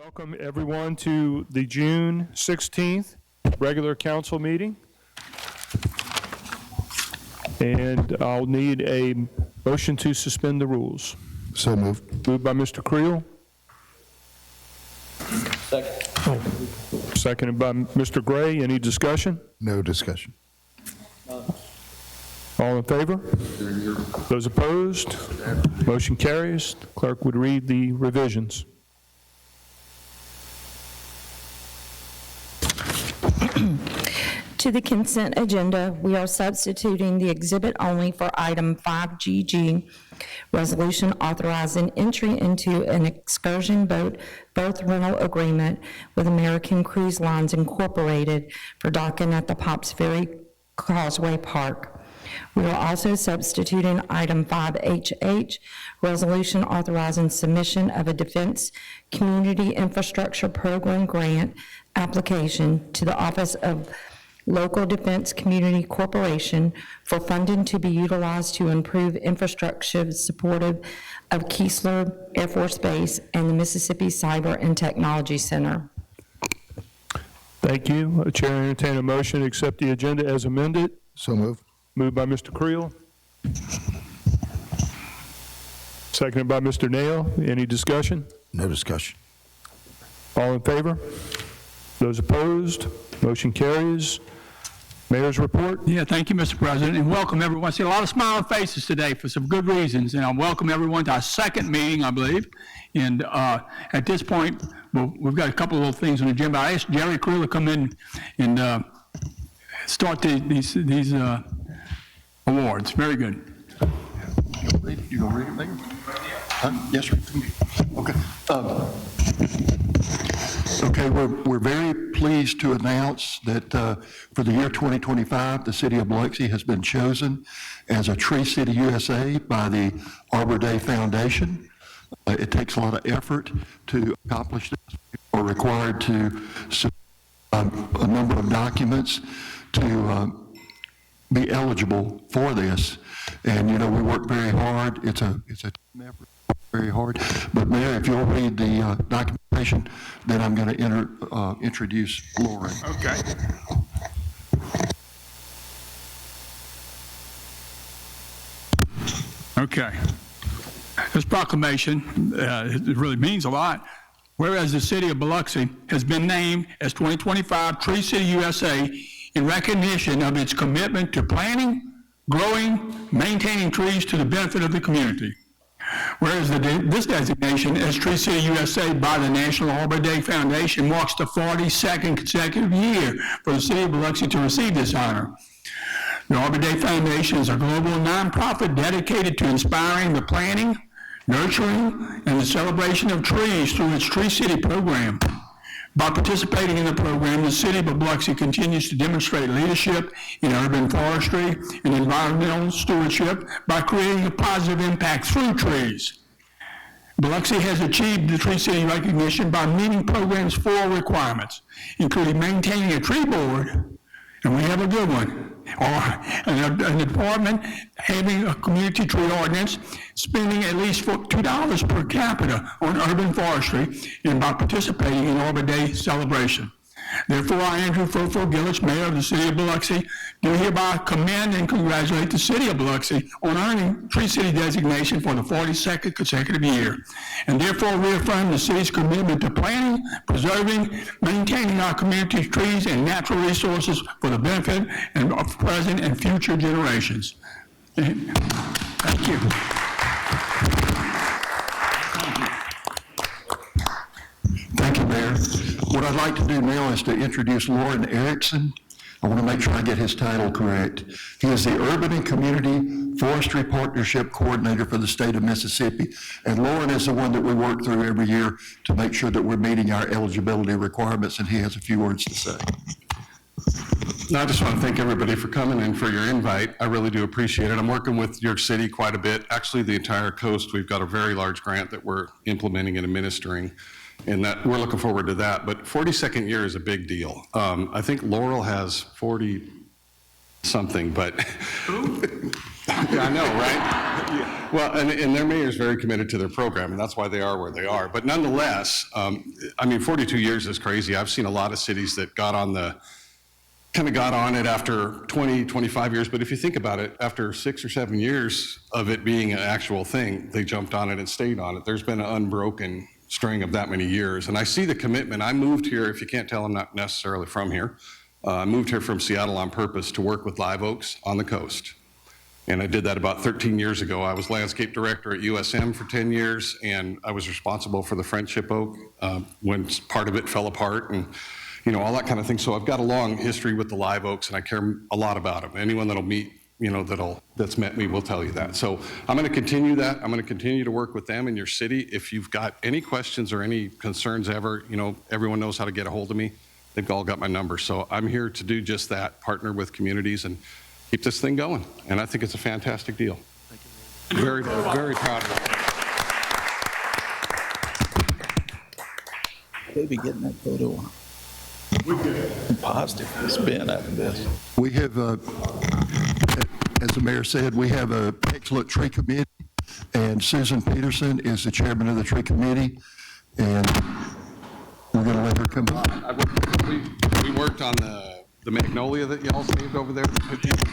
Welcome everyone to the June 16th regular council meeting. And I'll need a motion to suspend the rules. So moved. Moved by Mr. Creel. Second. Seconded by Mr. Gray. Any discussion? No discussion. All in favor? Those opposed? Motion carries. The clerk would read the revisions. To the consent agenda, we are substituting the exhibit only for item 5GG, resolution authorizing entry into an excursion boat berth rental agreement with American Cruise Lines Incorporated for docking at the Pops Ferry Causeway Park. We are also substituting item 5HH, resolution authorizing submission of a Defense Community Infrastructure Program grant application to the Office of Local Defense Community Corporation for funding to be utilized to improve infrastructure supportive of Keesler Air Force Base and the Mississippi Cyber and Technology Center. Thank you. Chair, entertain a motion to accept the agenda as amended. So moved. Moved by Mr. Creel. Seconded by Mr. Nail. Any discussion? No discussion. All in favor? Those opposed? Motion carries. Mayor's report. Yeah, thank you, Mr. President, and welcome everyone. I see a lot of smiling faces today for some good reasons, and I welcome everyone to our second meeting, I believe. And at this point, we've got a couple of little things on the agenda. I asked Jerry Creel to come in and start these awards. Very good. You gonna read it, Mayor? Huh? Yes, sir. Okay. Okay, we're very pleased to announce that for the year 2025, the City of Biloxi has been chosen as a Tree City USA by the Arbor Day Foundation. It takes a lot of effort to accomplish this. We're required to submit a number of documents to be eligible for this. And, you know, we work very hard. It's a team effort. Very hard. But Mayor, if you'll read the documentation, then I'm going to introduce Lauren. Okay. Okay. This proclamation, it really means a lot. Whereas the City of Biloxi has been named as 2025 Tree City USA in recognition of its commitment to planting, growing, maintaining trees to the benefit of the community. Whereas this designation as Tree City USA by the National Arbor Day Foundation marks the 42nd consecutive year for the City of Biloxi to receive this honor. The Arbor Day Foundation is a global nonprofit dedicated to inspiring the planting, nurturing, and the celebration of trees through its Tree City program. By participating in the program, the City of Biloxi continues to demonstrate leadership in urban forestry and environmental stewardship by creating a positive impact through trees. Biloxi has achieved the Tree City recognition by meeting program's 4 requirements, including maintaining a tree board, and we have a good one, or an department having a community tree ordinance, spending at least $2 per capita on urban forestry, and by participating in Arbor Day celebration. Therefore, I, Andrew Gillich, Mayor of the City of Biloxi, do hereby commend and congratulate the City of Biloxi on earning Tree City designation for the 42nd consecutive year, and therefore reaffirm the city's commitment to planting, preserving, maintaining our community trees and natural resources for the benefit of present and future generations. Thank you. Thank you, Mayor. What I'd like to do now is to introduce Lauren Erickson. I want to make sure I get his title correct. He is the Urban and Community Forestry Partnership Coordinator for the state of Mississippi. And Lauren is the one that we work through every year to make sure that we're meeting our eligibility requirements, and he has a few words to say. I just want to thank everybody for coming and for your invite. I really do appreciate it. I'm working with York City quite a bit. Actually, the entire coast, we've got a very large grant that we're implementing and administering, and that we're looking forward to that. But 42nd year is a big deal. I think Laurel has 40 something, but Yeah, I know, right? Well, and their mayor's very committed to their program, and that's why they are where they are. But nonetheless, I mean, 42 years is crazy. I've seen a lot of cities that got on it after 20, 25 years. But if you think about it, after 6 or 7 years of it being an actual thing, they jumped on it and stayed on it. There's been an unbroken string of that many years. And I see the commitment. I moved here, if you can't tell, I'm not necessarily from here. I moved here from Seattle on purpose to work with live oaks on the coast. And I did that about 13 years ago. I was landscape director at USM for 10 years, and I was responsible for the friendship oak when part of it fell apart and, you know, all that kind of thing. So I've got a long history with the live oaks, and I care a lot about them. Anyone that'll meet, you know, that's met me will tell you that. So I'm going to continue that. I'm going to continue to work with them in your city. If you've got any questions or any concerns ever, you know, everyone knows how to get a hold of me. They've all got my number. So I'm here to do just that, partner with communities and keep this thing going. And I think it's a fantastic deal. Very, very proud of it. They be getting that photo on. Positive spin out of this. We have, as the mayor said, we have an excellent tree committee, and Susan Peterson is the chairman of the tree committee, and we're going to let her come up. We worked on the magnolia that y'all saved over there,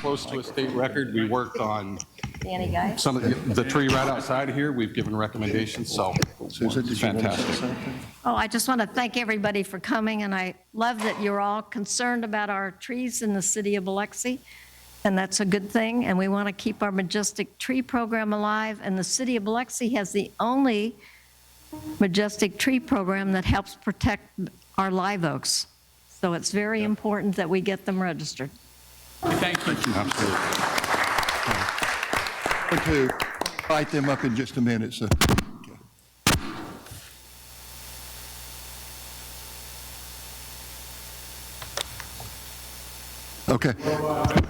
close to a state record. We worked on Danny, guys. some of the tree right outside of here. We've given recommendations, so Susan, did it's you want to say fantastic. something? Oh, I just want to thank everybody for coming, and I love that you're all concerned about our trees in the city of Biloxi, and that's a good thing, and we want to keep our majestic tree program alive, and the city of Biloxi has the only majestic tree program that helps protect our live oaks. So it's very important that we get them registered. Thank you. Absolutely. I'm going to invite them up in just a minute, so. Okay.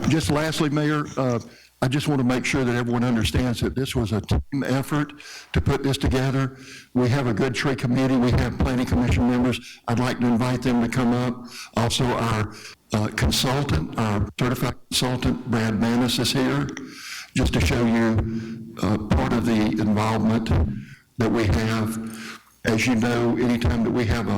Just lastly, Mayor, I just want to make sure that everyone understands that this was a team effort to put this together. We have a good tree committee. We have planning commission members. I'd like to invite them to come up. Also, our consultant, our certified consultant, Brad Manis, is here, just to show you part of the involvement that we have. As you know, anytime that we have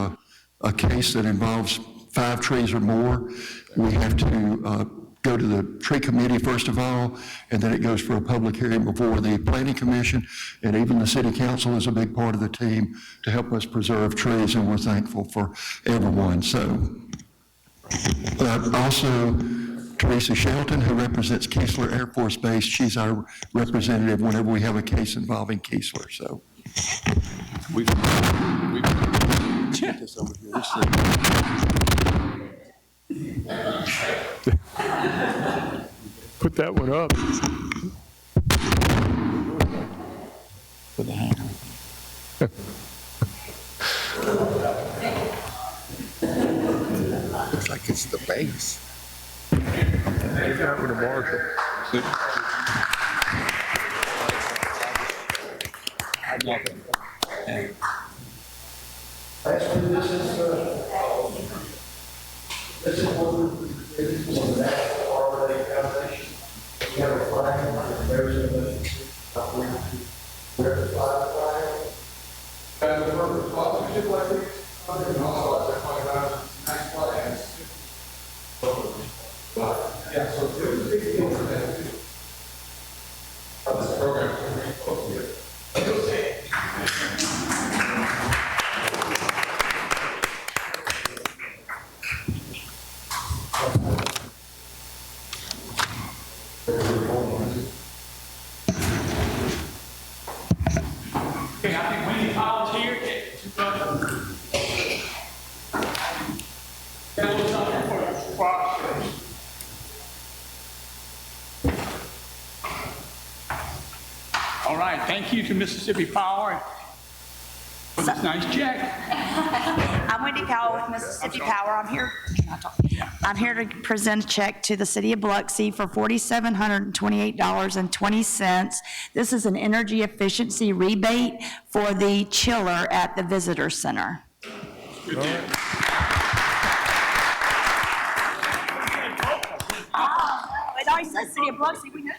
a case that involves 5 trees or more, we have to go to the tree committee first of all, and then it goes for a public hearing before the planning commission, and even the city council is a big part of the team to help us preserve trees, and we're thankful for everyone. So also Teresa Shelton, who represents Keesler Air Force Base, she's our representative whenever we have a case involving Keesler. So We've This over here. This is Put that one up. for the hanger. Looks like it's the base. Take that one to Marshall. This is what this is the National Arbor Day Foundation. We have a flag, and there's a flag. And the purpose sponsorship like this, and also as a nice flags. Yeah, so it was a big deal for them too. This program is very close to it. Okay, I think Wendy Powell's here. Got a little something for you. Wow. All right, thank you to Mississippi Power for this nice check. I'm Wendy Powell with Mississippi Power. I'm here to present a check to the city of Biloxi for $4,728.20. This is an energy efficiency rebate for the chiller at the visitor center. Oh, it always says says City of Biloxi, we know.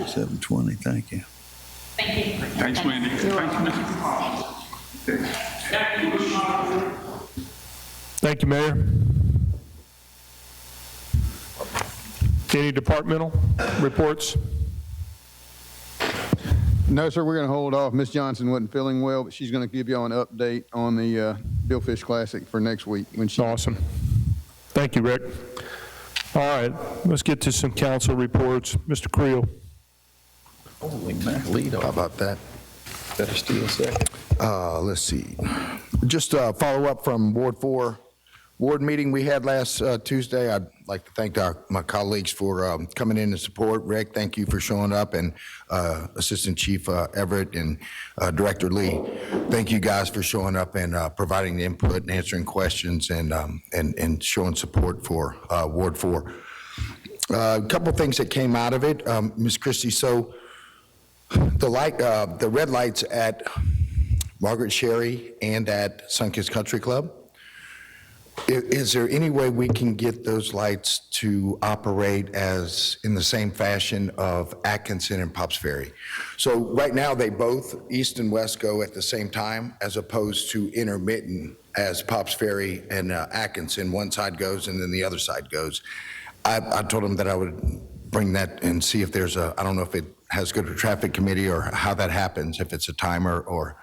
$720, thank you. Thanks, Wendy. Thank you, Mr. Thank you, Mayor. Any departmental reports? No, sir, we're going to hold off. Ms. Johnson wasn't feeling well, but she's going to give you all an update on the Billfish Classic for next week when she. Awesome. Thank you, Rick. All right, let's get to some council reports. Mr. Creel. Holy man, how about that? Better steal a second. Let's see. Just follow up from Ward 4 ward meeting we had last Tuesday. I'd like to thank my colleagues for coming in to support. Rick, thank you for showing up, and Assistant Chief Everett and Director Lee, thank you guys for showing up and providing the input and answering questions and showing support for Ward 4. A couple things that came out of it, Ms. Christie. So the red lights at Margaret Sherry and at Sunkist Country Club, is there any way we can get those lights to operate as in the same fashion of Atkinson and Pops Ferry? So right now they both east and west go at the same time, as opposed to intermittent as Pops Ferry and Atkinson. One side goes and then the other side goes. I told them that I would bring that and see if there's I don't know if it has to go to traffic committee or how that happens, if it's a timer or.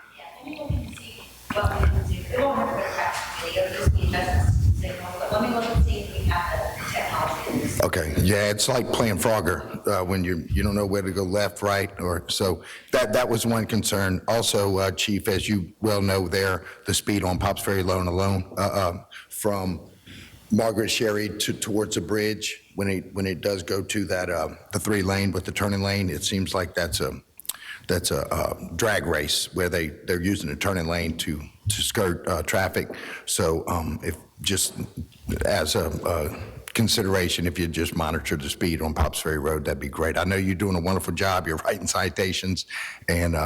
Yeah, let me look and see what we can do. It won't have to go to traffic committee, it'll just be adjustments to signal, but let me look and see if we have the technology. Okay, yeah, it's like playing Frogger when you don't know where to go left, right, or so that was one concern. Also, Chief, as you well know, there the speed on Pops Ferry alone from Margaret Sherry towards the bridge when it does go to that the 3-lane with the turning lane, it seems like that's a drag race where they're using the turning lane to skirt traffic. So if just as a consideration, if you just monitor the speed on Pops Ferry Road, that'd be great. I know you're doing a wonderful job. You're writing citations, and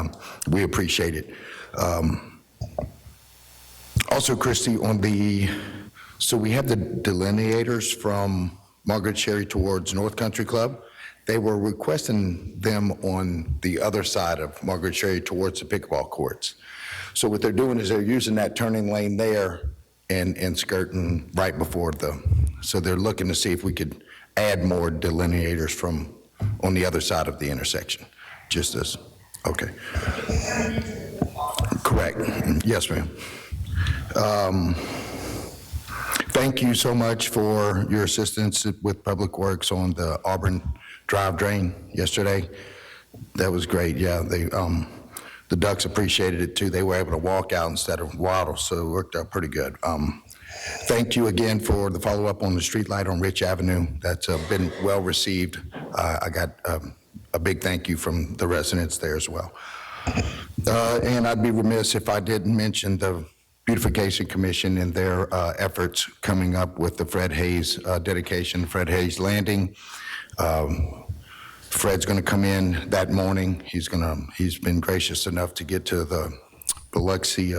we appreciate it. Also, Christy, so we have the delineators from Margaret Sherry towards North Country Club. They were requesting them on the other side of Margaret Sherry towards the pickleball courts. So what they're doing is they're using that turning lane there and skirting right before so they're looking to see if we could add more delineators from on the other side of the intersection. Just as, okay. Correct. Yes, ma'am. Thank you so much for your assistance with Public Works on the Auburn Drive drain yesterday. That was great. Yeah, the Ducks appreciated it too. They were able to walk out instead of waddle, so it worked out pretty good. Thank you again for the follow-up on the street light on Rich Avenue. That's been well received. I got a big thank you from the residents there as well. And I'd be remiss if I didn't mention the Beautification Commission and their efforts coming up with the Fred Hayes dedication, Fred Hayes Landing. Fred's going to come in that morning. He's been gracious enough to get to the Biloxi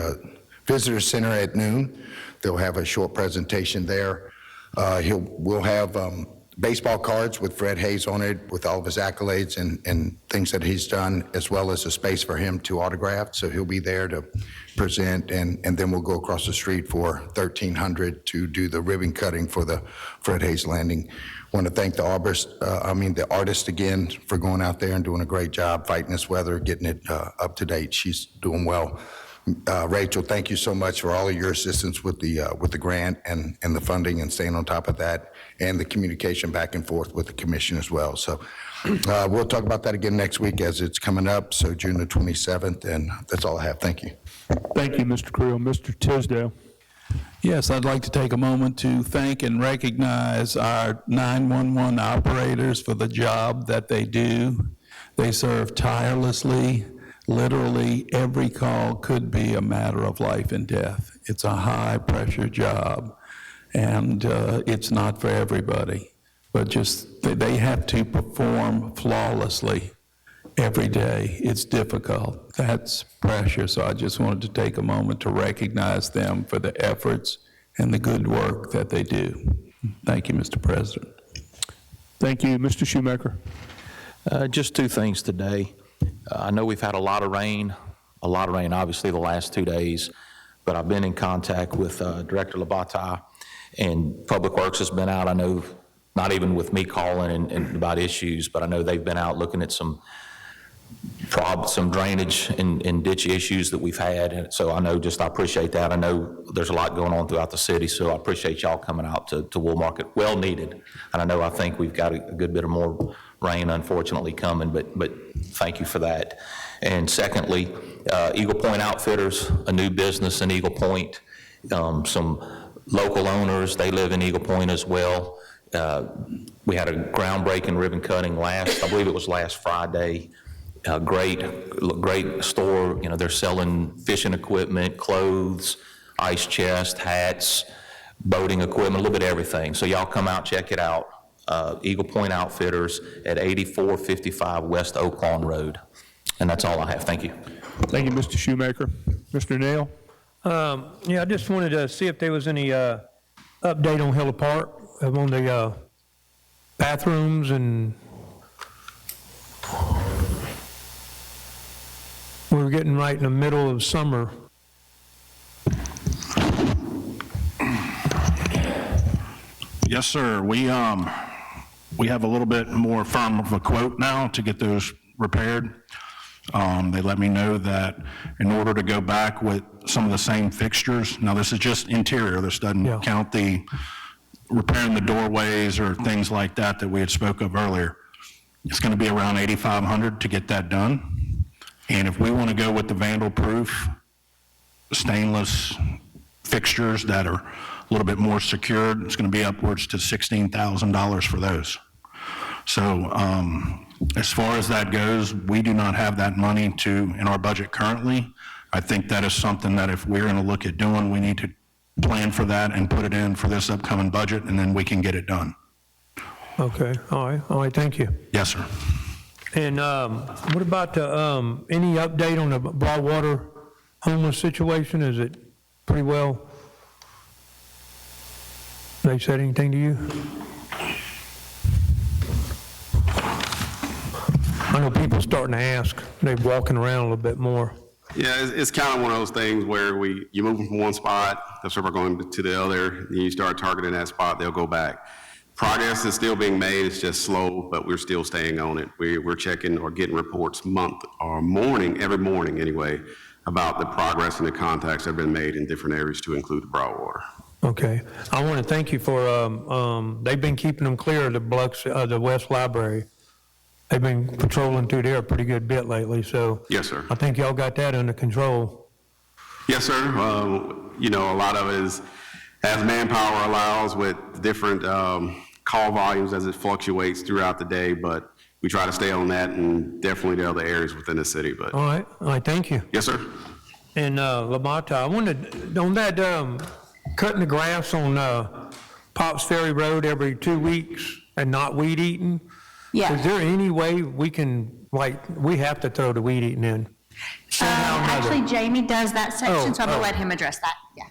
Visitor Center at noon. They'll have a short presentation there. We'll have baseball cards with Fred Hayes on it, with all of his accolades and things that he's done, as well as a space for him to autograph. So he'll be there to present, and then we'll go across the street for 1300 to do the ribbon cutting for the Fred Hayes Landing. Want to thank the artist again for going out there and doing a great job fighting this weather, getting it up to date. She's doing well. Rachel, thank you so much for all of your assistance with the grant and the funding and staying on top of that, and the communication back and forth with the commission as well. So we'll talk about that again next week as it's coming up, so June the 27th, and that's all I have. Thank you. Thank you, Mr. Creel. Mr. Tisdale. Yes, I'd like to take a moment to thank and recognize our 911 operators for the job that they do. They serve tirelessly. Literally, every call could be a matter of life and death. It's a high-pressure job, and it's not for everybody. But just they have to perform flawlessly every day. It's difficult. That's pressure. So I just wanted to take a moment to recognize them for the efforts and the good work that they do. Thank you, Mr. President. Thank you. Mr. Shoemaker. Just two things today. I know we've had a lot of rain obviously the last 2 days, but I've been in contact with Director Labata, and Public Works has been out. I know, not even with me calling and about issues, but I know they've been out looking at some drainage and ditch issues that we've had. And so I appreciate that. I know there's a lot going on throughout the city, so I appreciate y'all coming out to Wool Market, well needed. And I think we've got a good bit of more rain unfortunately coming, but thank you for that. And secondly, Eagle Point Outfitters, a new business in Eagle Point, some local owners, they live in Eagle Point as well. We had a groundbreaking ribbon cutting I believe it was last Friday. Great store. They're selling fishing equipment, clothes, ice chest, hats, boating equipment, a little bit of everything. So y'all come out, check it out. Eagle Point Outfitters at 8455 West Oak Lawn Road. And that's all I have. Thank you. Thank you, Mr. Shoemaker. Mr. Nail? Yeah, I just wanted to see if there was any update on Hiller Park, on the bathrooms, and we're getting right in the middle of summer. Yes, sir. We have a little bit more firm of a quote now to get those repaired. They let me know that in order to go back with some of the same fixtures, now this is just interior, this doesn't count the repairing the doorways or things like that we had spoke of earlier. It's going to be around $8,500 to get that done. And if we want to go with the vandal-proof stainless fixtures that are a little bit more secured, it's going to be upwards to $16,000 for those. So as far as that goes, we do not have that money in our budget currently. I think that is something that if we're going to look at doing, we need to plan for that and put it in for this upcoming budget, and then we can get it done. Okay, all right, thank you. Yes, sir. And what about any update on the Broadwater homeless situation? Is it pretty well? They said anything to you? I know people starting to ask. They're walking around a little bit more. Yeah, it's kind of one of those things where you move them from one spot, that's where we're going to the other, then you start targeting that spot, they'll go back. Progress is still being made, it's just slow, but we're still staying on it. We're checking or getting reports every morning anyway, about the progress and the contacts that have been made in different areas to include the Broadwater. Okay. I want to thank you for, they've been keeping them clear of the West Library. They've been patrolling through there a pretty good bit lately, so. Yes, sir. I think y'all got that under control. Yes, sir. A lot of it is as manpower allows with different call volumes as it fluctuates throughout the day, but we try to stay on that and definitely the other areas within the city. But All right, thank you. yes, sir. And Lamata, I wanted, on that cutting the grass on Pops Ferry Road every 2 weeks and not weed eating, Yeah. is there any way we can, we have to throw the weed eating in? Somehow or another. Actually, Jamie does that section, so I'm gonna oh. let him address that, yeah.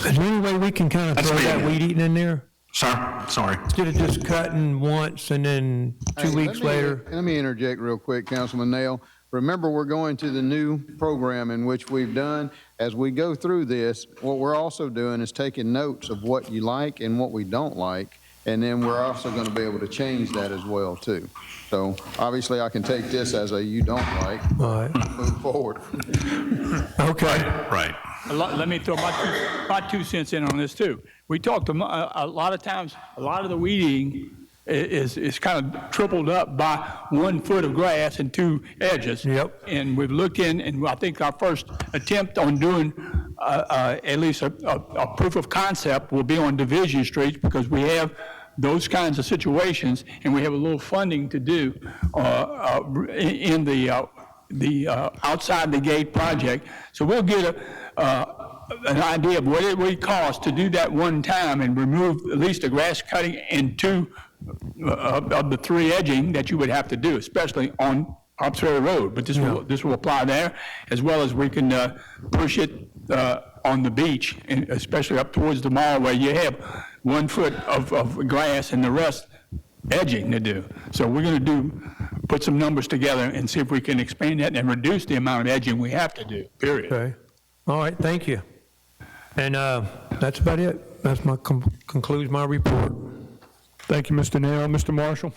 Is there any way we can kind of That's throw me. that weed eating in there? Sir, sorry. Instead of just cutting once and then 2 Hey, weeks later? Let me interject real quick, Councilman Nail. Remember, we're going to the new program in which we've done. As we go through this, what we're also doing is taking notes of what you like and what we don't like, and then we're also going to be able to change that as well, too. So obviously, I can take this as a you don't like, All right, move forward. okay. Right. Let me throw my 2 cents in on this too. We talked a lot of times, a lot of the weeding is kind of tripled up by 1 foot of grass and 2 edges. Yep. And we've looked in, and I think our first attempt on doing at least a proof of concept will be on Division Streets, because we have those kinds of situations, and we have a little funding to do in the outside the gate project. So we'll get an idea of what it would cost to do that one time and remove at least the grass cutting and two of the three edging that you would have to do, especially on Ops Ferry Road. But this will apply there, as well as we can push it on the beach, and especially up towards the mall where you have 1 foot of grass and the rest edging to do. So we're going to put some numbers together and see if we can expand that and reduce the amount of edging we have to do, period. Okay. All right, thank you. And that's about it. That's concludes my report. Thank you, Mr. Nail. Mr. Marshall?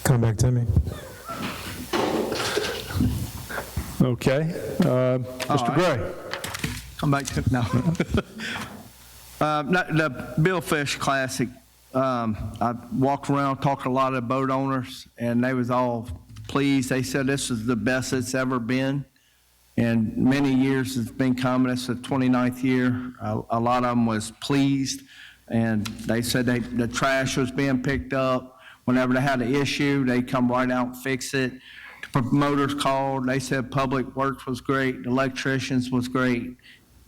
Come back to me. Okay. Mr. Gray? Come back to, no. The Bill Fish Classic, I walked around, talked to a lot of the boat owners, and they was all pleased. They said this is the best it's ever been. And many years it's been coming. It's the 29th year. A lot of them was pleased, and they said the trash was being picked up. Whenever they had an issue, they come right out and fix it. The promoters called. They said Public Works was great. The electricians was great.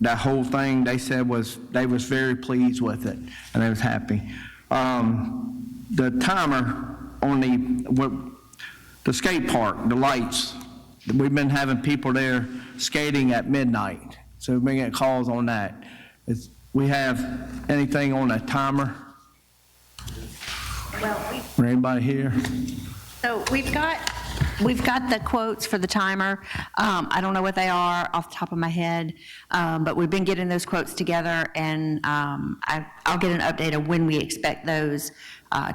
That whole thing, they said they was very pleased with it, and they was happy. The timer on the skate park, the lights, we've been having people there skating at midnight, so we've been getting calls on that. We have anything on a timer? Well, For anybody here? so we've got the quotes for the timer. I don't know what they are off the top of my head, but we've been getting those quotes together, and I'll get an update of when we expect those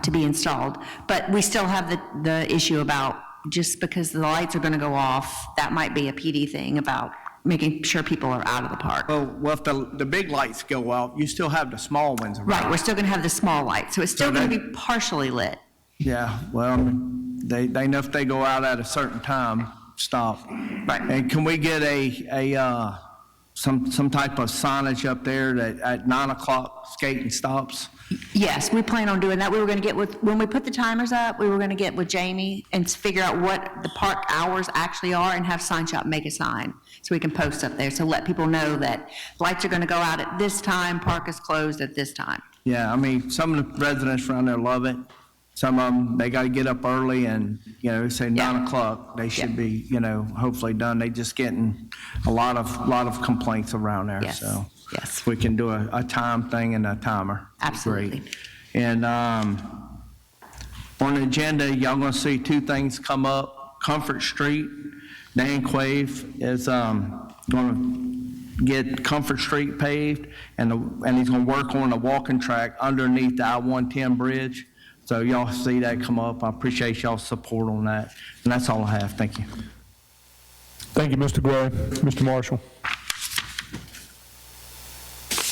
to be installed. But we still have the issue about, just because the lights are going to go off, that might be a PD thing about making sure people are out of the park. Well, if the big lights go out, you still have the small ones around. Right, we're still going to have the small lights, so it's still going to be partially lit. Yeah, well, they know if they go out at a certain time, stop. Right. And can we get some type of signage up there that at 9 o'clock skating stops? Yes, we plan on doing that. We were going to get when we put the timers up, we were going to get with Jamie and figure out what the park hours actually are and have Sign Shop make a sign so we can post up there. So let people know that lights are going to go out at this time, park is closed at this time. Yeah, I mean, some of the residents around there love it. Some of them, they got to get up early and, say 9 o'clock, they should be, hopefully done. They just getting a lot of complaints around there. Yes, So yes. we can do a time thing and a timer. Absolutely. Great. And on the agenda, y'all going to see two things come up. Comfort Street, Dan Quave is going to get Comfort Street paved, and he's going to work on a walking track underneath the I-110 bridge. So y'all see that come up. I appreciate y'all's support on that. And that's all I have. Thank you. Thank you, Mr. Gray. Mr. Marshall?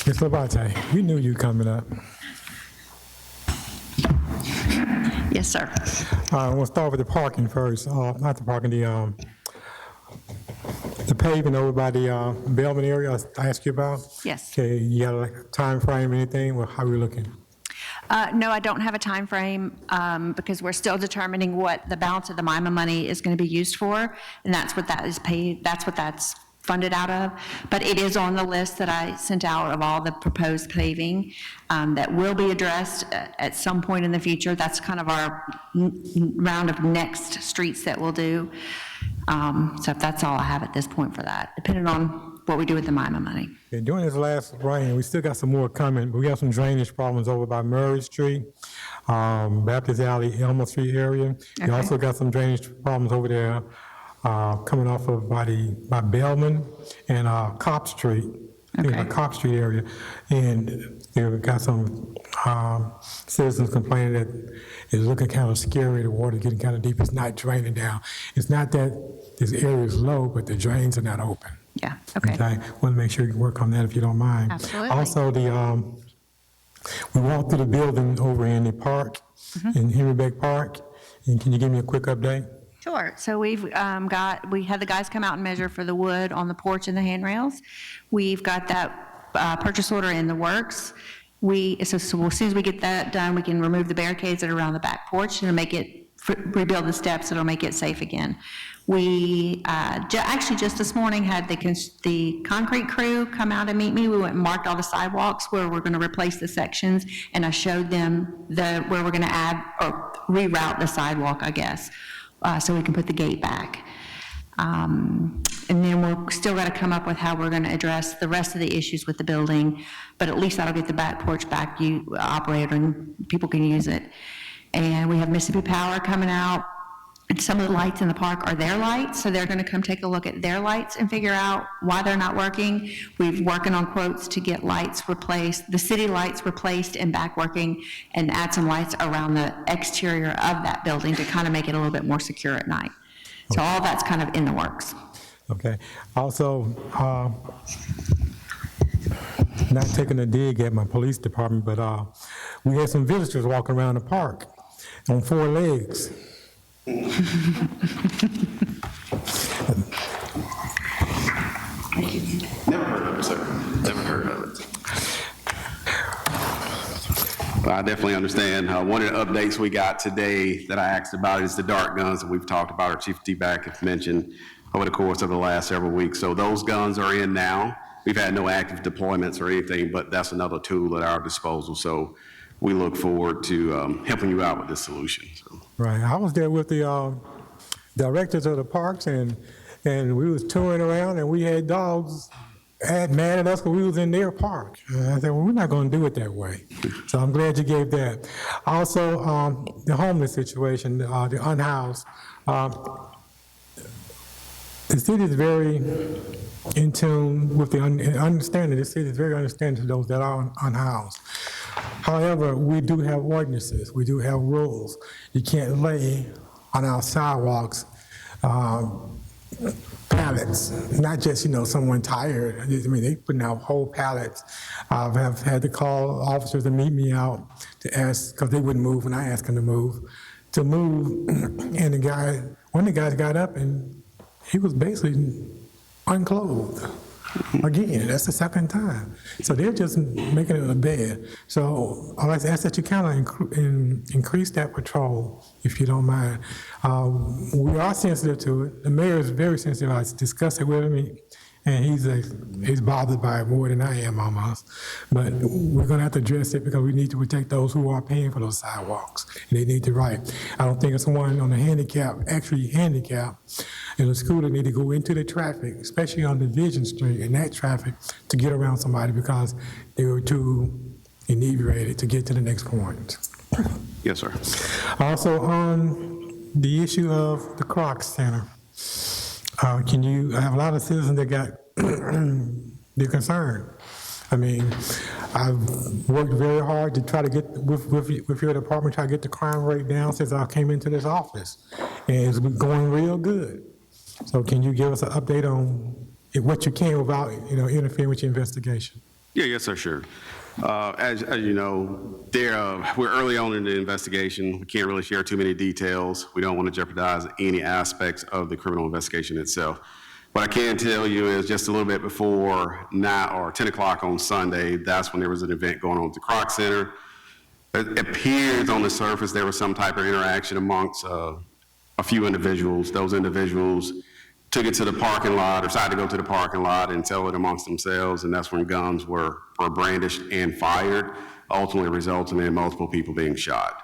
Ms. Labate, we knew you were coming up. Yes, sir. We'll start with the parking first. Not the parking, the paving over by the Bellman area I asked you about. Yes. Okay, you got a time frame, anything? Well, how are we looking? No, I don't have a time frame because we're still determining what the balance of the MIMA money is going to be used for, and that's what that is paid. That's what that's funded out of. But it is on the list that I sent out of all the proposed paving that will be addressed at some point in the future. That's kind of our round of next streets that we'll do. So that's all I have at this point for that, depending on what we do with the MIMA money. Okay, during this last rain, we still got some more coming, but we have some drainage problems over by Murray Street, Baptist Alley, Elmer Street area. We also got some drainage problems over there coming off of by Bellman and Copp Street, Copp Street area. And we've got some citizens complaining that it's looking kind of scary, the water's getting kind of deep, it's not draining down. It's not that this area is low, but the drains are not open. Yeah, okay. Want to make sure you work on that if you don't mind. Absolutely. Also, we walked through the building over in the park, in Henry Beck Park, and can you give me a quick update? Sure. So we had the guys come out and measure for the wood on the porch and the handrails. We've got that purchase order in the works. So as soon as we get that done, we can remove the barricades that are around the back porch and make it rebuild the steps that'll make it safe again. We actually just this morning had the concrete crew come out and meet me. We went and marked all the sidewalks where we're going to replace the sections, and I showed them where we're going to add or reroute the sidewalk, I guess, so we can put the gate back. And then we're still got to come up with how we're going to address the rest of the issues with the building, but at least that'll get the back porch back operated and people can use it. And we have Mississippi Power coming out. And some of the lights in the park are their lights, so they're going to come take a look at their lights and figure out why they're not working. We're working on quotes to get lights replaced, the city lights replaced and back working, and add some lights around the exterior of that building to kind of make it a little bit more secure at night. So all that's kind of in the works. Okay. Also, not taking a dig at my police department, but we had some visitors walking around the park on 4 legs. Never heard of it, sir. Never heard of it. Well, I definitely understand. One of the updates we got today that I asked about is the dart guns that we've talked about, or Chief D-Back has mentioned over the course of the last several weeks. So those guns are in now. We've had no active deployments or anything, but that's another tool at our disposal. So we look forward to helping you out with this solution. So. Right. I was there with the directors of the parks, and we was touring around, and we had dogs mad at us because we was in their park. And I said, well, we're not going to do it that way. So I'm glad you gave that. Also, the homeless situation, the unhoused. The city is very in tune with the understanding. The city is very understanding to those that are unhoused. However, we do have ordinances. We do have rules. You can't lay on our sidewalks pallets, not just, someone tired. I mean, they putting out whole pallets. I've had to call officers to meet me out to ask, because they wouldn't move when I asked them to move. And one of the guys got up and he was basically unclothed. Again, that's the second time. So they're just making it a bed. So I'd like to ask that you kind of increase that patrol, if you don't mind. We are sensitive to it. The mayor is very sensitive. I discussed it with him, and he's bothered by it more than I am almost. But we're going to have to address it because we need to protect those who are paying for those sidewalks. And they need the right. I don't think it's someone on the actually handicapped, in the school that need to go into the traffic, especially on Division Street and that traffic, to get around somebody because they were too inebriated to get to the next point. Yes, sir. Also, on the issue of the Crocs Center, I have a lot of citizens that got, they're concerned. I mean, I've worked very hard to try to get, with your department, try to get the crime rate down since I came into this office. And it's been going real good. So can you give us an update on what you can without, interfering with your investigation? Yeah, yes, sir, sure. As you know, we're early on in the investigation. We can't really share too many details. We don't want to jeopardize any aspects of the criminal investigation itself. What I can tell you is just a little bit before 9 or 10 o'clock on Sunday, that's when there was an event going on at the Croc Center. It appears on the surface there was some type of interaction amongst a few individuals. Those individuals took it to the parking lot, or decided to go to the parking lot and tell it amongst themselves, and that's when guns were brandished and fired, ultimately resulting in multiple people being shot.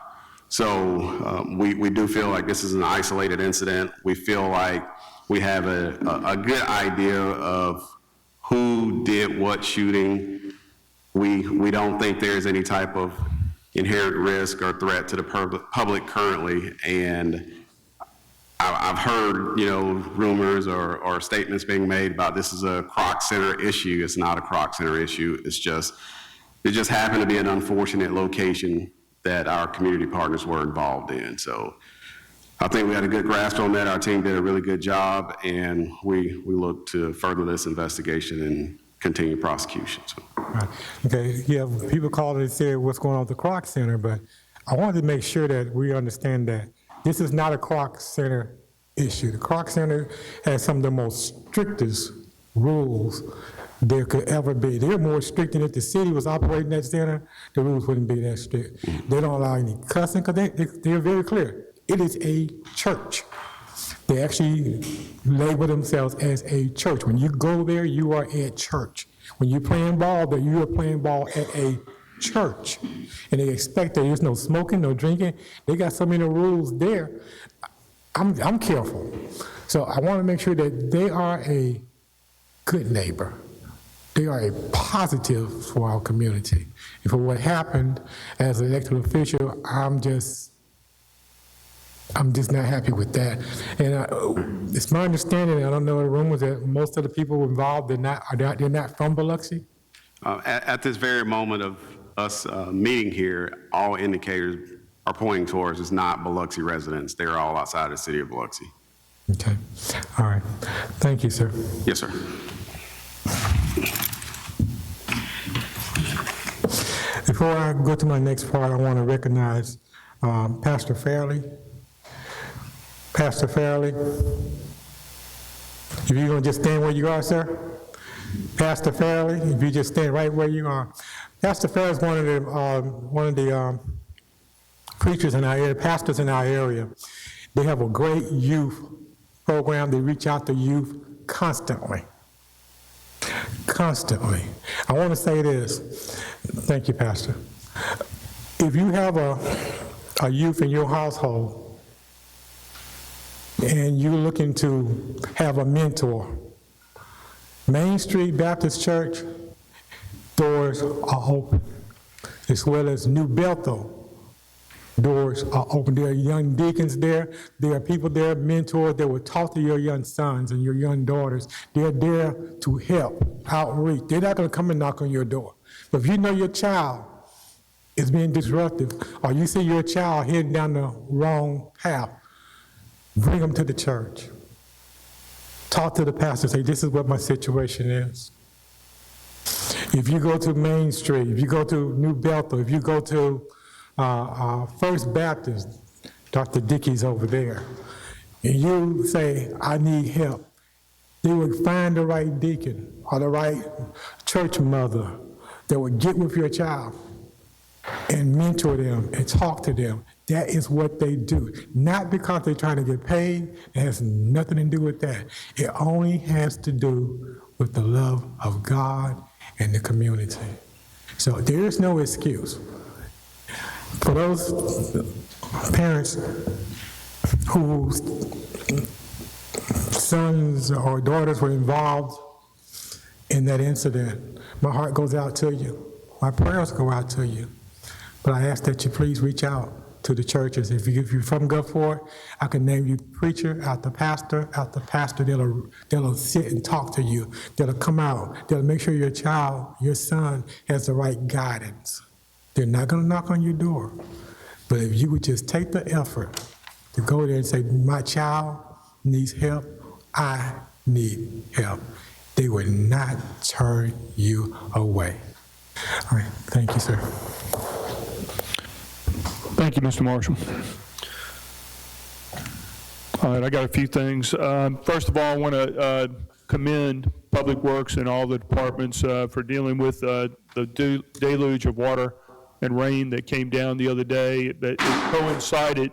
So we do feel like this is an isolated incident. We feel like we have a good idea of who did what shooting. We don't think there's any type of inherent risk or threat to the public currently, and I've heard, rumors or statements being made about this is a Croc Center issue. It's not a Croc Center issue. It just happened to be an unfortunate location that our community partners were involved in. So I think we had a good grasp on that. Our team did a really good job, and we look to further this investigation and continue prosecution. So. Right. Okay, yeah, people called and said what's going on at the Croc Center, but I wanted to make sure that we understand that this is not a Croc Center issue. The Croc Center has some of the most strictest rules there could ever be. They're more strict than if the city was operating that center, the rules wouldn't be that strict. They don't allow any cussing, because they're very clear. It is a church. They actually label themselves as a church. When you go there, you are at church. When you're playing ball there, you are playing ball at a church. And they expect that there's no smoking, no drinking. They got so many rules there. I'm careful. So I want to make sure that they are a good neighbor. They are a positive for our community. And for what happened as an elected official, I'm just not happy with that. And it's my understanding, I don't know the rumors, that most of the people involved, they're not from Biloxi? At this very moment of us meeting here, all indicators are pointing towards it's not Biloxi residents. They're all outside the city of Biloxi. Okay. All right. Thank you, sir. Yes, sir. Before I go to my next part, I want to recognize Pastor Fairley. Pastor Fairley, if you're going to just stand where you are, sir. Pastor Fairley, if you just stand right where you are. Pastor Fairley is one of the preachers in our area, pastors in our area. They have a great youth program. They reach out to youth constantly. Constantly. I want to say this. Thank you, Pastor. If you have a youth in your household and you're looking to have a mentor, Main Street Baptist Church doors are open, as well as New Bethel doors are open. There are young deacons there. There are people there, mentors that will talk to your young sons and your young daughters. They're there to help, outreach. They're not going to come and knock on your door. But if you know your child is being disruptive, or you see your child heading down the wrong path, bring them to the church. Talk to the pastor, say, this is what my situation is. If you go to Main Street, if you go to New Bethel, if you go to First Baptist, Dr. Dickey's over there, and you say, I need help, they would find the right deacon or the right church mother that would get with your child and mentor them and talk to them. That is what they do. Not because they're trying to get paid. It has nothing to do with that. It only has to do with the love of God and the community. So there is no excuse. For those parents whose sons or daughters were involved in that incident, my heart goes out to you. My prayers go out to you. But I ask that you please reach out to the churches. If you're from Gulfport, I can name you preacher after pastor after pastor. That'll sit and talk to you. That'll come out. That'll make sure your child, your son, has the right guidance. They're not going to knock on your door. But if you would just take the effort to go there and say, my child needs help, I need help, they will not turn you away. All right. Thank you, sir. Thank you, Mr. Marshall. All right, I got a few things. First of all, I want to commend Public Works and all the departments for dealing with the deluge of water and rain that came down the other day. It coincided,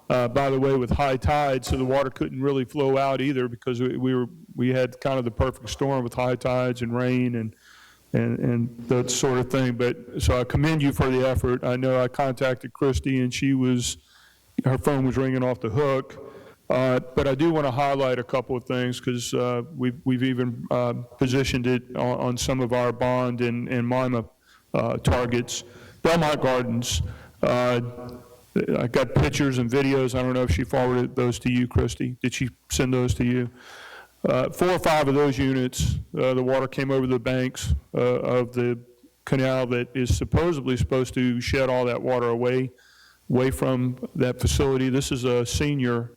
by the way, with high tide, so the water couldn't really flow out either because we had kind of the perfect storm with high tides and rain and that sort of thing. But so I commend you for the effort. I know I contacted Christy and her phone was ringing off the hook. But I do want to highlight a couple of things because we've even positioned it on some of our bond and MIMA targets. Belmont Gardens, I got pictures and videos. I don't know if she forwarded those to you, Christy. Did she send those to you? 4 or 5 of those units, the water came over the banks of the canal that is supposedly supposed to shed all that water away from that facility. This is a senior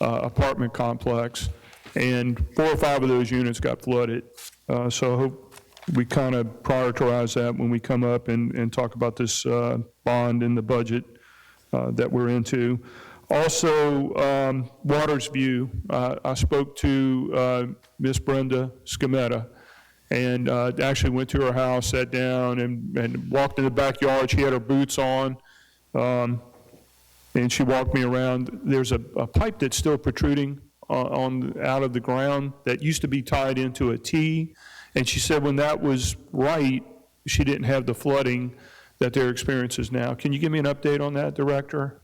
apartment complex, and 4 or 5 of those units got flooded. So I hope we kind of prioritize that when we come up and talk about this bond in the budget that we're into. Also, Waters View, I spoke to Miss Brenda Scametta and actually went to her house, sat down and walked in the backyard. She had her boots on. and she walked me around. There's a pipe that's still protruding out of the ground that used to be tied into a T, and she said when that was right, she didn't have the flooding that they're experiencing now. Can you give me an update on that, Director?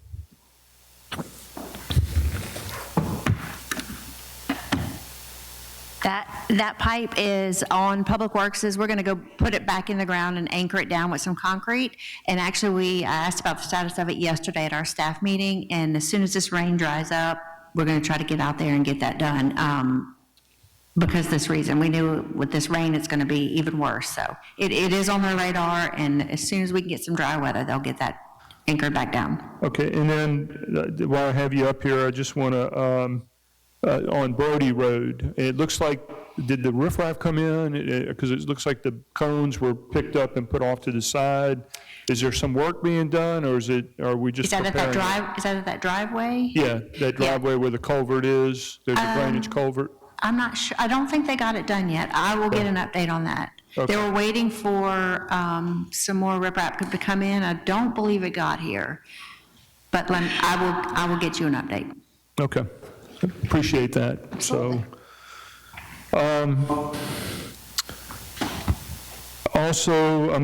That pipe is on Public Works. We're going to go put it back in the ground and anchor it down with some concrete. And actually, I asked about the status of it yesterday at our staff meeting, and as soon as this rain dries up, we're going to try to get out there and get that done. Because this reason, we knew with this rain, it's going to be even worse. So it is on their radar, and as soon as we can get some dry weather, they'll get that anchored back down. Okay, and then while I have you up here, I just want to, on Brody Road, it looks like, did the riffraff come in? Because it looks like the cones were picked up and put off to the side. Is there some work being done, or are we just preparing? Is that at that driveway? Yeah, that driveway where the culvert is, there's a drainage culvert. I'm not sure. I don't think they got it done yet. I will get an update on that. Okay. They were waiting for some more riprap to come in. I don't believe it got here, but I will get you an update. Okay, appreciate that. So, also,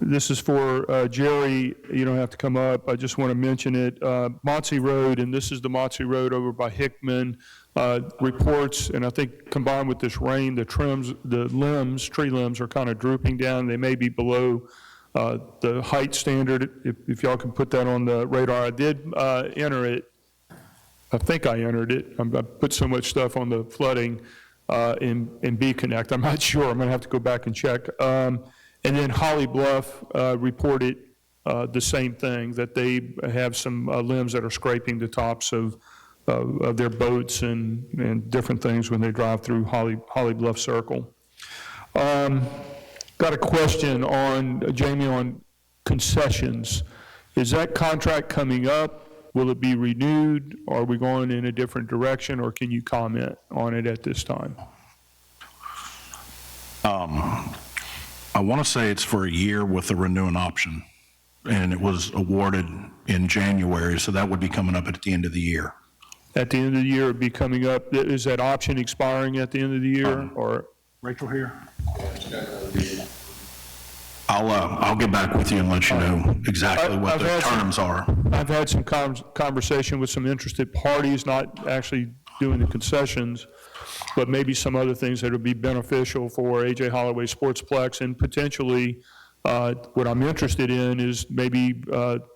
this is for Jerry. You don't have to come up. I just want to mention it. Motzi Road, and this is the Motzi Road over by Hickman. Reports, and I think combined with this rain, the tree limbs are kind of drooping down. They may be below the height standard. If y'all can put that on the radar. I did enter it. I think I entered it. I put so much stuff on the flooding in B Connect. I'm not sure. I'm going to have to go back and check. And then Holly Bluff reported the same thing, that they have some limbs that are scraping the tops of their boats and different things when they drive through Holly Bluff Circle. Got a question on, Jamie, on concessions. Is that contract coming up? Will it be renewed? Are we going in a different direction, or can you comment on it at this time? I want to say it's for a year with a renewing option, and it was awarded in January, so that would be coming up at the end of the year. At the end of the year, it'd be coming up. Is that option expiring at the end of the year, or? Rachel here? I'll get back with you and let you know exactly what the terms are. I've had some conversation with some interested parties, not actually doing the concessions, but maybe some other things that would be beneficial for A.J. Holloway Sportsplex, and potentially what I'm interested in is maybe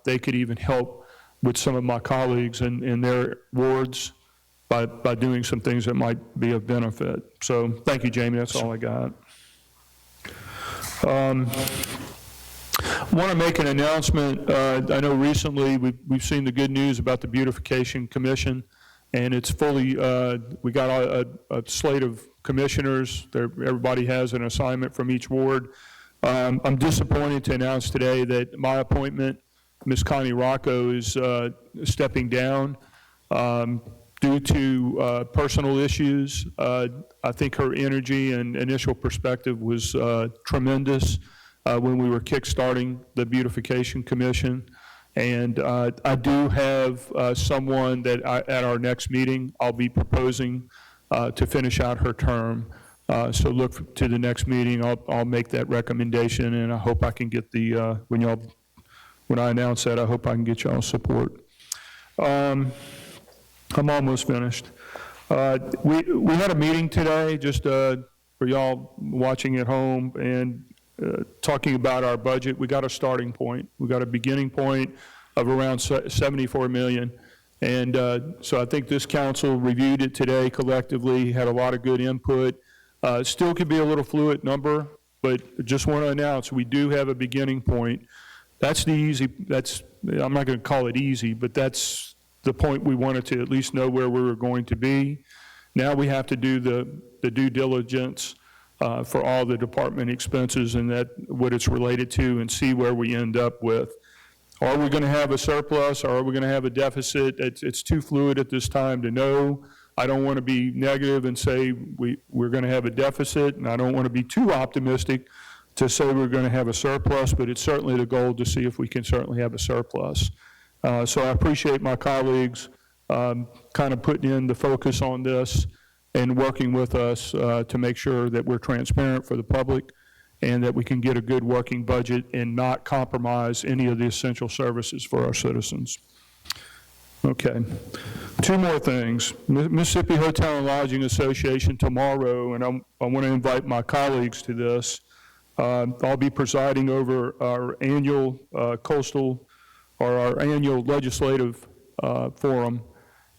they could even help with some of my colleagues in their wards by doing some things that might be of benefit. So thank you, Jamie. That's all I got. Want to make an announcement. I know recently we've seen the good news about the Beautification Commission, and it's fully, we got a slate of commissioners. Everybody has an assignment from each ward. I'm disappointed to announce today that my appointment, Ms. Connie Rocco, is stepping down due to personal issues. I think her energy and initial perspective was tremendous when we were kickstarting the Beautification Commission. And I do have someone that at our next meeting, I'll be proposing to finish out her term. So look to the next meeting. I'll make that recommendation, and I hope I can get the, when I announce that, I hope I can get y'all's support. I'm almost finished. We had a meeting today, just for y'all watching at home, and talking about our budget. We got a starting point. We got a beginning point of around 74 million. And so I think this council reviewed it today collectively, had a lot of good input. Still could be a little fluid number, but just want to announce we do have a beginning point. That's the easy, I'm not going to call it easy, but that's the point we wanted to at least know where we were going to be. Now we have to do the due diligence for all the department expenses and what it's related to, and see where we end up with. Are we going to have a surplus, or are we going to have a deficit? It's too fluid at this time to know. I don't want to be negative and say we're going to have a deficit, and I don't want to be too optimistic to say we're going to have a surplus, but it's certainly the goal to see if we can certainly have a surplus. So I appreciate my colleagues kind of putting in the focus on this and working with us to make sure that we're transparent for the public and that we can get a good working budget and not compromise any of the essential services for our citizens. Okay, two more things. Mississippi Hotel and Lodging Association tomorrow, and I want to invite my colleagues to this. I'll be presiding over our annual our annual legislative forum,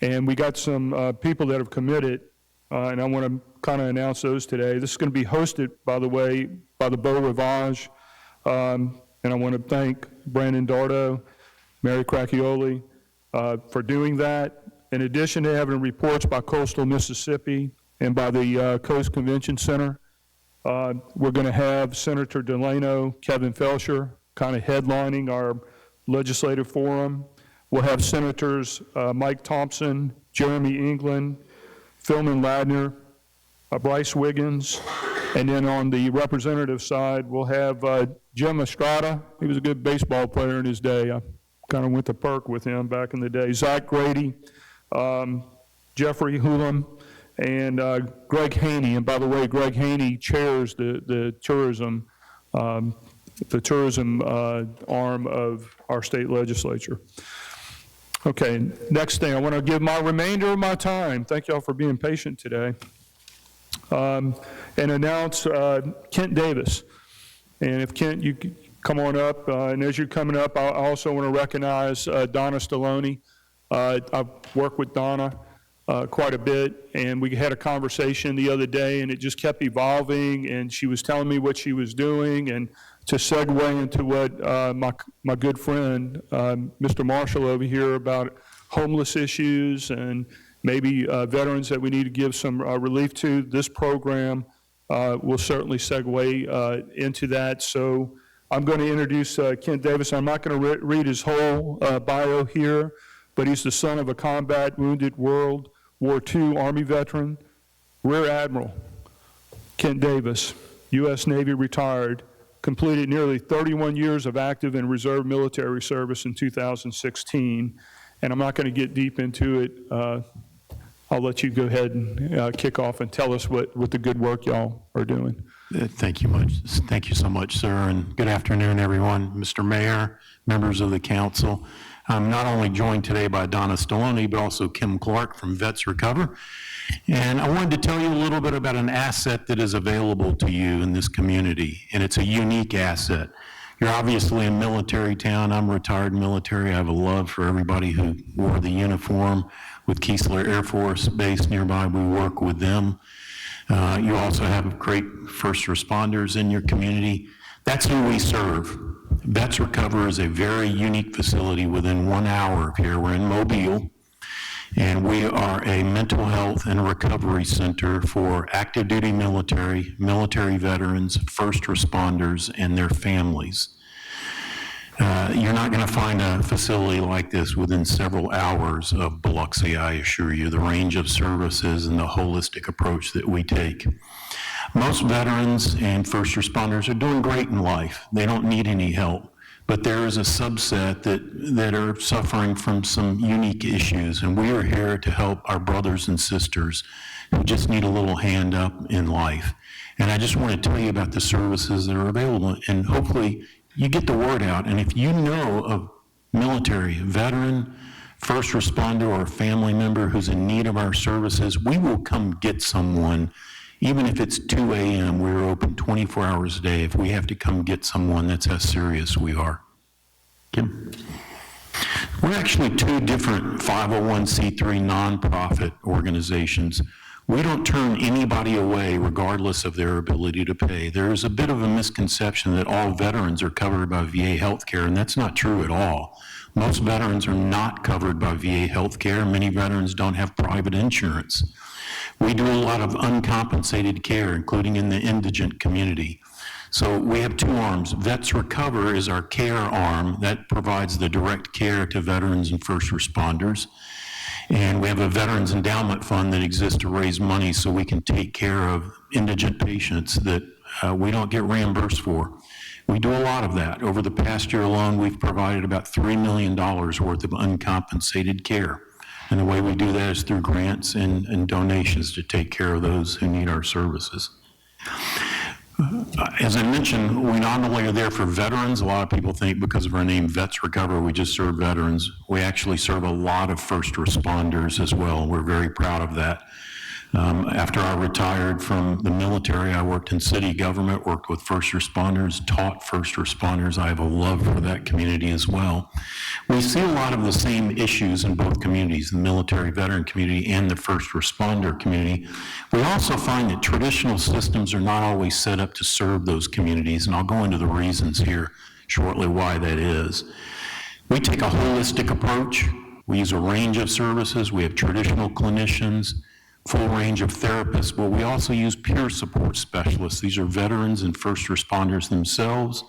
and we got some people that have committed, and I want to kind of announce those today. This is going to be hosted, by the way, by the Beau Rivage, and I want to thank Brandon Dardo, Mary Cracchioli, for doing that. In addition to having reports by Coastal Mississippi and by the Coast Convention Center, we're going to have Senator Delano, Kevin Felsher, kind of headlining our legislative forum. We'll have Senators Mike Thompson, Jeremy England, Philman Ladner, Bryce Wiggins, and then on the representative side, we'll have Jim Estrada. He was a good baseball player in his day. I kind of went to Perk with him back in the day. Zach Grady, Jeffrey Hulam, and Greg Haney. And by the way, Greg Haney chairs the tourism arm of our state legislature. Okay, next thing, I want to give my remainder of my time. Thank y'all for being patient today. And announce Kent Davis. And if Kent, you come on up. And as you're coming up, I also want to recognize Donna Stallone. I've worked with Donna quite a bit, and we had a conversation the other day, and it just kept evolving, and she was telling me what she was doing, and to segue into what my good friend, Mr. Marshall over here, about homeless issues and maybe veterans that we need to give some relief to, this program will certainly segue into that. So I'm going to introduce Kent Davis. I'm not going to read his whole bio here, but he's the son of a combat wounded World War II Army veteran, Rear Admiral Kent Davis, U.S. Navy retired, completed nearly 31 years of active and reserve military service in 2016. And I'm not going to get deep into it. I'll let you go ahead and kick off and tell us what the good work y'all are doing. Thank you much. Thank you so much, sir, and good afternoon, everyone. Mr. Mayor, members of the council. I'm not only joined today by Donna Stallone, but also Kim Clark from Vets Recover. And I wanted to tell you a little bit about an asset that is available to you in this community, and it's a unique asset. You're obviously a military town. I'm retired military. I have a love for everybody who wore the uniform. With Keesler Air Force Base nearby, we work with them. You also have great first responders in your community. That's who we serve. Vets Recover is a very unique facility within 1 hour of here. We're in Mobile, and we are a mental health and recovery center for active duty military, military veterans, first responders, and their families. You're not going to find a facility like this within several hours of Biloxi, I assure you, the range of services and the holistic approach that we take. Most veterans and first responders are doing great in life. They don't need any help. But there is a subset that are suffering from some unique issues, and we are here to help our brothers and sisters who just need a little hand up in life. And I just want to tell you about the services that are available, and hopefully you get the word out. And if you know of military, veteran, first responder, or a family member who's in need of our services, we will come get someone. Even if it's 2 a.m., we're open 24 hours a day. If we have to come get someone, that's how serious we are. Kim? We're actually two different 501c3 nonprofit organizations. We don't turn anybody away regardless of their ability to pay. There is a bit of a misconception that all veterans are covered by VA healthcare, and that's not true at all. Most veterans are not covered by VA healthcare. Many veterans don't have private insurance. We do a lot of uncompensated care, including in the indigent community. So we have two arms. Vets Recover is our care arm that provides the direct care to veterans and first responders. And we have a Veterans Endowment Fund that exists to raise money so we can take care of indigent patients that we don't get reimbursed for. We do a lot of that. Over the past year alone, we've provided about $3 million worth of uncompensated care. And the way we do that is through grants and donations to take care of those who need our services. As I mentioned, we not only are there for veterans. A lot of people think because of our name, Vets Recover, we just serve veterans. We actually serve a lot of first responders as well. We're very proud of that. After I retired from the military, I worked in city government, worked with first responders, taught first responders. I have a love for that community as well. We see a lot of the same issues in both communities, the military veteran community and the first responder community. We also find that traditional systems are not always set up to serve those communities, and I'll go into the reasons here shortly why that is. We take a holistic approach. We use a range of services. We have traditional clinicians, full range of therapists, but we also use peer support specialists. These are veterans and first responders themselves.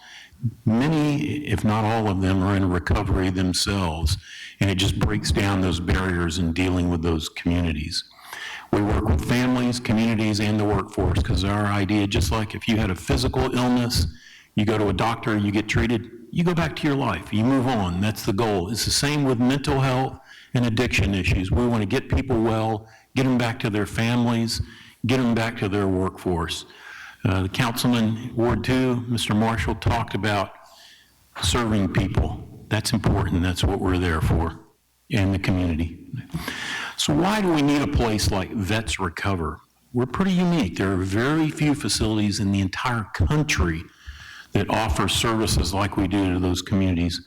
Many, if not all of them, are in recovery themselves, and it just breaks down those barriers in dealing with those communities. We work with families, communities, and the workforce, because our idea, just like if you had a physical illness, you go to a doctor, you get treated, you go back to your life, you move on. That's the goal. It's the same with mental health and addiction issues. We want to get people well, get them back to their families, get them back to their workforce. The councilman, Ward 2, Mr. Marshall, talked about serving people. That's important. That's what we're there for in the community. So why do we need a place like Vets Recover? We're pretty unique. There are very few facilities in the entire country that offer services like we do to those communities.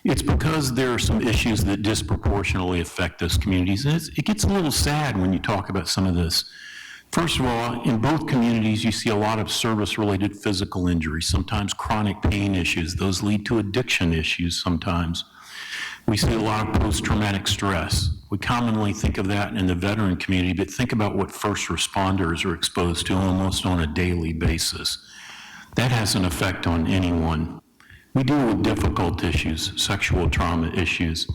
It's because there are some issues that disproportionately affect those communities. And it gets a little sad when you talk about some of this. First of all, in both communities, you see a lot of service-related physical injuries, sometimes chronic pain issues. Those lead to addiction issues sometimes. We see a lot of post-traumatic stress. We commonly think of that in the veteran community, but think about what first responders are exposed to almost on a daily basis. That has an effect on anyone. We deal with difficult issues, sexual trauma issues.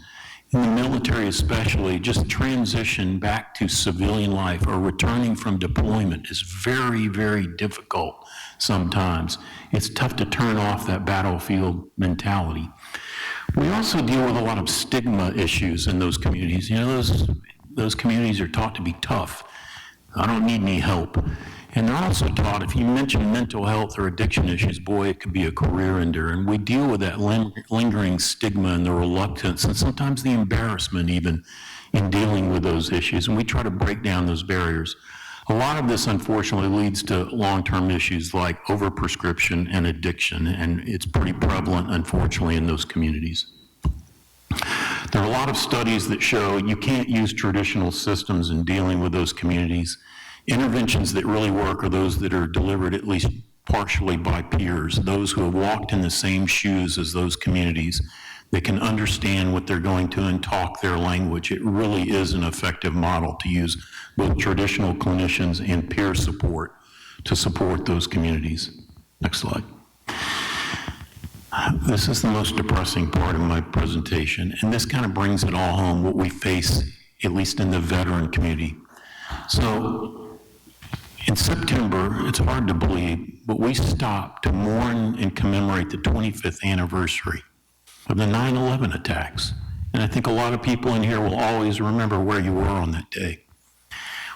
In the military especially, just transition back to civilian life or returning from deployment is very, very difficult sometimes. It's tough to turn off that battlefield mentality. We also deal with a lot of stigma issues in those communities. You know, those communities are taught to be tough. I don't need any help. And they're also taught if you mention mental health or addiction issues, boy, it could be a career ender. And we deal with that lingering stigma and the reluctance and sometimes the embarrassment even in dealing with those issues. And we try to break down those barriers. A lot of this, unfortunately, leads to long-term issues like overprescription and addiction, and it's pretty prevalent, unfortunately, in those communities. There are a lot of studies that show you can't use traditional systems in dealing with those communities. Interventions that really work are those that are delivered at least partially by peers, those who have walked in the same shoes as those communities. They can understand what they're going to and talk their language. It really is an effective model to use both traditional clinicians and peer support to support those communities. Next slide. This is the most depressing part of my presentation, and this kind of brings it all home, what we face, at least in the veteran community. So, in September, it's hard to believe, but we stopped to mourn and commemorate the 25th anniversary of the 9/11 attacks. And I think a lot of people in here will always remember where you were on that day.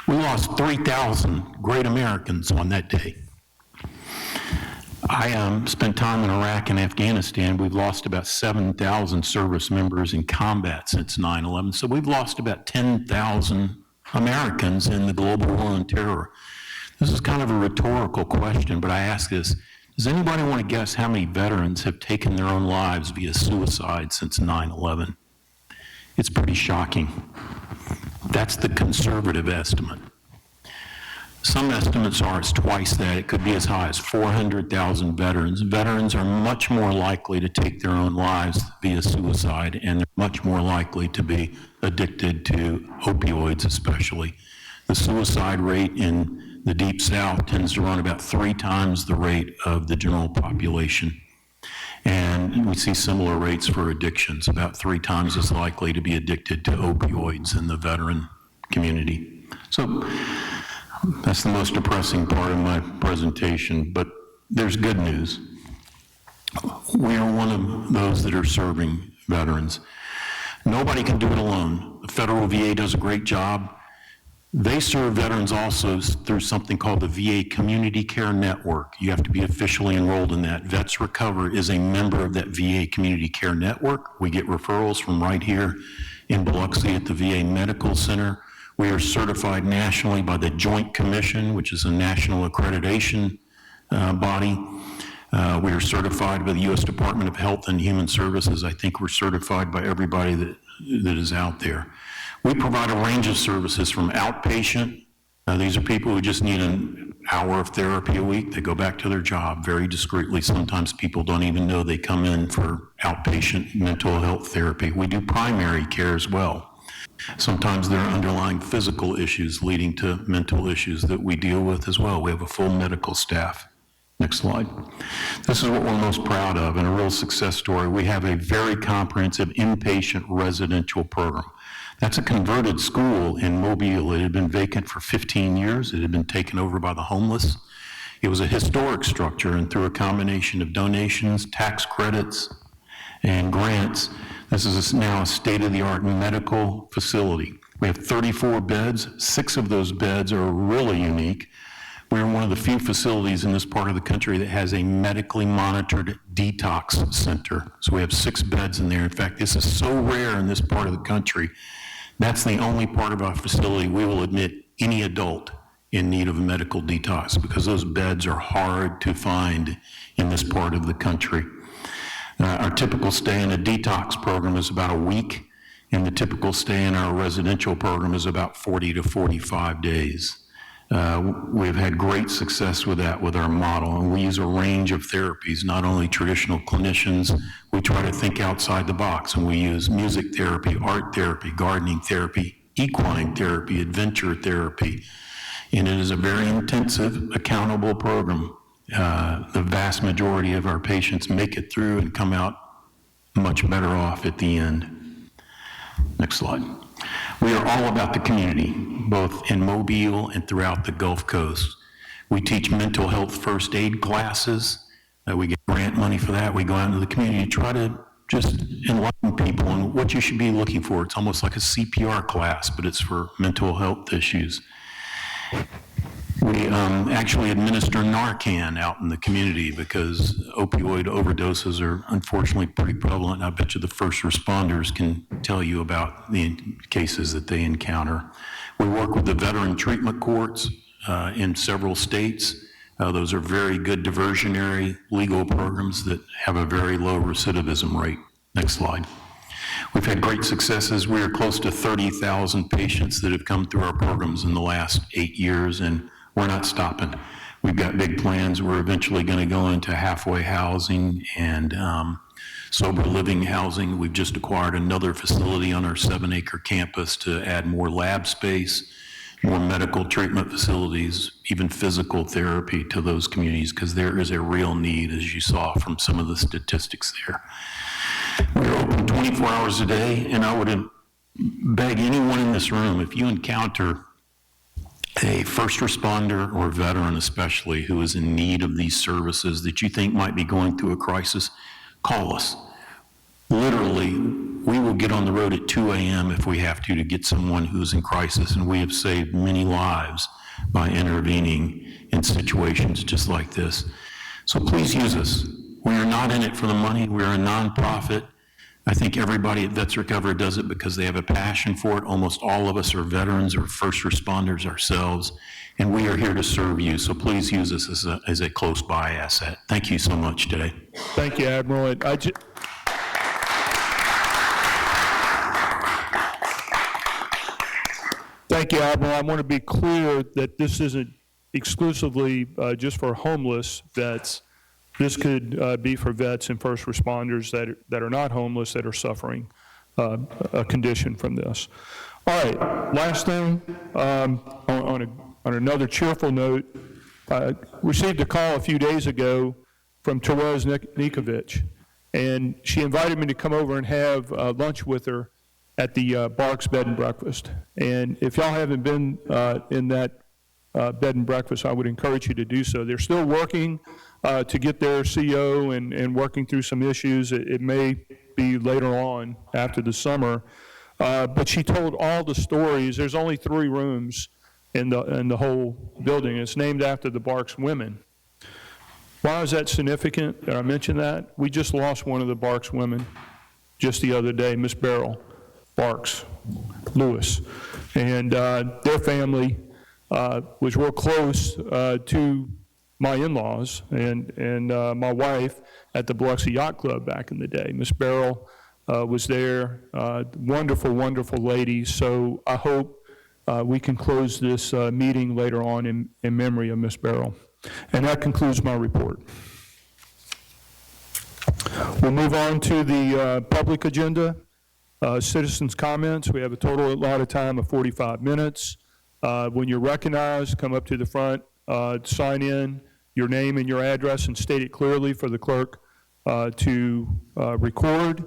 We lost 3,000 great Americans on that day. I spent time in Iraq and Afghanistan. We've lost about 7,000 service members in combat since 9/11. So we've lost about 10,000 Americans in the global war on terror. This is kind of a rhetorical question, but I ask this. Does anybody want to guess how many veterans have taken their own lives via suicide since 9/11? It's pretty shocking. That's the conservative estimate. Some estimates are it's twice that. It could be as high as 400,000 veterans. Veterans are much more likely to take their own lives via suicide, and they're much more likely to be addicted to opioids especially. The suicide rate in the Deep South tends to run about 3 times the rate of the general population. And we see similar rates for addictions, about 3 times as likely to be addicted to opioids in the veteran community. So that's the most depressing part of my presentation, but there's good news. We are one of those that are serving veterans. Nobody can do it alone. The federal VA does a great job. They serve veterans also through something called the VA Community Care Network. You have to be officially enrolled in that. Vets Recover is a member of that VA Community Care Network. We get referrals from right here in Biloxi at the VA Medical Center. We are certified nationally by the Joint Commission, which is a national accreditation body. We are certified by the U.S. Department of Health and Human Services. I think we're certified by everybody that is out there. We provide a range of services from outpatient. These are people who just need an hour of therapy a week. They go back to their job very discreetly. Sometimes people don't even know they come in for outpatient mental health therapy. We do primary care as well. Sometimes there are underlying physical issues leading to mental issues that we deal with as well. We have a full medical staff. Next slide. This is what we're most proud of and a real success story. We have a very comprehensive inpatient residential program. That's a converted school in Mobile. It had been vacant for 15 years. It had been taken over by the homeless. It was a historic structure, and through a combination of donations, tax credits, and grants, this is now a state-of-the-art medical facility. We have 34 beds. 6 of those beds are really unique. We're one of the few facilities in this part of the country that has a medically monitored detox center. So we have 6 beds in there. In fact, this is so rare in this part of the country. That's the only part of our facility we will admit any adult in need of a medical detox, because those beds are hard to find in this part of the country. Our typical stay in a detox program is about a week, and the typical stay in our residential program is about 40 to 45 days. We've had great success with that with our model, and we use a range of therapies, not only traditional clinicians. We try to think outside the box, and we use music therapy, art therapy, gardening therapy, equine therapy, adventure therapy, and it is a very intensive, accountable program. The vast majority of our patients make it through and come out much better off at the end. Next slide. We are all about the community, both in Mobile and throughout the Gulf Coast. We teach mental health first aid classes. We get grant money for that. We go out into the community and try to just enlighten people on what you should be looking for. It's almost like a CPR class, but it's for mental health issues. We actually administer Narcan out in the community because opioid overdoses are unfortunately pretty prevalent. I bet you the first responders can tell you about the cases that they encounter. We work with the veteran treatment courts in several states. Those are very good diversionary legal programs that have a very low recidivism rate. Next slide. We've had great successes. We are close to 30,000 patients that have come through our programs in the last 8 years, and we're not stopping. We've got big plans. We're eventually going to go into halfway housing and sober living housing. We've just acquired another facility on our 7-acre campus to add more lab space, more medical treatment facilities, even physical therapy to those communities, because there is a real need, as you saw from some of the statistics there. We're open 24 hours a day, and I would beg anyone in this room, if you encounter a first responder or veteran especially who is in need of these services that you think might be going through a crisis, call us. Literally, we will get on the road at 2 a.m. if we have to get someone who's in crisis, and we have saved many lives by intervening in situations just like this. So please use us. We are not in it for the money. We are a nonprofit. I think everybody at Vets Recover does it because they have a passion for it. Almost all of us are veterans or first responders ourselves, and we are here to serve you. So please use us as a close by asset. Thank you so much today. Thank you, Admiral. Thank you, Admiral. I want to be clear that this isn't exclusively just for homeless vets. This could be for vets and first responders that are not homeless, that are suffering a condition from this. All right, last thing, on another cheerful note, I received a call a few days ago from Therese Nikovic, and she invited me to come over and have lunch with her at the Barks Bed and Breakfast. And if y'all haven't been in that bed and breakfast, I would encourage you to do so. They're still working. to get their CO and working through some issues. It may be later on after the summer. But she told all the stories. There's only 3 rooms in the whole building. It's named after the Barks women. Why is that significant that I mention that? We just lost one of the Barks women just the other day, Miss Beryl Barks Lewis. And their family was real close to my in-laws and my wife at the Biloxi Yacht Club back in the day. Miss Beryl was there, wonderful, wonderful lady. So I hope we can close this meeting later on in memory of Miss Beryl. And that concludes my report. We'll move on to the public agenda. Citizens' comments. We have a total allotted time of 45 minutes. When you're recognized, come up to the front, sign in your name and your address and state it clearly for the clerk to record.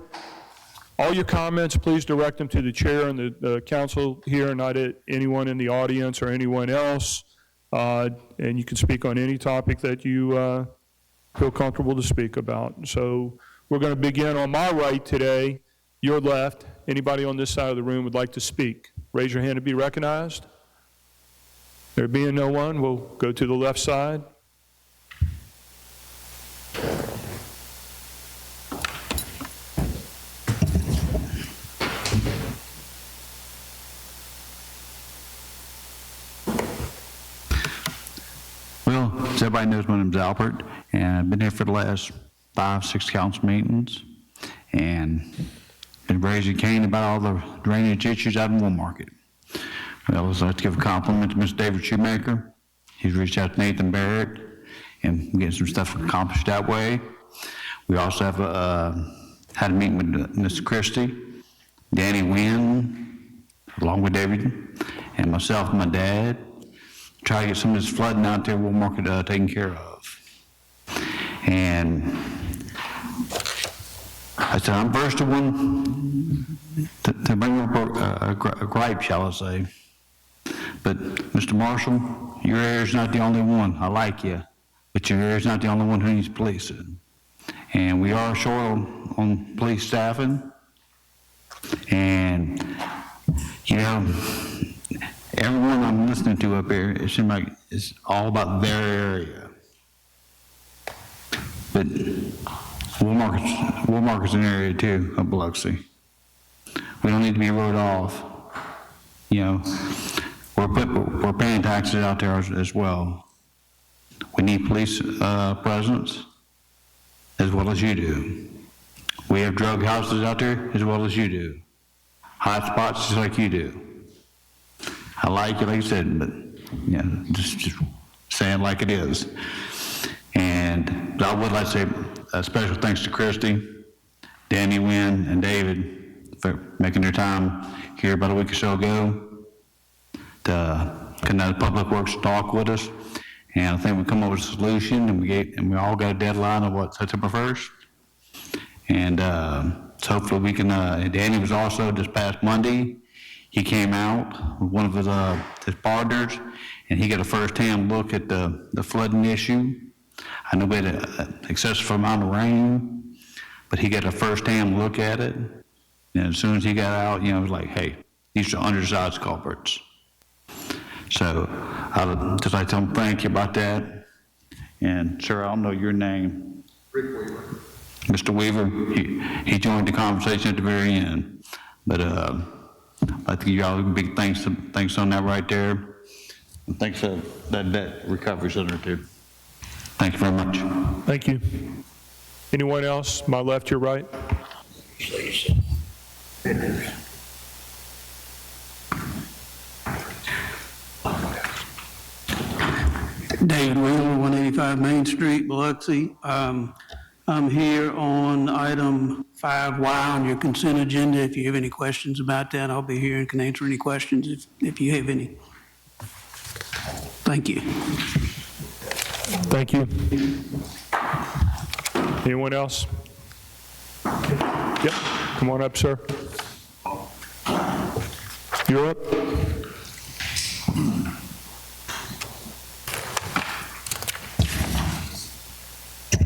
All your comments, please direct them to the chair and the council here, not at anyone in the audience or anyone else. And you can speak on any topic that you feel comfortable to speak about. So we're going to begin on my right today, your left. Anybody on this side of the room would like to speak? Raise your hand to be recognized. There being no one, we'll go to the left side. Well, as everybody knows, my name's Albert, and I've been here for the last 5, 6 council meetings, and been raising Cain about all the drainage issues out in Woolmarket. Well, I'd like to give a compliment to Mr. David Shoemaker. He's reached out to Nathan Barrett and getting some stuff accomplished that way. We also have had a meeting with Mr. Christie, Danny Wynn, along with David, and myself and my dad. Try to get some of this flooding out there, Woolmarket taken care of. And I said, I'm first the one to bring up a gripe, shall I say. But Mr. Marshall, your area's not the only one. I like you, but your area's not the only one who needs policing. And we are short on police staffing. And, you know, everyone I'm listening to up here, it seems like it's all about their area. But Woolmarket's an area too of Biloxi. We don't need to be wrote off. You know, we're paying taxes out there as well. We need police presence as well as you do. We have drug houses out there as well as you do. Hot spots just like you do. I like it, like I said, but you know, just saying like it is. And I would like to say a special thanks to Christy, Danny Wynn, and David for making their time here about a week or so ago to conduct Public Works to talk with us. And I think we come up with a solution, and we all got a deadline of September 1st. And so hopefully we can. Danny was also this past Monday. He came out with one of his partners, and he got a first-hand look at the flooding issue. I know we had an excessive amount of rain, but he got a first-hand look at it. And as soon as he got out, you know, it was like, hey, these are undersized culprits. So I'd just like to tell him thank you about that. And sir, I don't know your name. Rick Weaver. Mr. Weaver, he joined the conversation at the very end. But I'd like to give y'all a big thanks on that right there. And thanks to that debt recovery center too. Thank you very much. Thank you. Anyone else? My left, your right. David Wheeler, 185 Main Street, Biloxi. I'm here on item 5Y on your consent agenda. If you have any questions about that, I'll be here and can answer any questions if you have any. Thank you. Thank you. Anyone else? Yep, come on up, sir. You're up.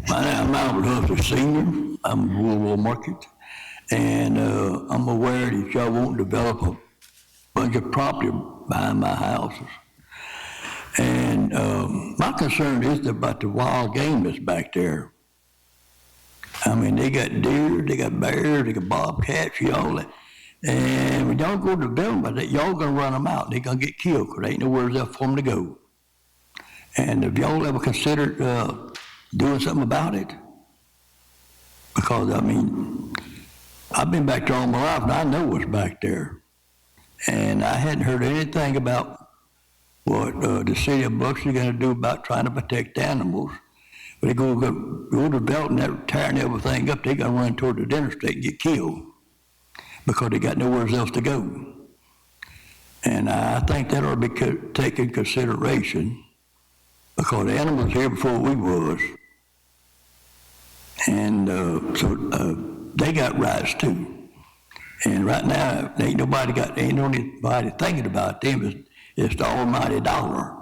My name is Albert Huffler Senior. I'm with Woolwell Market, and I'm aware that y'all won't develop a bunch of property behind my houses. And my concern is about the wild game that's back there. I mean, they got deer, they got bears, they got bobcats, y'all. And when y'all go to development, that y'all gonna run them out. They're gonna get killed because there ain't nowhere else for them to go. And have y'all ever considered doing something about it? Because, I mean, I've been back there all my life, and I know what's back there. And I hadn't heard anything about what the city of Biloxi is going to do about trying to protect animals. But they go developing that, tearing everything up, they're going to run toward the interstate and get killed because they got nowhere else to go. And I think that ought to be taken into consideration because the animals here before we was. And so they got rights too. And right now, ain't nobody thinking about them. It's the almighty dollar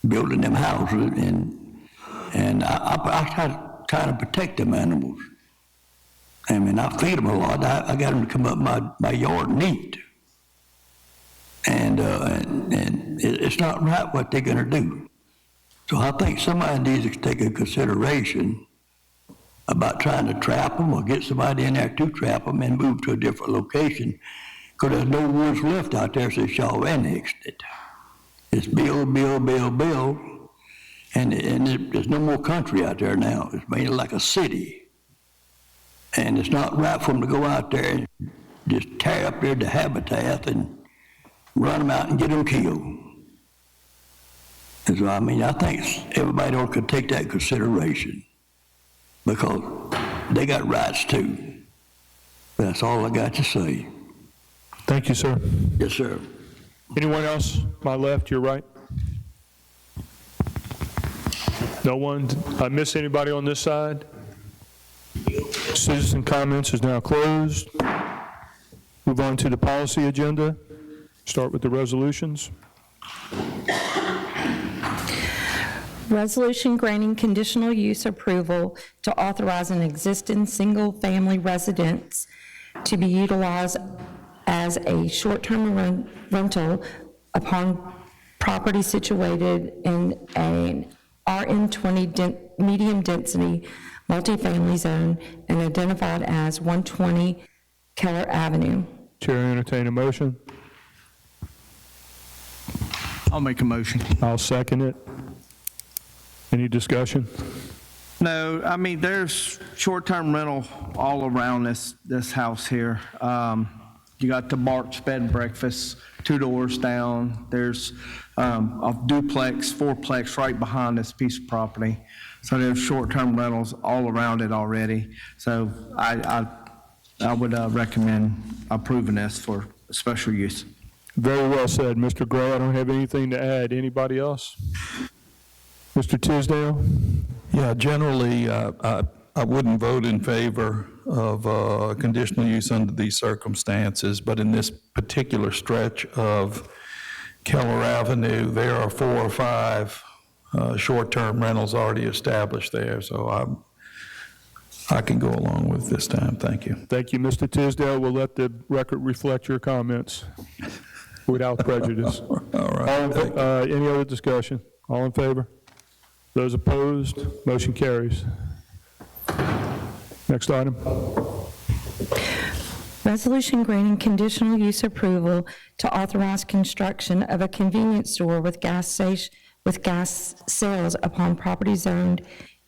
building them houses. And I try to protect them animals. I mean, I feed them a lot. I got them to come up my yard and eat. And it's not right what they're going to do. So I think somebody needs to take into consideration about trying to trap them or get somebody in there to trap them and move to a different location because there's no woods left out there since y'all annexed it. It's build, and there's no more country out there now. It's made like a city. And it's not right for them to go out there and just tear up their habitat and run them out and get them killed. And so, I mean, I think everybody ought to take that into consideration because they got rights too. That's all I got to say. Thank you, sir. Yes, sir. Anyone else? My left, your right? No one? I miss anybody on this side? Citizen comments is now closed. Move on to the policy agenda. Start with the resolutions. Resolution granting conditional use approval to authorize an existing single-family residence to be utilized as a short-term rental upon property situated in an RN20 medium-density multifamily zone and identified as 120 Keller Avenue. Chair, entertain a motion. I'll make a motion. I'll second it. Any discussion? No, I mean, there's short-term rental all around this house here. You got the Bart's Bed and Breakfast 2 doors down. There's a duplex, fourplex right behind this piece of property. So there's short-term rentals all around it already. So I would recommend approving this for special use. Very well said, Mr. Gray. I don't have anything to add. Anybody else? Mr. Tisdale? Yeah, generally, I wouldn't vote in favor of conditional use under these circumstances, but in this particular stretch of Keller Avenue, there are 4 or 5 short-term rentals already established there, so I can go along with this time. Thank you. Thank you, Mr. Tisdale. We'll let the record reflect your comments without prejudice. All right. Any other discussion? All in favor? Those opposed? Motion carries. Next item. Resolution granting conditional use approval to authorize construction of a convenience store with gas sales upon property zoned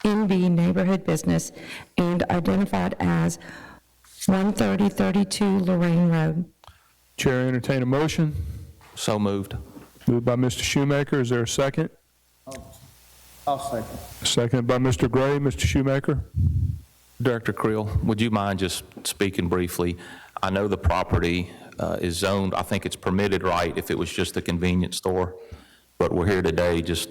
NB neighborhood business and identified as 13032 Lorraine Road. Chair, entertain a motion. So moved. Moved by Mr. Shoemaker. Is there a second? I'll second. Second by Mr. Gray. Mr. Shoemaker? Director Creel, would you mind just speaking briefly? I know the property is zoned, I think it's permitted right if it was just a convenience store, but we're here today just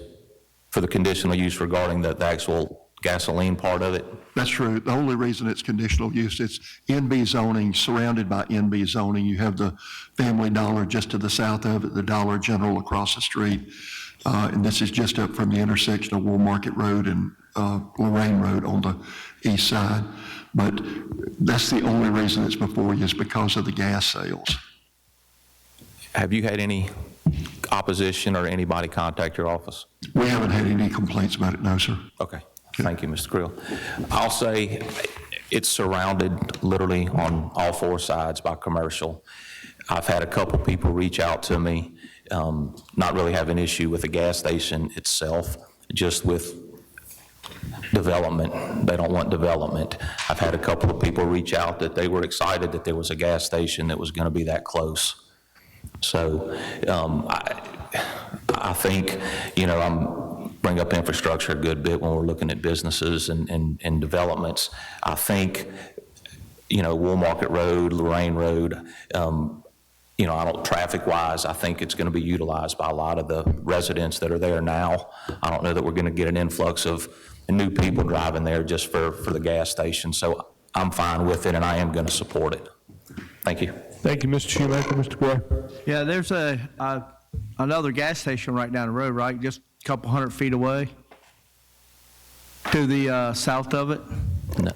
for the conditional use regarding the actual gasoline part of it. That's true. The only reason it's conditional use, it's NB zoning, surrounded by NB zoning. You have the Family Dollar just to the south of it, the Dollar General across the street. And this is just up from the intersection of Wool Market Road and Lorraine Road on the east side. But that's the only reason it's before you is because of the gas sales. Have you had any opposition or anybody contact your office? We haven't had any complaints about it, no, sir. Okay. Thank you, Mr. Creel. I'll say it's surrounded literally on all four sides by commercial. I've had a couple people reach out to me, not really have an issue with the gas station itself, just with development. They don't want development. I've had a couple of people reach out that they were excited that there was a gas station that was going to be that close. So I think, I'm bring up infrastructure a good bit when we're looking at businesses and developments. I think, Wool Market Road, Lorraine Road, traffic-wise, I think it's going to be utilized by a lot of the residents that are there now. I don't know that we're going to get an influx of new people driving there just for the gas station. So I'm fine with it, and I am going to support it. Thank you. Thank you, Mr. Shoemaker. Mr. Gray? Yeah, there's another gas station right down the road, right? Just a couple 100 feet away to the south of it. No.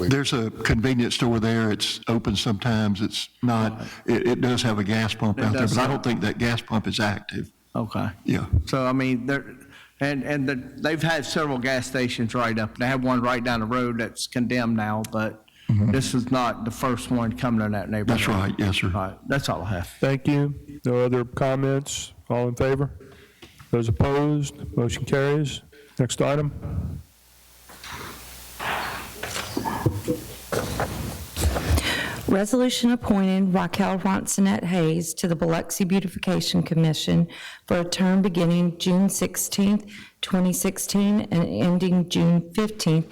There's a convenience store there. It's open sometimes. It's not. It does have a gas pump out there, but I don't think that gas pump is active. Okay. Yeah. So, I mean, they've had several gas stations right up. They have one right down the road that's condemned now, but this is not the first one coming in that neighborhood. That's right. Yes, sir. All right. That's all I have. Thank you. No other comments? All in favor? Those opposed? Motion carries. Next item. Resolution appointing Raquel Ronsonet Hayes to the Biloxi Beautification Commission for a term beginning June 16th, 2016, and ending June 15th,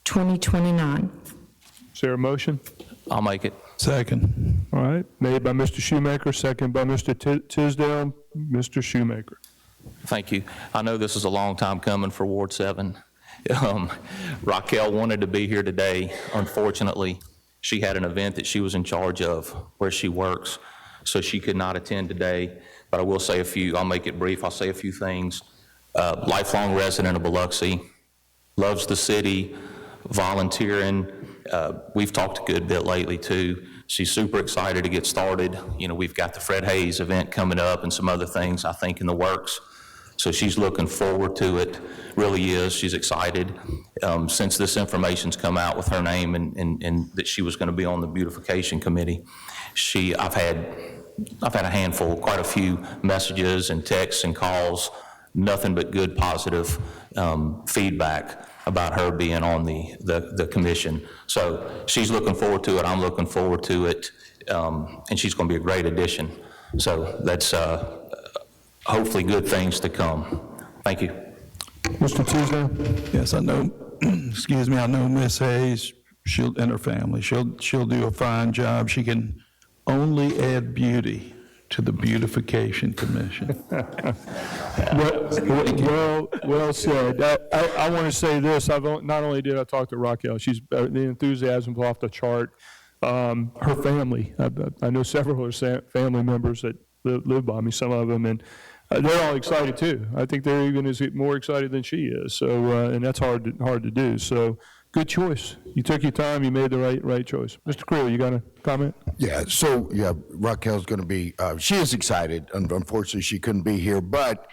2029. Is there a motion? I'll make it. Second. All right, made by Mr. Shoemaker, second by Mr. Tisdale. Mr. Shoemaker. Thank you. I know this is a long time coming for Ward 7. Raquel wanted to be here today. Unfortunately, she had an event that she was in charge of where she works, so she could not attend today. But I will say I'll make it brief. I'll say a few things. Lifelong resident of Biloxi, loves the city, volunteering. We've talked a good bit lately too. She's super excited to get started. We've got the Fred Hayes event coming up and some other things I think in the works. So she's looking forward to it, really is. She's excited. Since this information's come out with her name and that she was going to be on the beautification committee, I've had a handful, quite a few messages and texts and calls, nothing but good, positive feedback about her being on the commission. So she's looking forward to it. I'm looking forward to it. And she's going to be a great addition. So that's hopefully good things to come. Thank you. Mr. Tisdale? Yes, I know, excuse me, I know Miss Hayes, and her family. She'll do a fine job. She can only add beauty to the Beautification Commission. Well said. I want to say this. Not only did I talk to Raquel, the enthusiasm's off the chart. Her family, I know several of her family members that live by me, some of them, and they're all excited too. I think they're even more excited than she is. So, and that's hard to do. So, good choice. You took your time. You made the right choice. Mr. Creel, you got a comment? Yeah. So Raquel's going to be. She is excited. Unfortunately, she couldn't be here. But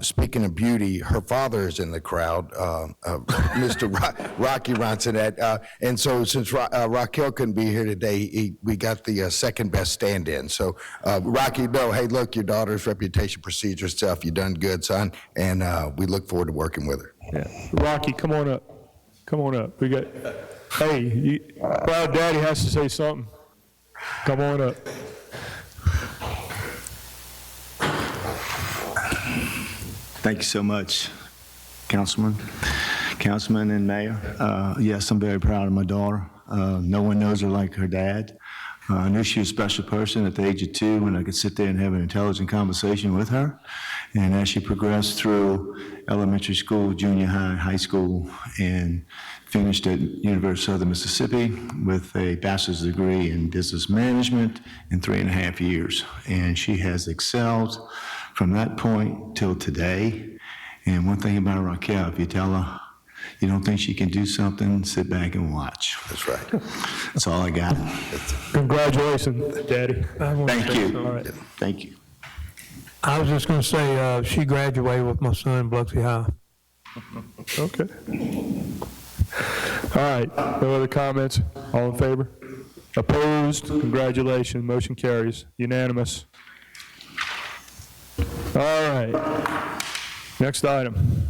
speaking of beauty, her father is in the crowd, Mr. Rocky Ronsonet. And so since Raquel couldn't be here today, we got the second best stand-in. So Rocky, hey, look, your daughter's reputation procedure stuff. You done good, son. And we look forward to working with her. Yeah. Rocky, come on up. Come on up. We got. Hey, proud daddy has to say something. Come on up. Thank you so much, Councilman and Mayor. Yes, I'm very proud of my daughter. No one knows her like her dad. I knew she was a special person at the age of 2 when I could sit there and have an intelligent conversation with her. And as she progressed through elementary school, junior high, high school, and finished at University of Southern Mississippi with a bachelor's degree in business management in 3.5 years. And she has excelled from that point till today. And one thing about Raquel, if you tell her you don't think she can do something, sit back and watch. That's right. That's all I got. Congratulations, Daddy. Thank you. All right. Thank you. I was just going to say, she graduated with my son, Biloxi High. Okay. All right, no other comments? All in favor? Opposed? Congratulations, motion carries, unanimous. All right, next item.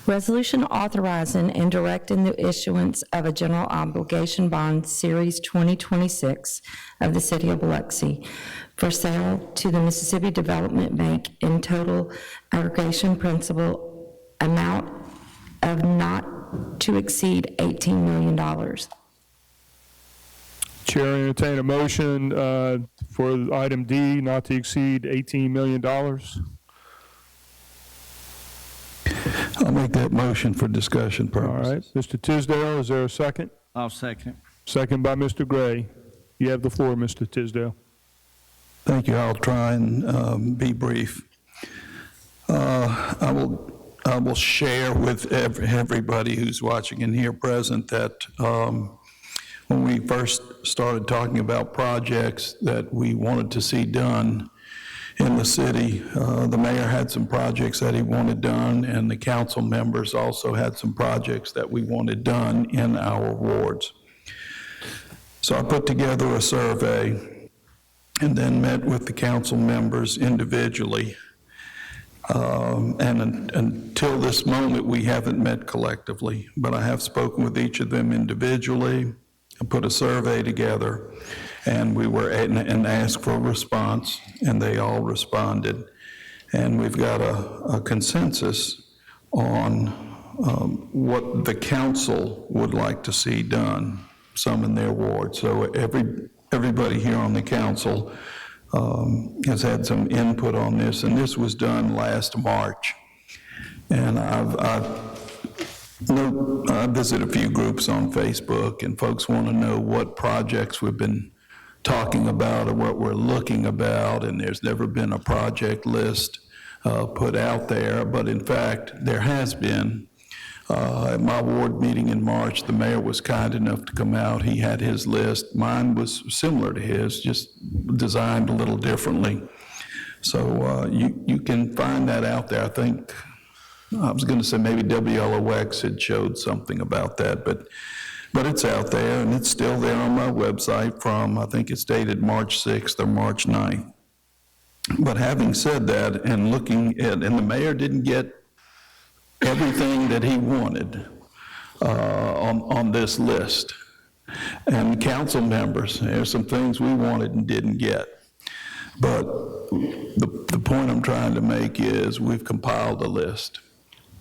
Resolution authorizing and directing the issuance of a general obligation bond, Series 2026 of the City of Biloxi for sale to the Mississippi Development Bank in total aggregation principal amount of not to exceed $18 million. Chair entertain a motion for item D, not to exceed $18 million. I'll make that motion for discussion All purposes. right, Mr. Tisdale, is there a second? I'll second. Second by Mr. Gray. You have the floor, Mr. Tisdale. Thank you. I'll try and be brief. I will share with everybody who's watching and here present that when we first started talking about projects that we wanted to see done in the city, the mayor had some projects that he wanted done, and the council members also had some projects that we wanted done in our wards. So I put together a survey and then met with the council members individually. And until this moment, we haven't met collectively, but I have spoken with each of them individually. I put a survey together, and we were and asked for a response, and they all responded. And we've got a consensus on what the council would like to see done, some in their ward. So everybody here on the council has had some input on this, and this was done last March. And I visit a few groups on Facebook, and folks want to know what projects we've been talking about or what we're looking about, and there's never been a project list put out there, but in fact, there has been. At my ward meeting in March, the mayor was kind enough to come out. He had his list. Mine was similar to his, just designed a little differently. So you can find that out there. I think, I was going to say maybe WLOX had showed something about that, but it's out there, and it's still there on my website from, I think it's dated March 6th or March 9th. But having said that, and looking at, and the mayor didn't get everything that he wanted on this list. And council members, there's some things we wanted and didn't get. But the point I'm trying to make is we've compiled a list.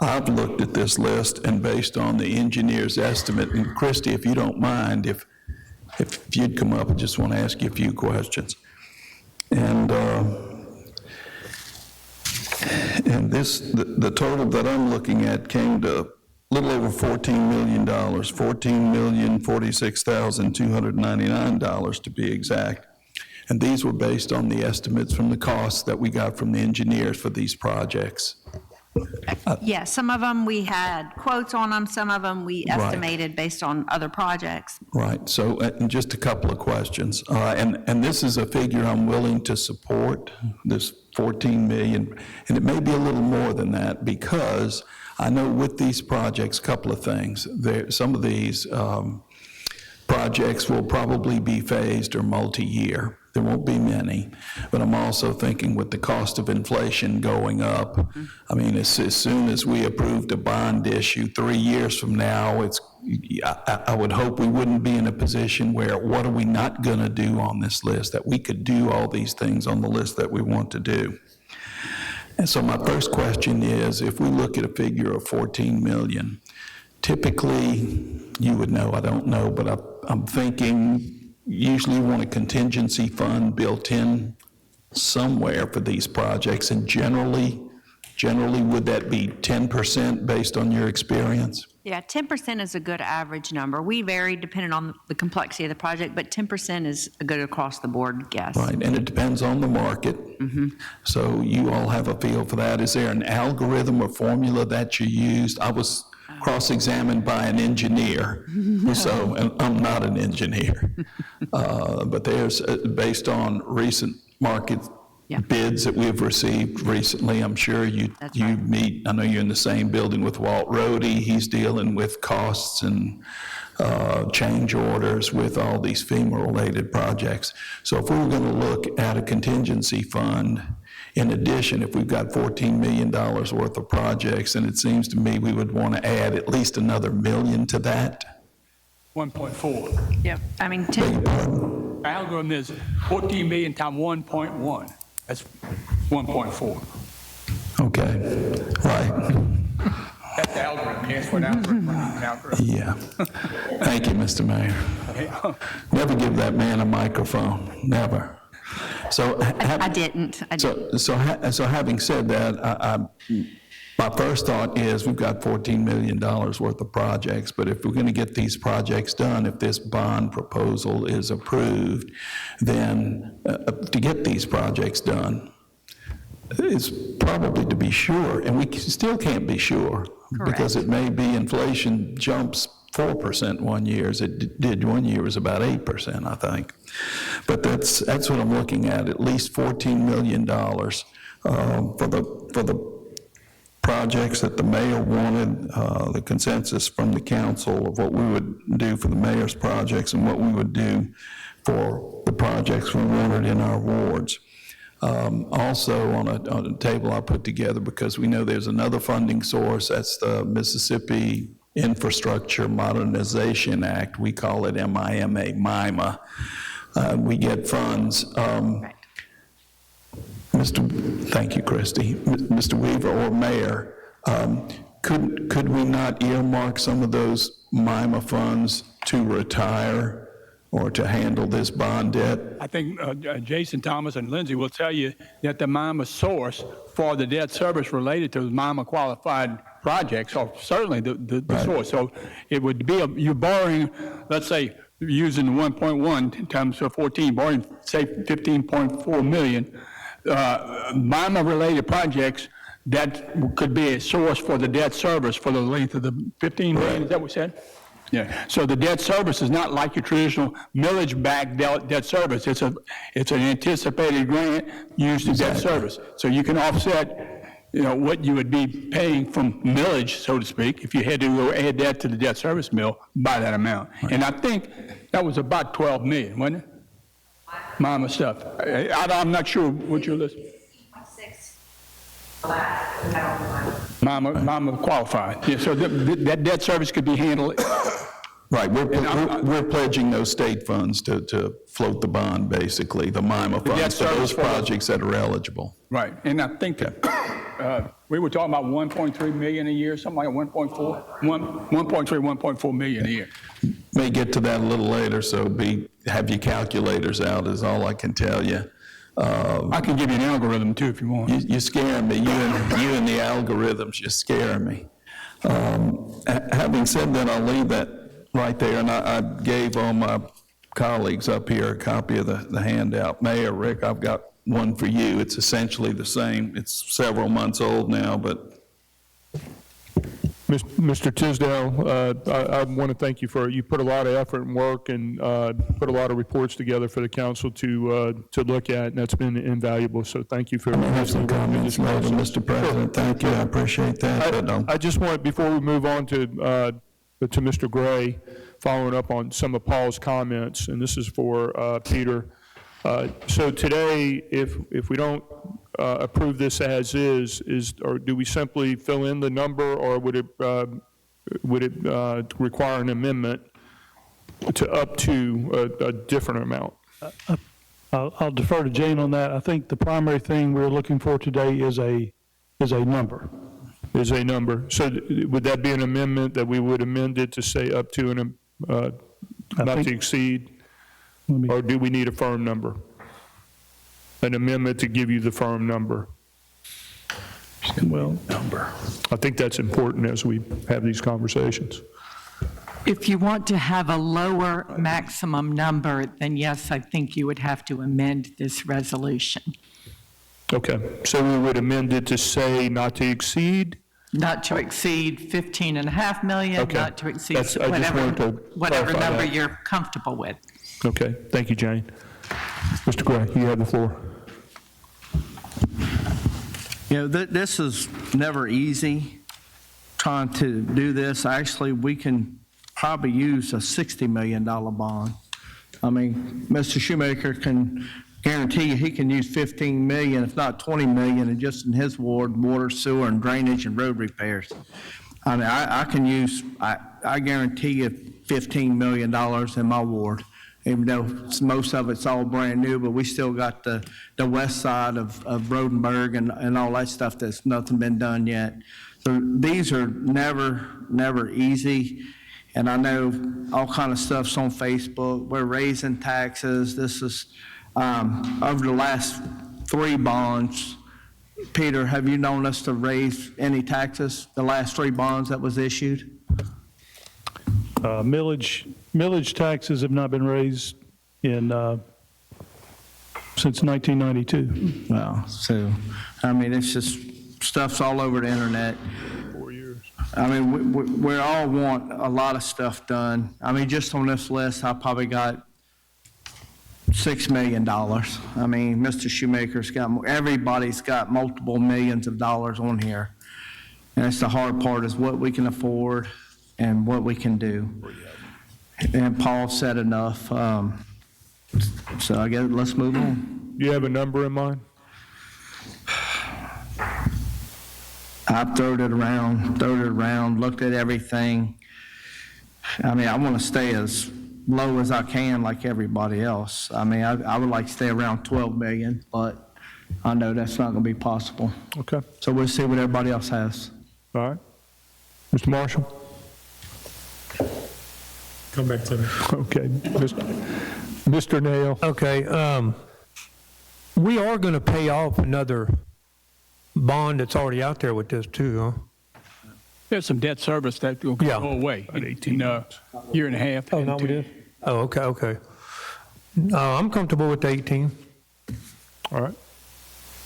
I've looked at this list, and based on the engineer's estimate, and Christie, if you don't mind, if you'd come up, I just want to ask you a few questions. And the total that I'm looking at came to a little over $14 million, $14,046,299 to be exact. And these were based on the estimates from the costs that we got from the engineers for these projects. Yeah, some of them we had quotes on them, some of them we estimated based on other projects. Right, so and just a couple of questions. And this is a figure I'm willing to support, this 14 million, and it may be a little more than that, because I know with these projects, a couple of things. Some of these projects will probably be phased or multi-year. There won't be many, but I'm also thinking with the cost of inflation going up, I mean, as soon as we approved a bond issue 3 years from now, I would hope we wouldn't be in a position where what are we not going to do on this list, that we could do all these things on the list that we want to do. And so my first question is, if we look at a figure of 14 million, typically, you would know, I don't know, but I'm thinking usually want a contingency fund built in somewhere for these projects, and generally Generally, would that be 10% based on your experience? Yeah, 10% is a good average number. We vary depending on the complexity of the project, but 10% is a good across the board guess. Right, and it depends on the market. So you all have a feel for that. Is there an algorithm or formula that you used? I was cross-examined by an engineer, so and I'm not an engineer. But there's, based on recent market bids that we've received recently, I'm sure you meet, I know you're in the same building with Walt Rohde. He's dealing with costs and change orders with all these FEMA-related projects. So if we were going to look at a contingency fund, in addition, if we've got $14 million worth of projects, and it seems to me we would want to add at least another $1 million to that. 1.4. Yep, I mean, The algorithm is 14 million times 1.1. That's 1.4. Okay, right. That's the algorithm. Yes, what algorithm? Yeah. Thank you, Mr. Mayor. Never give that man a microphone, never. So I didn't. So having said that, my first thought is we've got $14 million worth of projects, but if we're going to get these projects done, if this bond proposal is approved, then to get these projects done is probably to be sure, and we still can't be sure. Correct. Because it may be inflation jumps 4% one year, as it did one year, was about 8%, I think. But that's what I'm looking at least $14 million for the projects that the mayor wanted, the consensus from the council of what we would do for the mayor's projects and what we would do for the projects we wanted in our wards. Also on a table I put together, because we know there's another funding source, that's the Mississippi Infrastructure Modernization Act. We call it MIMA. We get funds. Thank you, Christy. Mr. Weaver or Mayor, could we not earmark some of those MIMA funds to retire or to handle this bond debt? I think Jason Thomas and Lindsay will tell you that the MIMA source for the debt service related to the MIMA qualified projects are certainly the source. So it would be, you're borrowing, let's say, using 1.1 times 14, borrowing, say, 15.4 million. MIMA related projects, that could be a source for the debt service for the length of the 15 million, is that what we said? Yeah, so the debt service is not like your traditional millage-backed debt service. It's an anticipated grant used to debt service. So you can offset, what you would be paying from millage, so to speak, if you had to go add that to the debt service mill by that amount. Right. And I think that was about 12 million, wasn't it? MIMA stuff. I'm not sure what your list. 6. MIMA qualified. Yeah, so that debt service could be handled. Right, we're pledging those state funds to float the bond, basically, the MIMA funds for those projects that are eligible. Right, and I think that we were talking about 1.3 million a year, something like 1.4, 1.4 million a year. May get to that a little later, so have your calculators out is all I can tell you. I can give you an algorithm too if you want. You scare me, you and the algorithms, you scare me. Having said that, I'll leave that right there, and I gave all my colleagues up here a copy of the handout. Mayor, Rick, I've got one for you. It's essentially the same. It's several months old now, but. Mr. Tisdale, I want to thank you you put a lot of effort and work and put a lot of reports together for the council to look at, and that's been invaluable. So thank you for. I have some comments later, Mr. President. Thank you. I appreciate that. I just want, before we move on to Mr. Gray, following up on some of Paul's comments, and this is for Peter. So today, if we don't approve this as is, or do we simply fill in the number, or would it require an amendment to up to a different amount? I'll defer to Jane on that. I think the primary thing we're looking for today is a number. Is a number. So would that be an amendment that we would amend it to say up to not to exceed, or do we need a firm number? An amendment to give you the firm number. Well, I think that's important as we have these conversations. If you want to have a lower maximum number, then yes, I think you would have to amend this resolution. Okay, so we would amend it to say not to exceed? Not to exceed 15.5 million, Okay. not to exceed I just wanted to whatever clarify number that. you're comfortable with. Okay, thank you, Jane. Mr. Gray, you have the floor. You know, this is never easy, trying to do this. Actually, we can probably use a $60 million bond. I mean, Mr. Shoemaker can guarantee you he can use 15 million, if not 20 million, and just in his ward, water, sewer, and drainage and road repairs. I mean, I can use, I guarantee you $15 million in my ward, even though most of it's all brand new, but we still got the west side of Rodenberg and all that stuff that's nothing been done yet. So these are never easy. And I know all kind of stuff's on Facebook. We're raising taxes. This is, over the last 3 bonds, Peter, have you known us to raise any taxes, the last 3 bonds that was issued? Millage taxes have not been raised since 1992. Well, so, I mean, it's just, stuff's all over the internet. 4 years. I mean, we all want a lot of stuff done. I mean, just on this list, I probably got $6 million. I mean, Mr. Shoemaker's got, everybody's got multiple millions of dollars on here. And that's the hard part, is what we can afford and what we can do. And Paul said enough. So I guess let's move on. You have a number in mind? I've thrown it around, looked at everything. I mean, I want to stay as low as I can like everybody else. I mean, I would like to stay around 12 million, but I know that's not going to be possible. Okay. So we'll see what everybody else has. All right. Mr. Marshall? Come back to me. Okay. Mr. Nail? Okay, we are going to pay off another bond that's already out there with this too, huh? There's some debt service that will Yeah. go away About 18 in a year and a half. Oh, no, we did? Oh, okay. I'm comfortable with the 18. All right.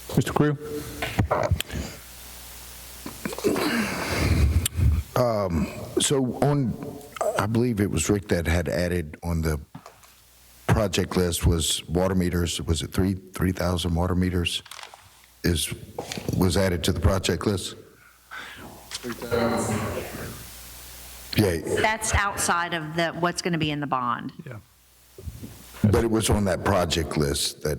Mr. Creel? So on, I believe it was Rick that had added on the project list was water meters. Was it 3,000 water meters was added to the project list? Yeah, That's outside of what's going to be in the bond. but it was on that project list that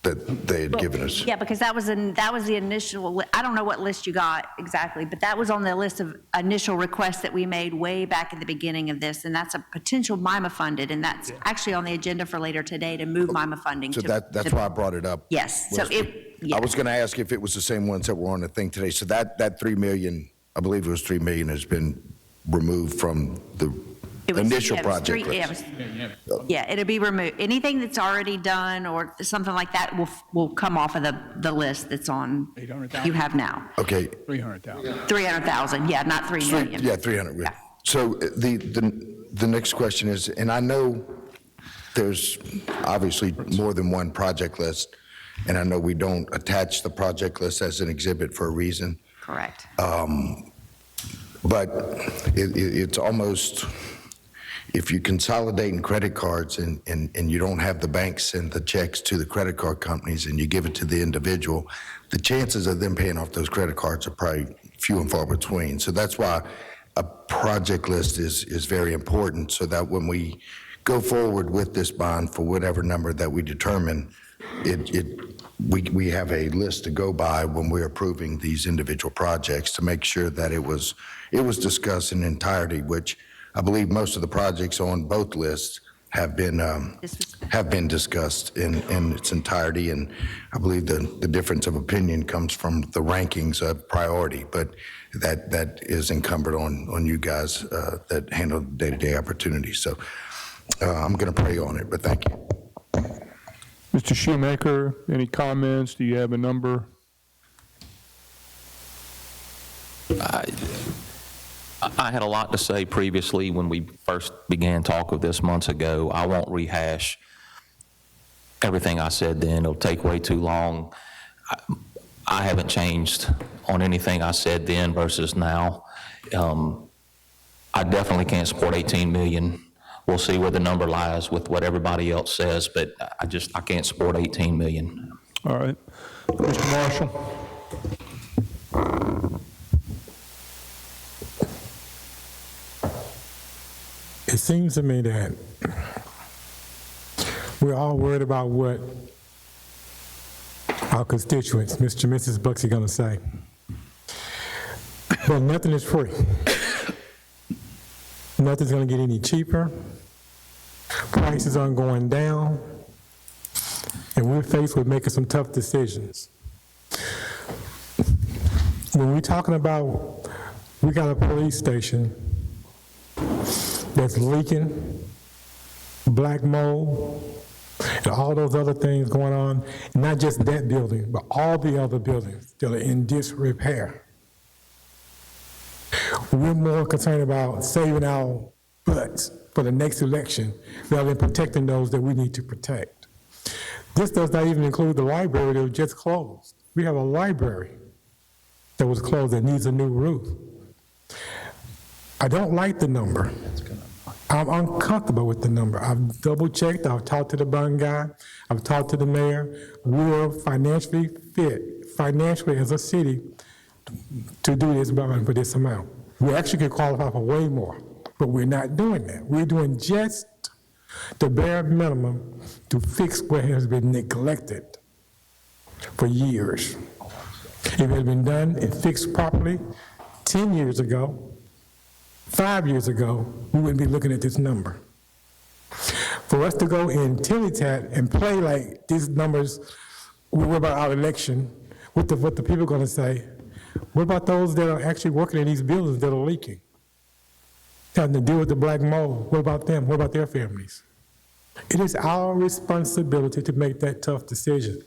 they had given us. Yeah, because that was the initial, I don't know what list you got exactly, but that was on the list of initial requests that we made way back at the beginning of this, and that's a potential MIMA funded, and that's actually on the agenda for later today to move MIMA funding. So that's why I brought it up. Yes, so I was going to ask if it was the same ones that were on the thing today. So that 3 million, I believe it was 3 million, has been removed from the initial project list. Yeah, it'll be removed. Anything that's already done or something like that will come off of the list that's on, you have now. Okay. 300,000. 300,000, yeah, not 3 million. Yeah, 300. Yeah. So the next question is, and I know there's obviously more than one project list, and I know we don't attach the project list as an exhibit for a reason. Correct. But it's almost, if you consolidate in credit cards and you don't have the bank send the checks to the credit card companies and you give it to the individual, the chances of them paying off those credit cards are probably few and far between. So that's why a project list is very important, so that when we go forward with this bond for whatever number that we determine, we have a list to go by when we're approving these individual projects to make sure that it was discussed in entirety, which I believe most of the projects on both lists have been discussed in its entirety, and I believe the difference of opinion comes from the rankings of priority, but that is incumbent on you guys that handle day-to-day opportunities. So I'm going to pray on it, but thank you. Mr. Shoemaker, any comments? Do you have a number? I had a lot to say previously when we first began talk of this months ago. I won't rehash everything I said then. It'll take way too long. I haven't changed on anything I said then versus now. I definitely can't support 18 million. We'll see where the number lies with what everybody else says, but I can't support 18 million. All right. Mr. Marshall? It seems to me that we're all worried about what our constituents, Mr. and Mrs. Biloxi, are going to say. But nothing is free. Nothing's going to get any cheaper. Prices aren't going down. And we're faced with making some tough decisions. When we're talking about, we got a police station that's leaking, black mold, and all those other things going on, not just that building, but all the other buildings that are in disrepair. We're more concerned about saving our butts for the next election rather than protecting those that we need to protect. This does not even include the library that was just closed. We have a library that was closed that needs a new roof. I don't like the number. I'm uncomfortable with the number. I've double-checked. I've talked to the bond guy. I've talked to the mayor. We're financially fit, financially as a city, to do this bond for this amount. We actually could qualify for way more, but we're not doing that. We're doing just the bare minimum to fix what has been neglected for years. If it had been done and fixed properly 10 years ago, 5 years ago, we wouldn't be looking at this number. For us to go in tilly-tat and play like these numbers, we worry about our election, what the people are going to say. What about those that are actually working in these buildings that are leaking? Having to deal with the black mold, what about them? What about their families? It is our responsibility to make that tough decision.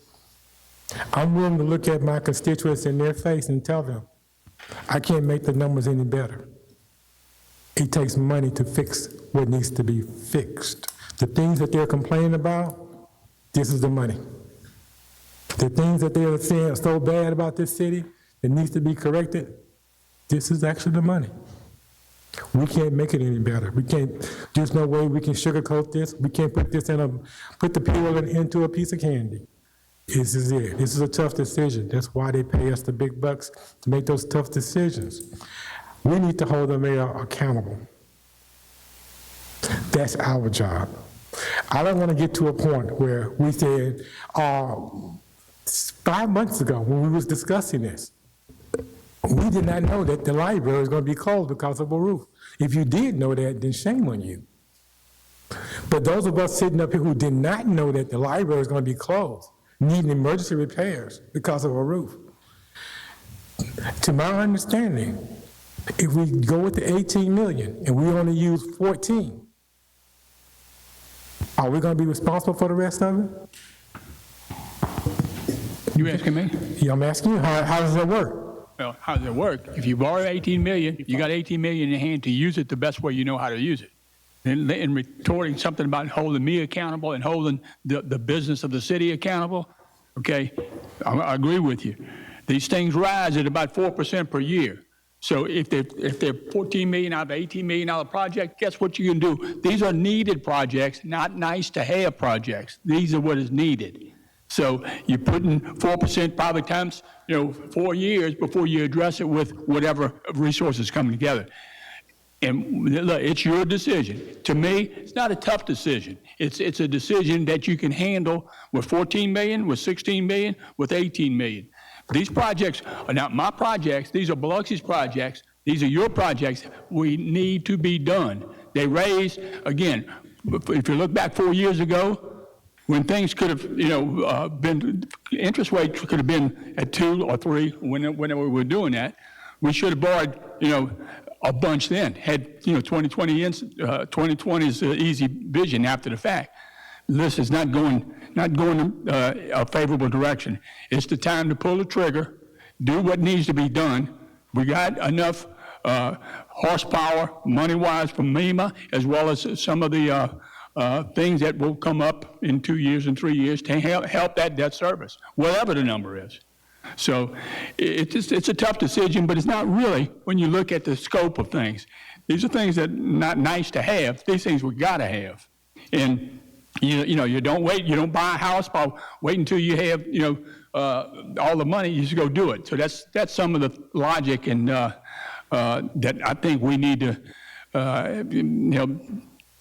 I'm willing to look at my constituents in their face and tell them, I can't make the numbers any better. It takes money to fix what needs to be fixed. The things that they're complaining about, this is the money. The things that they're saying are so bad about this city that needs to be corrected, this is actually the money. We can't make it any better. We can't, there's no way we can sugarcoat this. We can't put this put the pill into a piece of candy. This is it. This is a tough decision. That's why they pay us the big bucks to make those tough decisions. We need to hold the mayor accountable. That's our job. I don't want to get to a point where we said, 5 months ago when we was discussing this, we did not know that the library was going to be closed because of a roof. If you did know that, then shame on you. But those of us sitting up here who did not know that the library is going to be closed, needing emergency repairs because of a roof. To my understanding, if we go with the 18 million and we only use 14, are we going to be responsible for the rest of it? You asking me? Yeah, I'm asking you, how does that work? Well, how does it work? If you borrow 18 million, you got 18 million in your hand to use it the best way you know how to use it. And retorting something about holding me accountable and holding the business of the city accountable, okay, I agree with you. These things rise at about 4% per year. So if they're 14 million out of $18 million project, guess what you can do? These are needed projects, not nice to have projects. These are what is needed. So you're putting 4% probably times, 4 years before you address it with whatever resources coming together. And look, it's your decision. To me, it's not a tough decision. It's a decision that you can handle with 14 million, with 16 million, with 18 million. These projects are not my projects. These are Biloxi's projects. These are your projects. We need to be done. They raised, again, if you look back 4 years ago, when things could have, been, interest rates could have been at 2 or 3 whenever we were doing that, we should have borrowed, a bunch then. Had, 2020's easy vision after the fact. This is not going a favorable direction. It's the time to pull the trigger, do what needs to be done We got enough horsepower, money-wise, from MEMA, as well as some of the things that will come up in 2 years and 3 years to help that debt service, whatever the number is. So it's a tough decision, but it's not really when you look at the scope of things. These are things that are not nice to have. These things we got to have. And, you don't wait. You don't buy a house by wait until you have, all the money. You just go do it. So that's some of the logic and that I think we need to,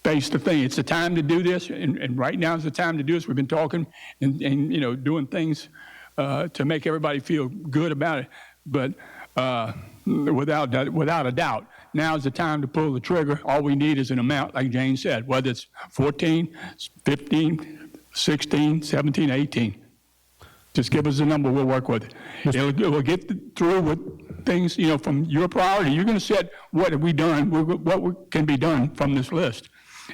face the thing. It's the time to do this, and right now is the time to do this. We've been talking and doing things to make everybody feel good about it. But without a doubt, now is the time to pull the trigger. All we need is an amount, like Jane said, whether it's 14, 15, 16, 17, 18. Just give us a number, we'll work with it. We'll get through with things, from your priority. You're going to set what have we done, what can be done from this list.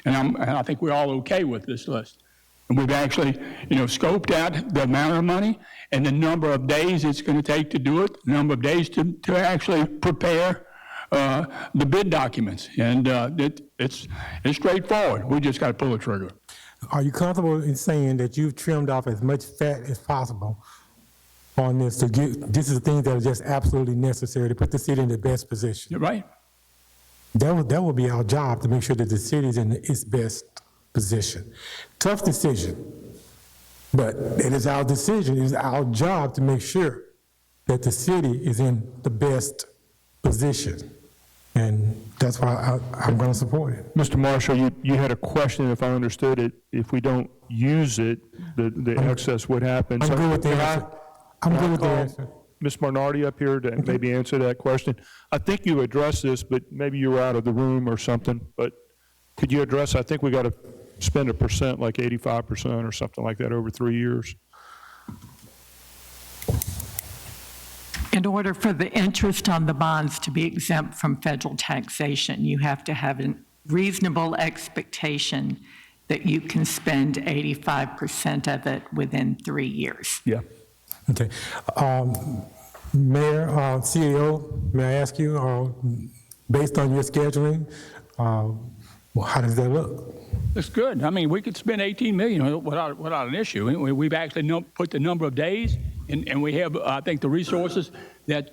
And I think we're all okay with this list. And we've actually, scoped out the amount of money and the number of days it's going to take to do it, the number of days to actually prepare the bid documents. And it's straightforward. We just got to pull the trigger. Are you comfortable in saying that you've trimmed off as much fat as possible on this to get, this is the things that are just absolutely necessary to put the city in the best position? You're right. That will be our job, to make sure that the city is in its best position. Tough decision, but it is our decision, it is our job to make sure that the city is in the best position. And that's why I'm going to support it. Mr. Marshall, you had a question, if I understood it, if we don't use it, the excess, what happens? I'm good with the answer. I'm good with the answer. Ms. Marnardi up here to maybe answer that question. I think you addressed this, but maybe you were out of the room or something, but could you address, I think we got to spend 1%, like 85% or something like that over 3 years. In order for the interest on the bonds to be exempt from federal taxation, you have to have a reasonable expectation that you can spend 85% of it within 3 years. Yeah. Okay. Mayor, CEO, may I ask you, based on your scheduling, how does that look? It's good. I mean, we could spend $18 million without an issue. We've actually put the number of days, and we have, I think, the resources that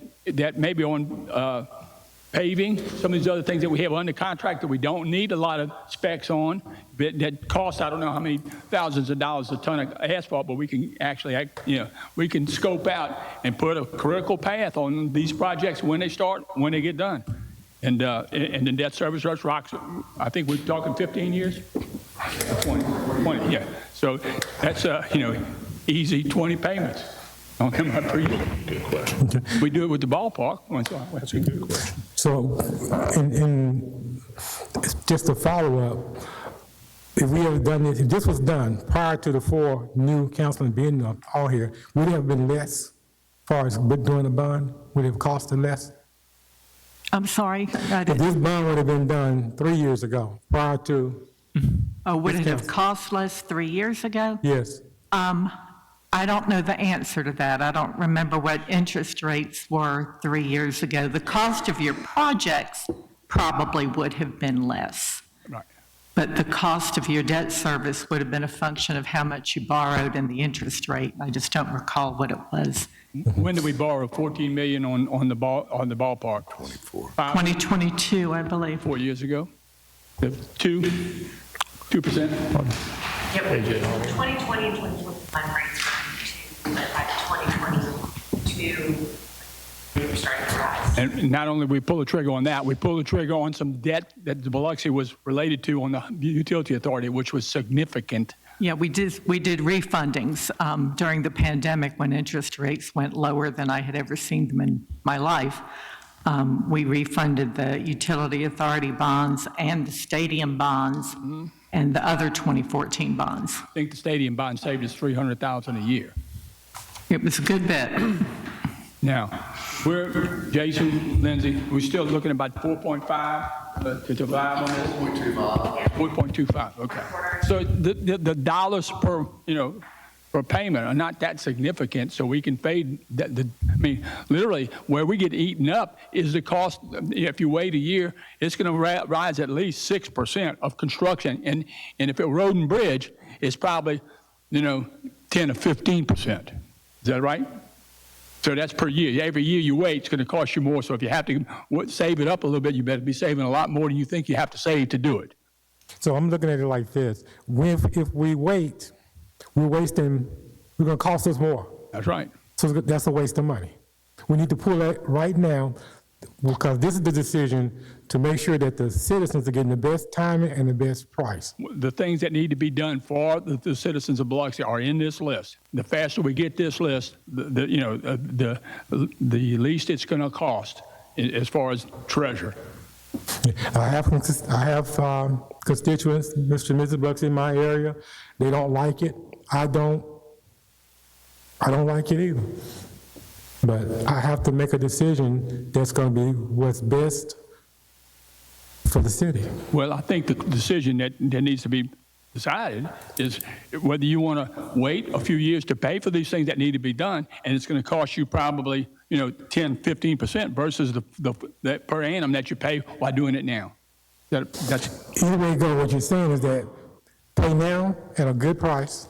maybe on paving, some of these other things that we have under contract that we don't need a lot of specs on, that cost, I don't know how many thousands of dollars a ton of asphalt, but we can actually, we can scope out and put a critical path on these projects when they start, when they get done. And the debt service rush rocks, I think we're talking 15 years? 20, yeah. So that's, easy 20 payments on them per year. Good question. Okay. We do it with the ballpark. That's a good question. So, in just a follow-up, if we had done this, if this was done prior to the 4 new councilmen being all here, would it have been less as far as doing the bond? Would it have costed less? I'm sorry? If this bond would have been done 3 years ago, prior to... Oh, would it have cost less 3 years ago? Yes. I don't know the answer to that. I don't remember what interest rates were 3 years ago. The cost of your projects probably would have been less. Right. But the cost of your debt service would have been a function of how much you borrowed and the interest rate. I just don't recall what it was. When did we borrow $14 million on the ballpark? 2022, I believe. 4 years ago. 2%. Yep. 2020 and 2021 rates were 2, but by 2022, we were starting to rise. And not only we pull the trigger on that, we pull the trigger on some debt that the Biloxi was related to on the utility authority, which was significant. Yeah, we did refundings during the pandemic when interest rates went lower than I had ever seen them in my life. We refunded the utility authority bonds and the stadium bonds and the other 2014 bonds. I think the stadium bond saved us $300,000 a year. It was a good bet. Now, Jason, Lindsay, we're still looking at about 4.5 to 5 on this? 4.25. 4.25, okay. So the dollars per for payment are not that significant, so we can fade I mean, literally, where we get eaten up is the cost. If you wait a year, it's going to rise at least 6% of construction, and if it road and bridge, it's probably, 10 or 15%. Is that right? So that's per year. Every year you wait, it's going to cost you more. So if you have to save it up a little bit, you better be saving a lot more than you think you have to save to do it. So I'm looking at it like this. If we wait, we're going to cost us more. That's right. So that's a waste of money. We need to pull that right now, because this is the decision to make sure that the citizens are getting the best timing and the best price. The things that need to be done for the citizens of Biloxi are in this list. The faster we get this list, the least it's going to cost as far as treasure. I have constituents, Mr. and Mrs. Biloxi, in my area. They don't like it. I don't like it either. But I have to make a decision that's going to be what's best for the city. Well, I think the decision that needs to be decided is whether you want to wait a few years to pay for these things that need to be done, and it's going to cost you probably 10, 15% versus the per annum that you pay while doing it now. That's either way you go, what you're saying is that pay now at a good price,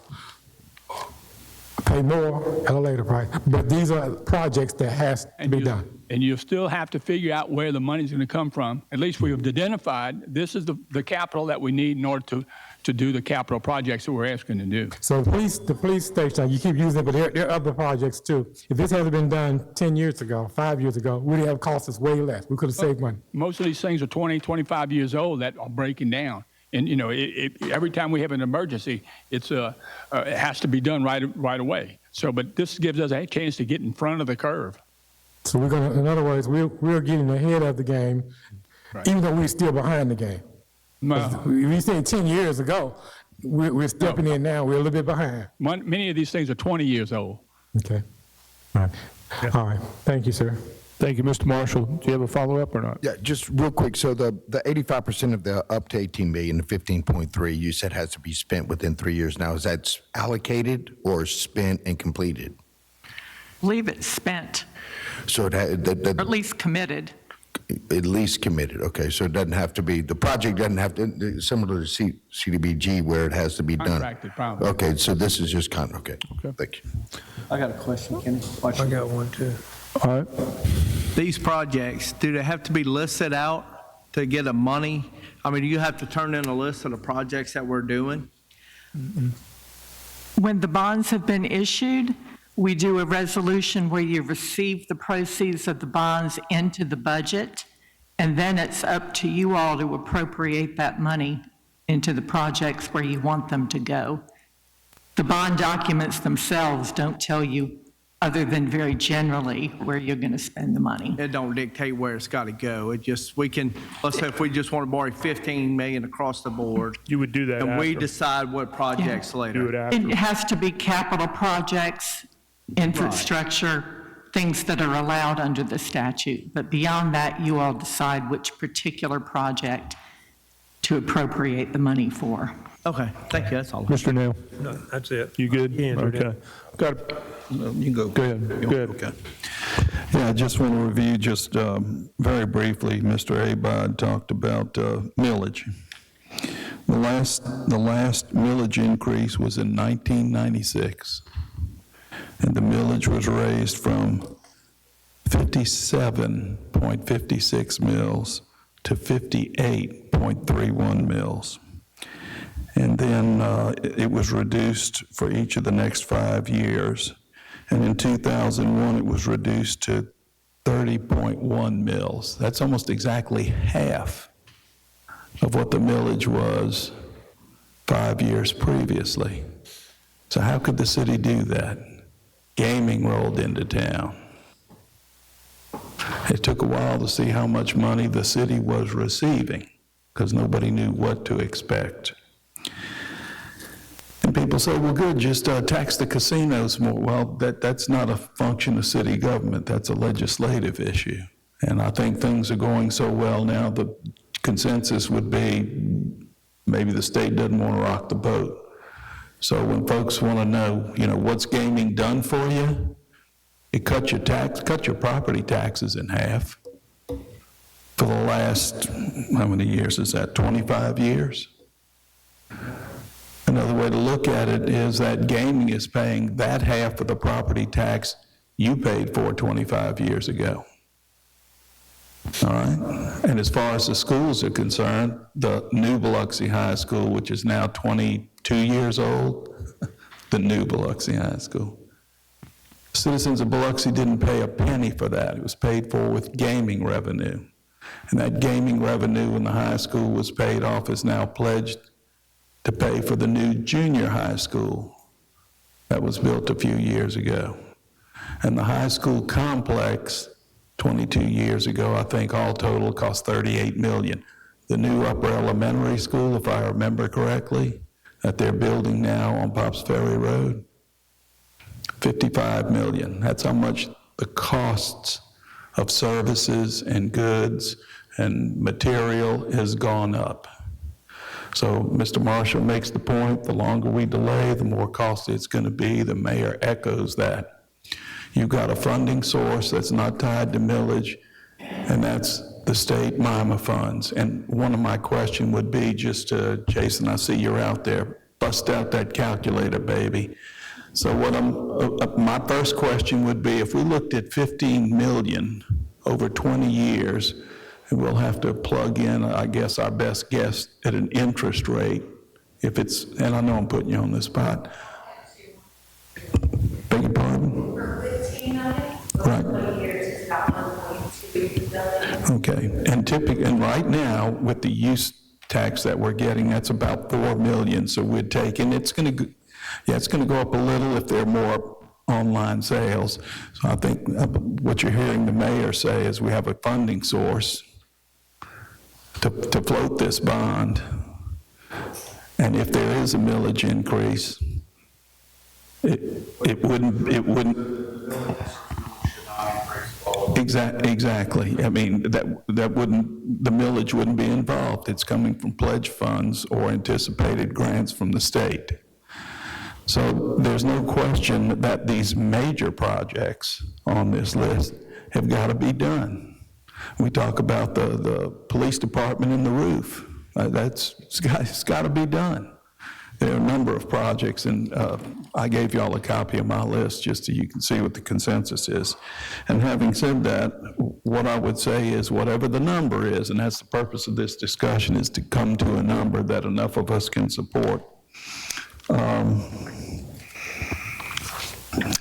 pay more at a later price. But these are projects that has to be done. And you still have to figure out where the money's going to come from. At least we have identified this is the capital that we need in order to do the capital projects that we're asking to do. So the police station, you keep using it, but there are other projects too. If this had been done 10 years ago, 5 years ago, would it have cost us way less? We could have saved money. Most of these things are 20, 25 years old that are breaking down. And, every time we have an emergency, it has to be done right away. So, but this gives us a chance to get in front of the curve. So we're going to, in other words, we're getting ahead of the game, right, even though we're still behind the game. No. We said 10 years ago, we're stepping in now, we're a little bit behind. Many of these things are 20 years old. Okay. All right. Yeah. All right. Thank you, sir. Thank you, Mr. Marshall. Do you have a follow-up or not? Yeah, just real quick. So the 85% of the up to 18 million, the 15.3, you said has to be spent within 3 years. Now, is that allocated or spent and completed? I believe it's spent, So or at least committed. At least committed. Okay, so it doesn't have to be, the project doesn't have to, similar to CDBG where it has to be done. Contracted, probably. Okay, so this is just okay. Thank you. I got a question, Kenny. I got one too. All right. These projects, do they have to be listed out to get the money? I mean, do you have to turn in a list of the projects that we're doing? When the bonds have been issued, we do a resolution where you receive the proceeds of the bonds into the budget, and then it's up to you all to appropriate that money into the projects where you want them to go. The bond documents themselves don't tell you, other than very generally, where you're going to spend the money. It don't dictate where it's got to go. It just, let's say if we just want to borrow 15 million across the board. You would do that and after. we decide what projects later. Do it after. It has to be capital projects, infrastructure, things that are allowed under the statute. But beyond that, you all decide which particular project to appropriate the money for. Okay, thank you, that's all. Mr. Neal, No, that's it. you good? You answered it. Okay. You can go. Go ahead. Go ahead. Okay. Yeah, I just want to review just very briefly, Mr. Abad talked about millage. The last millage increase was in 1996, and the millage was raised from 57.56 mils to 58.31 mils. And then it was reduced for each of the next 5 years. And in 2001, it was reduced to 30.1 mils. That's almost exactly half of what the millage was 5 years previously. So how could the city do that? Gaming rolled into town. It took a while to see how much money the city was receiving because nobody knew what to expect. And people say, well, good, just tax the casinos more. Well, that's not a function of city government. That's a legislative issue. And I think things are going so well now, the consensus would be maybe the state doesn't want to rock the boat. So when folks want to know, what's gaming done for you, it cut your property taxes in half. For the last, how many years is that, 25 years? Another way to look at it is that gaming is paying that half of the property tax you paid for 25 years ago. All right? And as far as the schools are concerned, the new Biloxi High School, which is now 22 years old, the new Biloxi High School. Citizens of Biloxi didn't pay a penny for that. It was paid for with gaming revenue. And that gaming revenue when the high school was paid off is now pledged to pay for the new junior high school that was built a few years ago. And the high school complex, 22 years ago, I think all total cost $38 million. The new upper elementary school, if I remember correctly, that they're building now on Pops Ferry Road, $55 million. That's how much the costs of services and goods and material has gone up. So Mr. Marshall makes the point, the longer we delay, the more costly it's going to be. The mayor echoes that. You've got a funding source that's not tied to millage, and that's the state MIMA funds. And one of my questions would be just to, Jason, I see you're out there, bust out that calculator, baby. So my first question would be, if we looked at 15 million over 20 years, and we'll have to plug in, I guess, our best guess at an interest rate, if it's, and I know I'm putting you on the spot. Beg your pardon? For 15 of it, Right. over 20 years, it's about 1.2 billion. Okay, and right now, with the use tax that we're getting, that's about 4 million, so we'd take, and it's gonna go up a little if there are more online sales. So I think what you're hearing the mayor say is we have a funding source to float this bond. And if there is a millage increase, it wouldn't. Exactly. I mean, that wouldn't, the millage wouldn't be involved. It's coming from pledge funds or anticipated grants from the state. So there's no question that these major projects on this list have got to be done. We talk about the police department and the roof. It's got to be done. There are a number of projects, and I gave you all a copy of my list just so you can see what the consensus is. And having said that, what I would say is whatever the number is, and that's the purpose of this discussion, is to come to a number that enough of us can support.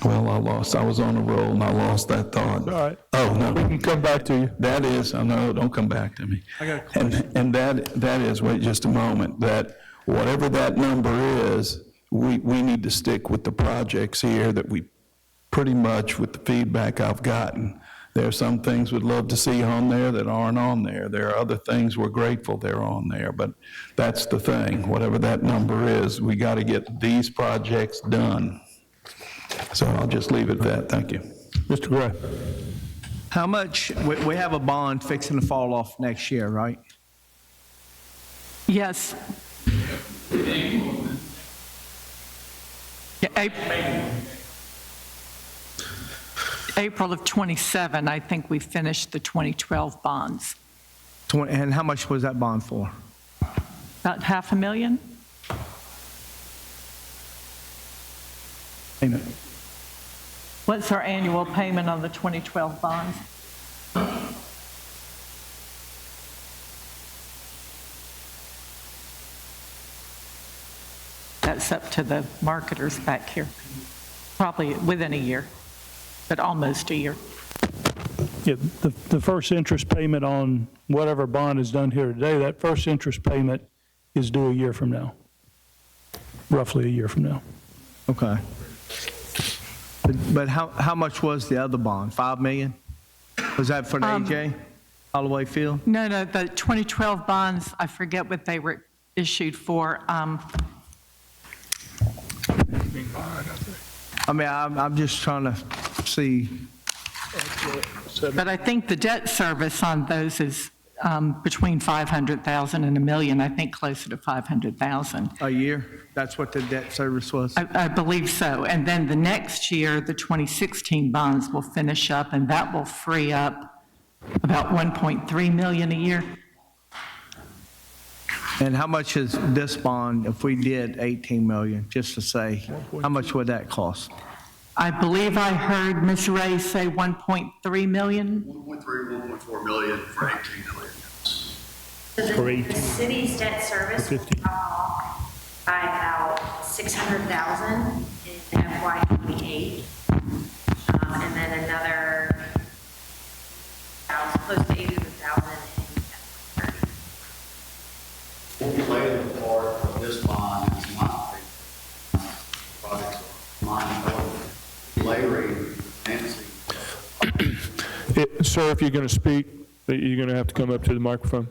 Well, I was on a roll and I lost that thought. All right. Oh, no. We can come back to you. That is, no, don't come back to me. I got a question. And that is, wait just a moment, that whatever that number is, we need to stick with the projects here that we pretty much, with the feedback I've gotten, there are some things we'd love to see on there that aren't on there. There are other things we're grateful they're on there, but that's the thing. Whatever that number is, we got to get these projects done. So I'll just leave it at that. Thank you. Mr. Gray. How much, we have a bond fixing to fall off next year, right? Yes. Yeah, April of 27, I think we finished the 2012 bonds. And how much was that bond for? About $500,000. Payment. What's our annual payment on the 2012 bonds? That's up to the marketers back here. Probably within a year, but almost a year. Yeah, the first interest payment on whatever bond is done here today, that first interest payment is due a year from now, roughly a year from now. Okay. But how much was the other bond? 5 million? Was that for the AJ Holloway Field? No, the 2012 bonds, I forget what they were issued for. I mean, I'm just trying to see. But I think the debt service on those is between 500,000 and $1 million, I think closer to 500,000. A year? That's what the debt service was? I believe so. And then the next year, the 2016 bonds will finish up, and that will free up about 1.3 million a year. And how much is this bond if we did 18 million, just to say, how much would that cost? I believe I heard Ms. Ray say 1.3 million. 1.3, 1.4 million for 18 million. So the city's debt service will drop off by about 600,000 in FY '28, and then another close to 800,000 in FY '30. The related part of this bond is not the project of mine development. Layering financing. Sir, if you're going to speak, you're going to have to come up to the microphone.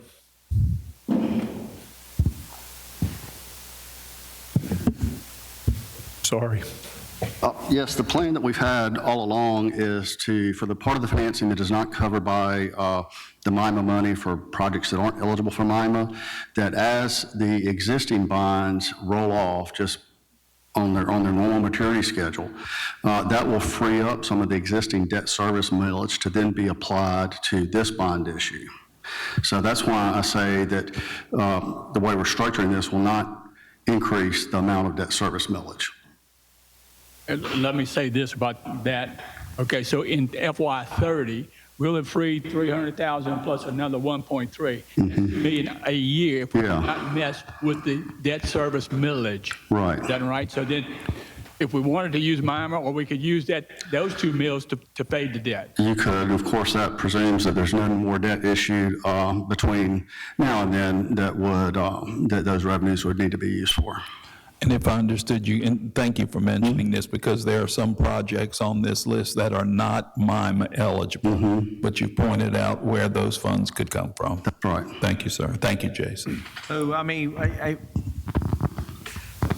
Sorry. Yes, the plan that we've had all along is for the part of the financing that is not covered by the MIMA money for projects that aren't eligible for MIMA, that as the existing bonds roll off just on their normal maturity schedule, that will free up some of the existing debt service millage to then be applied to this bond issue. So that's why I say that the way we're structuring this will not increase the amount of debt service millage. And let me say this about that. Okay, so in FY '30, we'll have freed 300,000 plus another 1.3 million a year if we do not mess with the debt service millage. Right. Is that right? So then, if we wanted to use MIMA, or we could use those 2 mills to pay the debt. You could. Of course, that presumes that there's no more debt issued between now and then that those revenues would need to be used for. And if I understood you, and thank you for mentioning this, because there are some projects on this list that are not MIMA eligible, but you pointed out where those funds could come from. That's right. Thank you, sir. Thank you, Jason. So, I mean,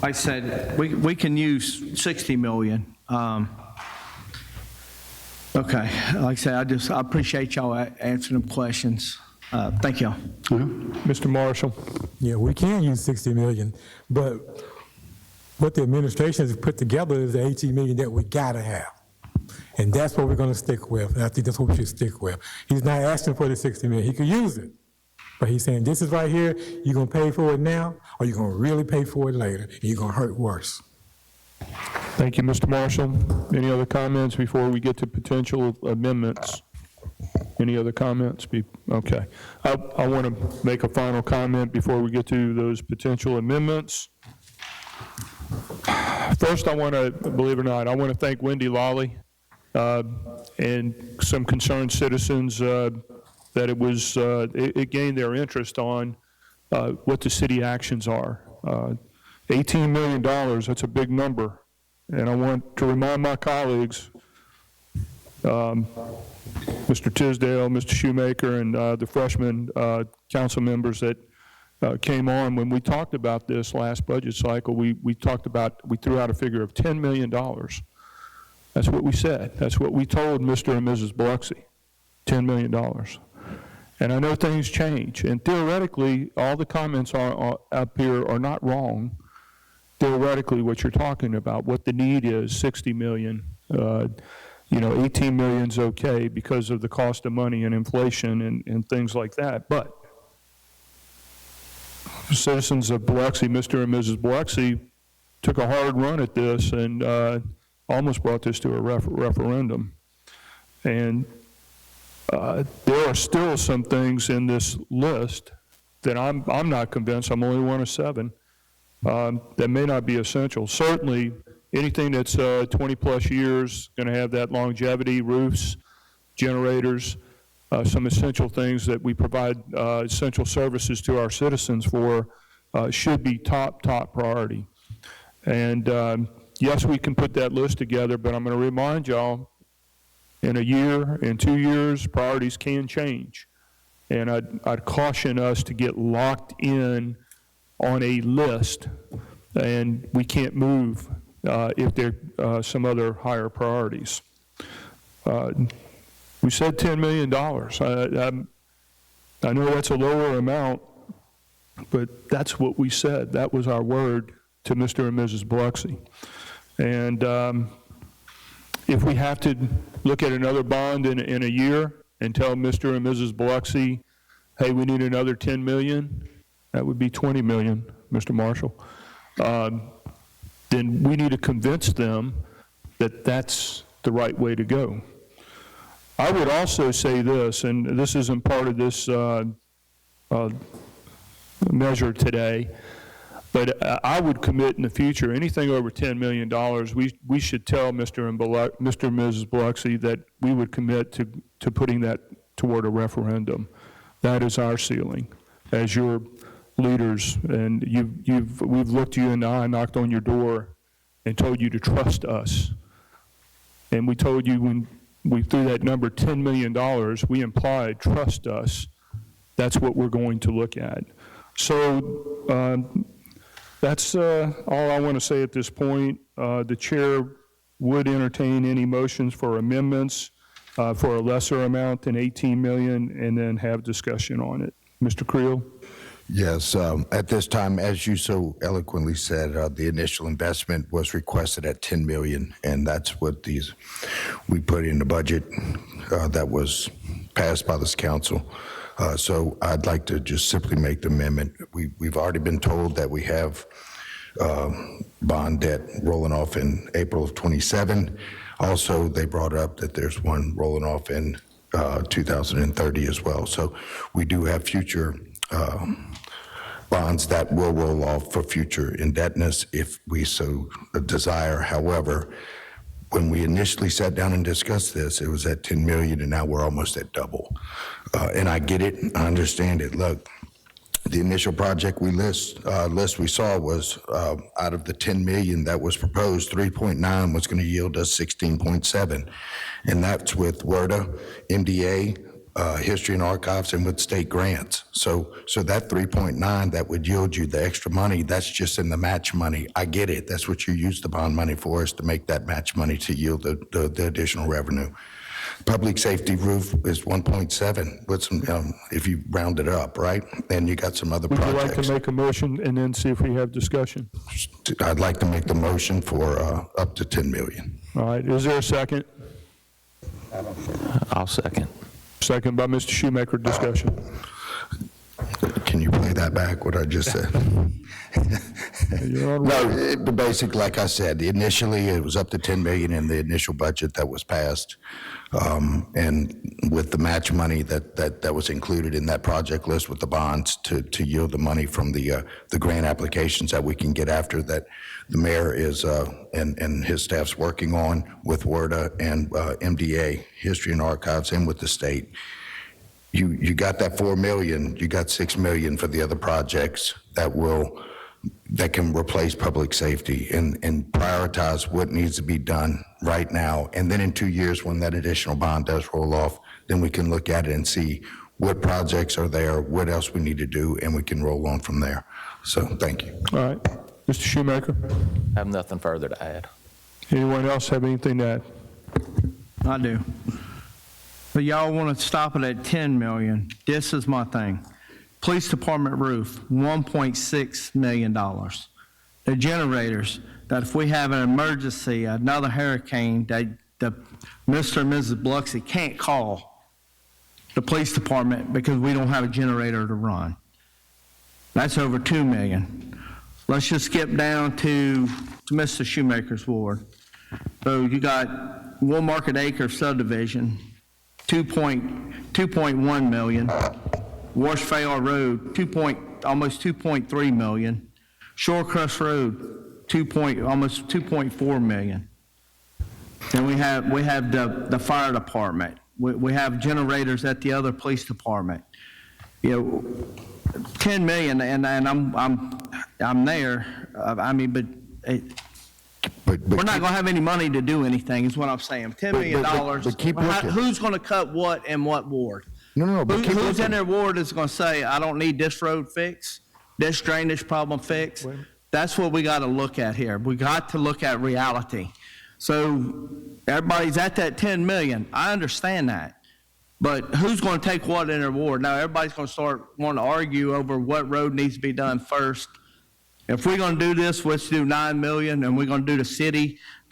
I said, we can use 60 million. Okay, like I said, I appreciate y'all answering them questions. Thank y'all. Mr. Marshall. Yeah, we can use 60 million, but what the administration has put together is the 18 million that we gotta have. And that's what we're gonna stick with. And I think that's what we should stick with. He's not asking for the 60 million. He could use it. But he's saying, this is right here, you're gonna pay for it now, or you're gonna really pay for it later, and you're gonna hurt worse. Thank you, Mr. Marshall. Any other comments before we get to potential amendments? Any other comments? Okay. I want to make a final comment before we get to those potential amendments. First, I want to, believe it or not, I want to thank Wendy Lawley and some concerned citizens that it gained their interest on what the city actions are. $18 million, that's a big number. And I want to remind my colleagues, Mr. Tisdale, Mr. Shoemaker, and the freshman council members that came on, when we talked about this last budget cycle, we threw out a figure of $10 million. That's what we said. That's what we told Mr. and Mrs. Biloxi, $10 million. And I know things change, and theoretically, all the comments up here are not wrong. Theoretically, what you're talking about, what the need is, 60 million, 18 million is okay because of the cost of money and inflation and things like that. But citizens of Biloxi, Mr. and Mrs. Biloxi, took a hard run at this and almost brought this to a referendum. And there are still some things in this list that I'm not convinced, I'm only one of 7, that may not be essential. Certainly, anything that's 20-plus years, going to have that longevity, roofs, generators, some essential things that we provide essential services to our citizens for should be top priority. And yes, we can put that list together, but I'm going to remind y'all, in a year, in 2 years, priorities can change. And I'd caution us to get locked in on a list, and we can't move if there are some other higher priorities. We said $10 million. I know that's a lower amount, but that's what we said. That was our word to Mr. and Mrs. Biloxi. And if we have to look at another bond in a year and tell Mr. and Mrs. Biloxi, hey, we need another 10 million, that would be 20 million, Mr. Marshall, then we need to convince them that that's the right way to go. I would also say this, and this isn't part of this measure today, but I would commit in the future, anything over $10 million, we should tell Mr. and Mrs. Biloxi that we would commit to putting that toward a referendum. That is our ceiling as your leaders, and we've looked you in the eye, knocked on your door, and told you to trust us. And we told you when we threw that number, $10 million, we implied, trust us. That's what we're going to look at. So that's all I want to say at this point. The chair would entertain any motions for amendments for a lesser amount than 18 million, and then have discussion on it. Mr. Creel? Yes, at this time, as you so eloquently said, the initial investment was requested at 10 million, and that's what we put in the budget that was passed by this council. So I'd like to just simply make the amendment. We've already been told that we have bond debt rolling off in April of 27. Also, they brought up that there's one rolling off in 2030 as well. So we do have future bonds that will roll off for future indebtedness if we so desire. However, when we initially sat down and discussed this, it was at 10 million, and now we're almost at double. And I get it, I understand it. Look, the initial project list we saw was out of the 10 million that was proposed, 3.9 was going to yield us 16.7, and that's with WRDA, MDA, History and Archives, and with state grants. So that 3.9 that would yield you the extra money, that's just in the match money. I get it. That's what you use the bond money for, is to make that match money to yield the additional revenue. Public safety roof is 1.7 with some, if you round it up, right? And you got some other projects. Would you like to make a motion and then see if we have discussion? I'd like to make the motion for up to 10 million. All right, is there a second? I'll second. Second by Mr. Shoemaker, discussion. Can you play that back, what I just said? No, basically, like I said, initially it was up to 10 million in the initial budget that was passed. And with the match money that was included in that project list with the bonds to yield the money from the grant applications that we can get after, that the mayor is and his staff's working on with WRDA and MDA, History and Archives, and with the state. You got that 4 million, you got 6 million for the other projects that can replace public safety and prioritize what needs to be done right now. And then in 2 years, when that additional bond does roll off, then we can look at it and see what projects are there, what else we need to do, and we can roll on from there. So thank you. All right, Mr. Shoemaker? I have nothing further to add. Anyone else have anything to add? I do. But y'all want to stop it at 10 million. This is my thing. Police department roof, $1.6 million. The generators, that if we have an emergency, another hurricane, that Mr. and Mrs. Biloxi can't call the police department because we don't have a generator to run. That's over 2 million. Let's just skip down to Mr. Shoemaker's ward. So you got Wool Market Acre subdivision, 2.1 million. Wash Fayard Road, almost 2.3 million. Shorecrest Road, almost 2.4 million. Then we have the fire department. We have generators at the other police department. 10 million, and I'm there. We're not going to have any money to do anything, is what I'm saying. $10 million. But keep looking. Who's going to cut what in what ward? No, but keep Who's looking. in their ward is going to say, I don't need this road fixed, this drainage problem fixed? That's what we got to look at here. We got to look at reality. So everybody's at that 10 million. I understand that. But who's going to take what in their ward? Now, everybody's going to start wanting to argue over what road needs to be done first. If we're going to do this, let's do 9 million, and we're going to do the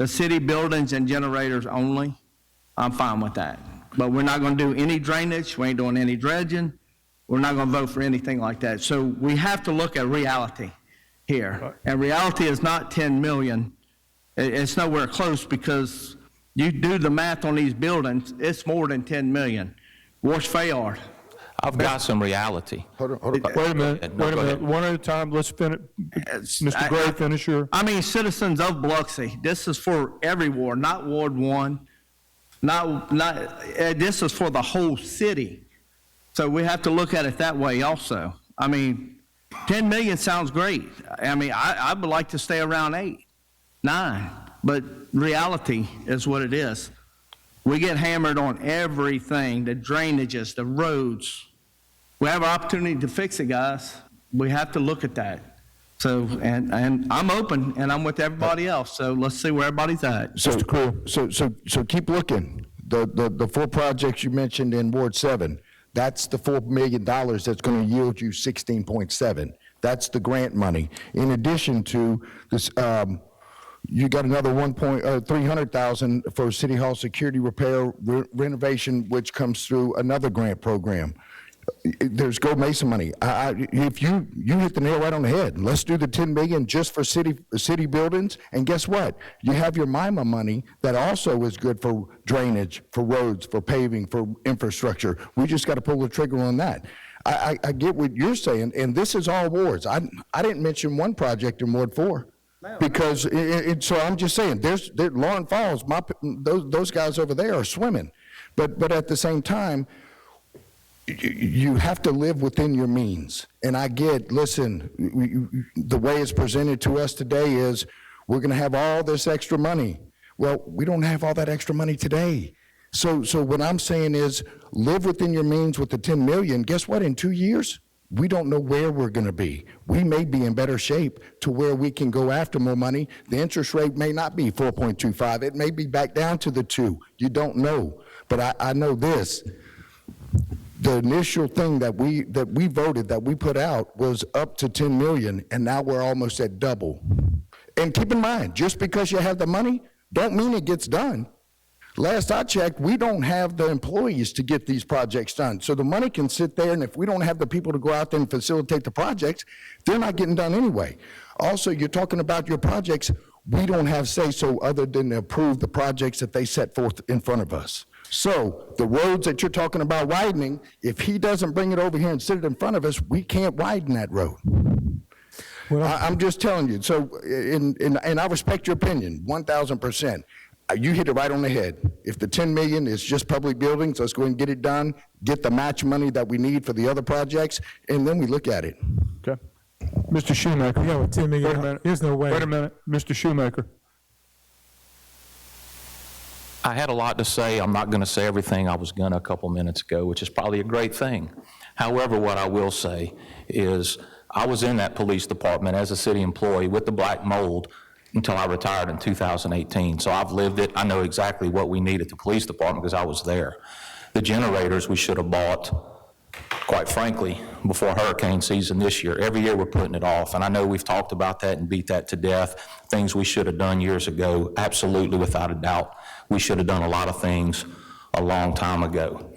city buildings and generators only. I'm fine with that. But we're not going to do any drainage. We ain't doing any dredging. We're not going to vote for anything like that. So we have to look at reality here. And reality is not 10 million. It's nowhere close, because you do the math on these buildings, it's more than 10 million. Wash Fayard. I've got some reality. Wait a minute, one at a time, let's finish. Mr. Gray, finish your. I mean, citizens of Biloxi, this is for every ward, not Ward 1. This is for the whole city. So we have to look at it that way also. I mean, 10 million sounds great. I mean, I would like to stay around 8, 9, but reality is what it is. We get hammered on everything, the drainages, the roads. We have an opportunity to fix it, guys. We have to look at that. So, and I'm open, and I'm with everybody else, so let's see where everybody's at. So keep looking. The 4 projects you mentioned in Ward 7, that's the $4 million that's going to yield you 16.7. That's the grant money. In addition to this, you got another 300,000 for City Hall security repair renovation, which comes through another grant program. There's Go Mesa money. If you hit the nail right on the head. Let's do the 10 million just for city buildings, and guess what? You have your MIMA money that also is good for drainage, for roads, for paving, for infrastructure. We just got to pull the trigger on that. I get what you're saying, and this is all wards. I didn't mention one project in Ward 4. Because, so I'm just saying, Lauren Falls, those guys over there are swimming. But at the same time, you have to live within your means. And I get, listen, the way it's presented to us today is we're going to have all this extra money. Well, we don't have all that extra money today. So what I'm saying is live within your means with the 10 million. Guess what? In 2 years, we don't know where we're going to be. We may be in better shape to where we can go after more money. The interest rate may not be 4.25. It may be back down to the 2. You don't know. But I know this. The initial thing that we voted, that we put out, was up to 10 million, and now we're almost at double. And keep in mind, just because you have the money, don't mean it gets done. Last I checked, we don't have the employees to get these projects done. So the money can sit there, and if we don't have the people to go out there and facilitate the projects, they're not getting done anyway. Also, you're talking about your projects. We don't have say-so other than to approve the projects that they set forth in front of us. So the roads that you're talking about widening, if he doesn't bring it over here and sit it in front of us, we can't widen that road. Well, I'm just telling you. So, and I respect your opinion, 1,000%. You hit it right on the head. If the 10 million is just public buildings, let's go and get it done, get the match money that we need for the other projects, and then we look at it. Okay. Mr. Shoemaker. Yeah, with 10 million, wait a minute. There's no way. Wait a minute. Mr. Shoemaker. I had a lot to say. I'm not going to say everything I was going to a couple minutes ago, which is probably a great thing. However, what I will say is I was in that police department as a city employee with the black mold until I retired in 2018. So I've lived it. I know exactly what we need at the police department because I was there. The generators we should have bought, quite frankly, before hurricane season this year. Every year we're putting it off. And I know we've talked about that and beat that to death. Things we should have done years ago, absolutely, without a doubt. We should have done a lot of things a long time ago.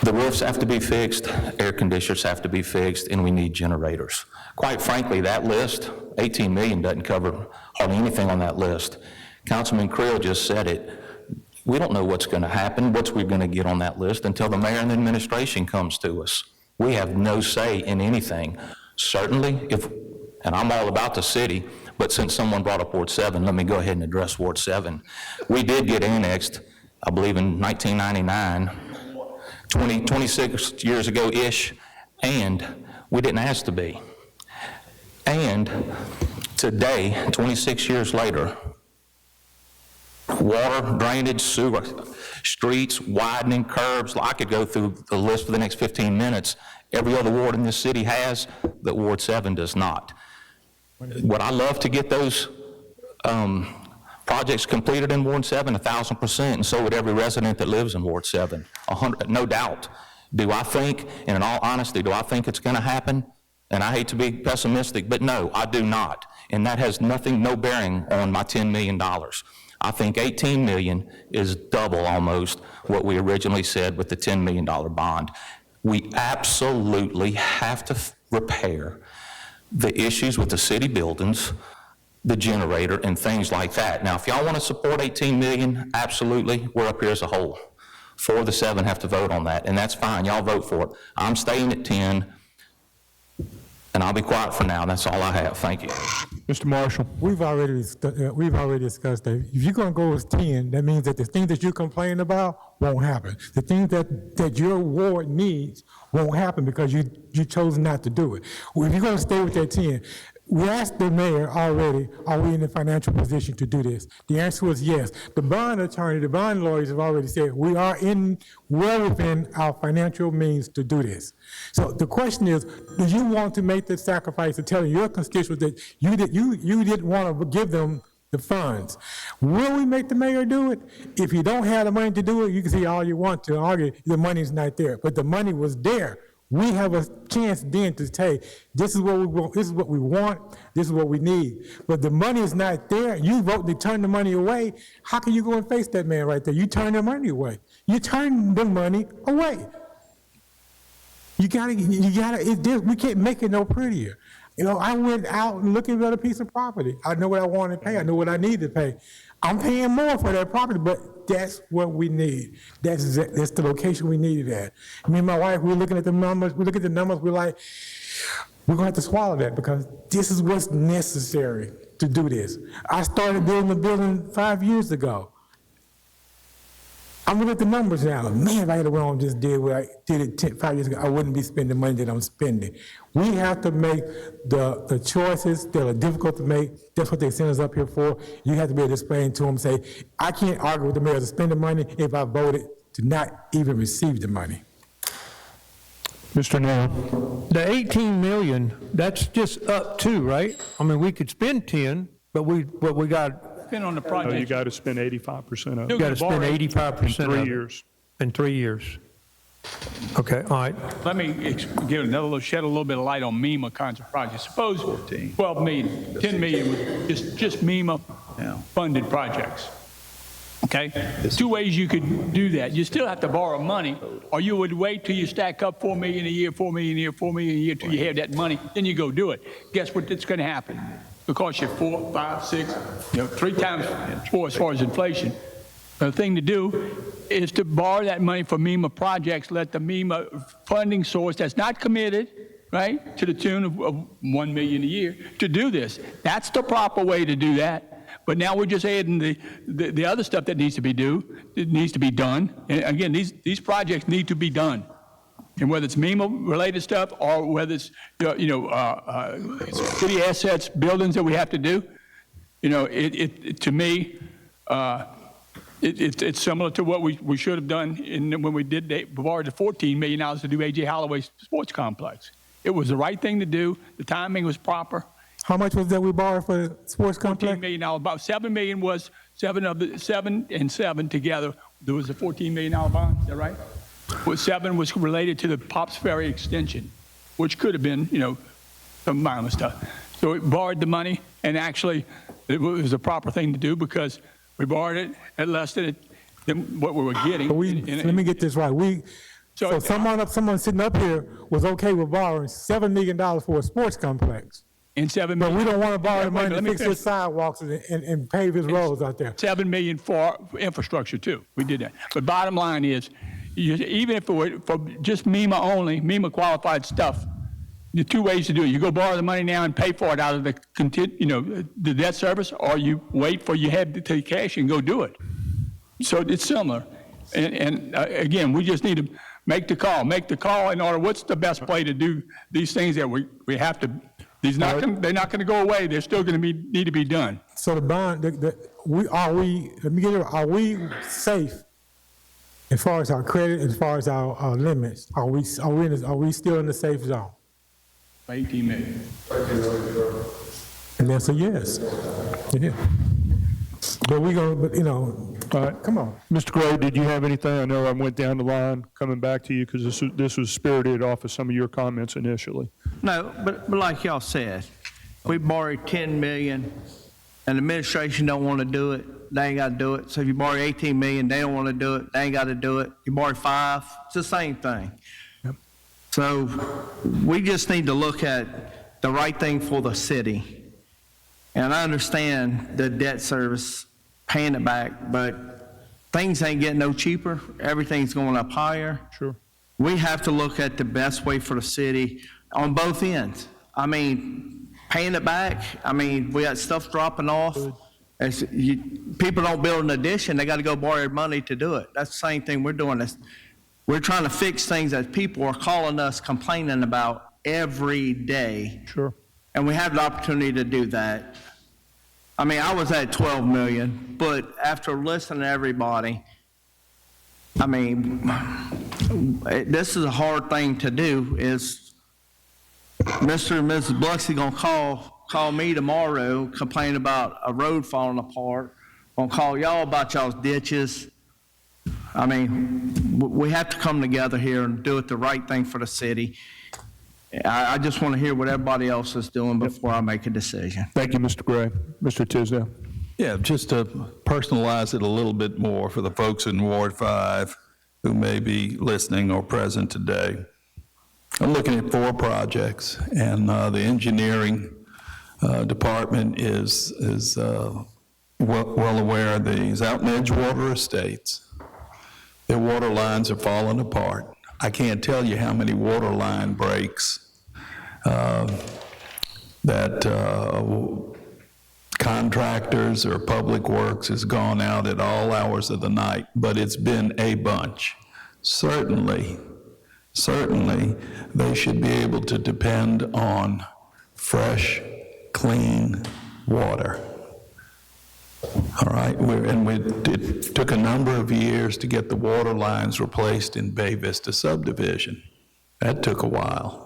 The roofs have to be fixed, air conditioners have to be fixed, and we need generators. Quite frankly, that list, 18 million doesn't cover hardly anything on that list. Councilman Creel just said it. We don't know what's going to happen, what we're going to get on that list until the mayor and the administration comes to us. We have no say in anything. Certainly, and I'm all about the city, but since someone brought up Ward 7, let me go ahead and address Ward 7. We did get annexed, I believe in 1999, 26 years ago-ish, and we didn't ask to be. And today, 26 years later, water, drainage, sewer, streets, widening, curbs, I could go through the list for the next 15 minutes. Every other ward in this city has, that Ward 7 does not. Would I love to get those Projects completed in Ward 7, 1,000%, and so would every resident that lives in Ward 7, 100, no doubt. Do I think, and in all honesty, do I think it's going to happen? And I hate to be pessimistic, but no, I do not. And that has no bearing on my $10 million. I think $18 million is double almost what we originally said with the $10 million bond. We absolutely have to repair the issues with the city buildings, the generator, and things like that. Now, if y'all want to support $18 million, absolutely, we're up here as a whole. 4 of the 7 have to vote on that, and that's fine. Y'all vote for it. I'm staying at 10, and I'll be quiet for now. That's all I have. Thank you. Mr. Marshall. We've already discussed that. If you're going to go with 10, that means that the things that you're complaining about won't happen. The things that your ward needs won't happen because you chose not to do it. Well, if you're going to stay with that 10, we asked the mayor already, are we in a financial position to do this? The answer was yes. The bond attorney, the bond lawyers have already said we are well within our financial means to do this. So the question is, do you want to make the sacrifice of telling your constituents that you didn't want to give them the funds? Will we make the mayor do it? If you don't have the money to do it, you can say all you want to argue the money's not there, but the money was there. We have a chance then to say, this is what we want, this is what we want, this is what we need. But the money is not there. You vote to turn the money away. How can you go and face that man right there? You turn the money away. You turn the money away. We can't make it no prettier. You know, I went out and looking at a piece of property. I know what I want to pay. I know what I need to pay. I'm paying more for that property, but that's what we need. That's the location we need it at. Me and my wife, we're looking at the numbers. We look at the numbers. We're like, we're going to have to swallow that because this is what's necessary to do this. I started building the building 5 years ago. I'm looking at the numbers now. Man, if I had wrong, just did what I did it 5 years ago, I wouldn't be spending money that I'm spending. We have to make the choices that are difficult to make. That's what they send us up here for. You have to be able to explain to them, say, I can't argue with the mayor to spend the money if I voted to not even receive the money. Mr. Now. The 18 million, that's just up to, right? I mean, we could spend 10, but we got. Depending on the No, project. you got to spend 85% of it. You got to spend 85% In of 3 it. years. In 3 years. Okay, all right. Let me shed a little bit of light on MEMA kinds of projects. Suppose 12 million, 10 million was just MEMA funded projects. Okay? 2 ways you could do that. You still have to borrow money, or you would wait till you stack up $4 million a year, $4 million a year, $4 million a year till you have that money, then you go do it. Guess what? It's going to happen. It'll cost you 4, 5, 6, 3 times more as far as inflation. The thing to do is to borrow that money for MEMA projects, let the MEMA funding source that's not committed, right, to the tune of $1 million a year, to do this. That's the proper way to do that. But now we're just adding the other stuff that needs to be done. And again, these projects need to be done. And whether it's MEMA-related stuff or whether it's, city assets, buildings that we have to do, to me, it's similar to what we should have done when we borrowed the $14 million to do A.J. Holloway's sports complex. It was the right thing to do. The timing was proper. How much was that we borrowed for the sports complex? $14 million. About $7 million was 7 and 7 together. There was a $14 million bond. Is that right? 7 was related to the Pops Ferry extension, which could have been, some minor stuff. So we borrowed the money, and actually, it was the proper thing to do because we borrowed it at less than what we were getting. Let me get this right. So someone sitting up here was okay with borrowing $7 million for a sports complex. And $7 million. But we don't want to borrow the money to fix his sidewalks and pave his roads out there. $7 million for infrastructure too. We did that. But bottom line is, even if it were for just MEMA only, MEMA qualified stuff, the 2 ways to do it. You go borrow the money now and pay for it out of the debt service, or you wait for you have to take cash and go do it. So it's similar. And again, we just need to make the call. Make the call in order. What's the best way to do these things that we have to? They're not going to go away. They're still going to need to be done. So the bond, are we safe as far as our credit, as far as our limits? Are we still in the safe zone? 18 million. And that's a yes. Yeah. But come on. Mr. Gray, did you have anything? I know I went down the line coming back to you because this was spirited off of some of your comments initially. No, but like y'all said, we borrowed 10 million, and the administration don't want to do it, they ain't got to do it. So if you borrow 18 million, they don't want to do it, they ain't got to do it. You borrow 5, it's the same thing. Yep. So we just need to look at the right thing for the city. And I understand the debt service, paying it back, but things ain't getting no cheaper. Everything's going up higher. Sure. We have to look at the best way for the city on both ends. I mean, paying it back, I mean, we got stuff dropping off. People don't build an addition, they got to go borrow money to do it. That's the same thing we're doing. We're trying to fix things that people are calling us, complaining about every day. Sure. And we have the opportunity to do that. I mean, I was at 12 million, but after listening to everybody, I mean, this is a hard thing to do. Is Mr. and Mrs. Biloxi gonna call me tomorrow, complain about a road falling apart, gonna call y'all about y'all's ditches. I mean, we have to come together here and do it the right thing for the city. I just want to hear what everybody else is doing before I make a decision. Thank you, Mr. Gray. Mr. Tisdale. Yeah, just to personalize it a little bit more for the folks in Ward 5 who may be listening or present today. I'm looking at 4 projects, and the engineering department is well aware of these. Out in Edgewater Estates, their water lines are falling apart. I can't tell you how many water line breaks that contractors or public works has gone out at all hours of the night, but it's been a bunch. Certainly, they should be able to depend on fresh, clean water. All right, it took a number of years to get the water lines replaced in Bay Vista subdivision. That took a while.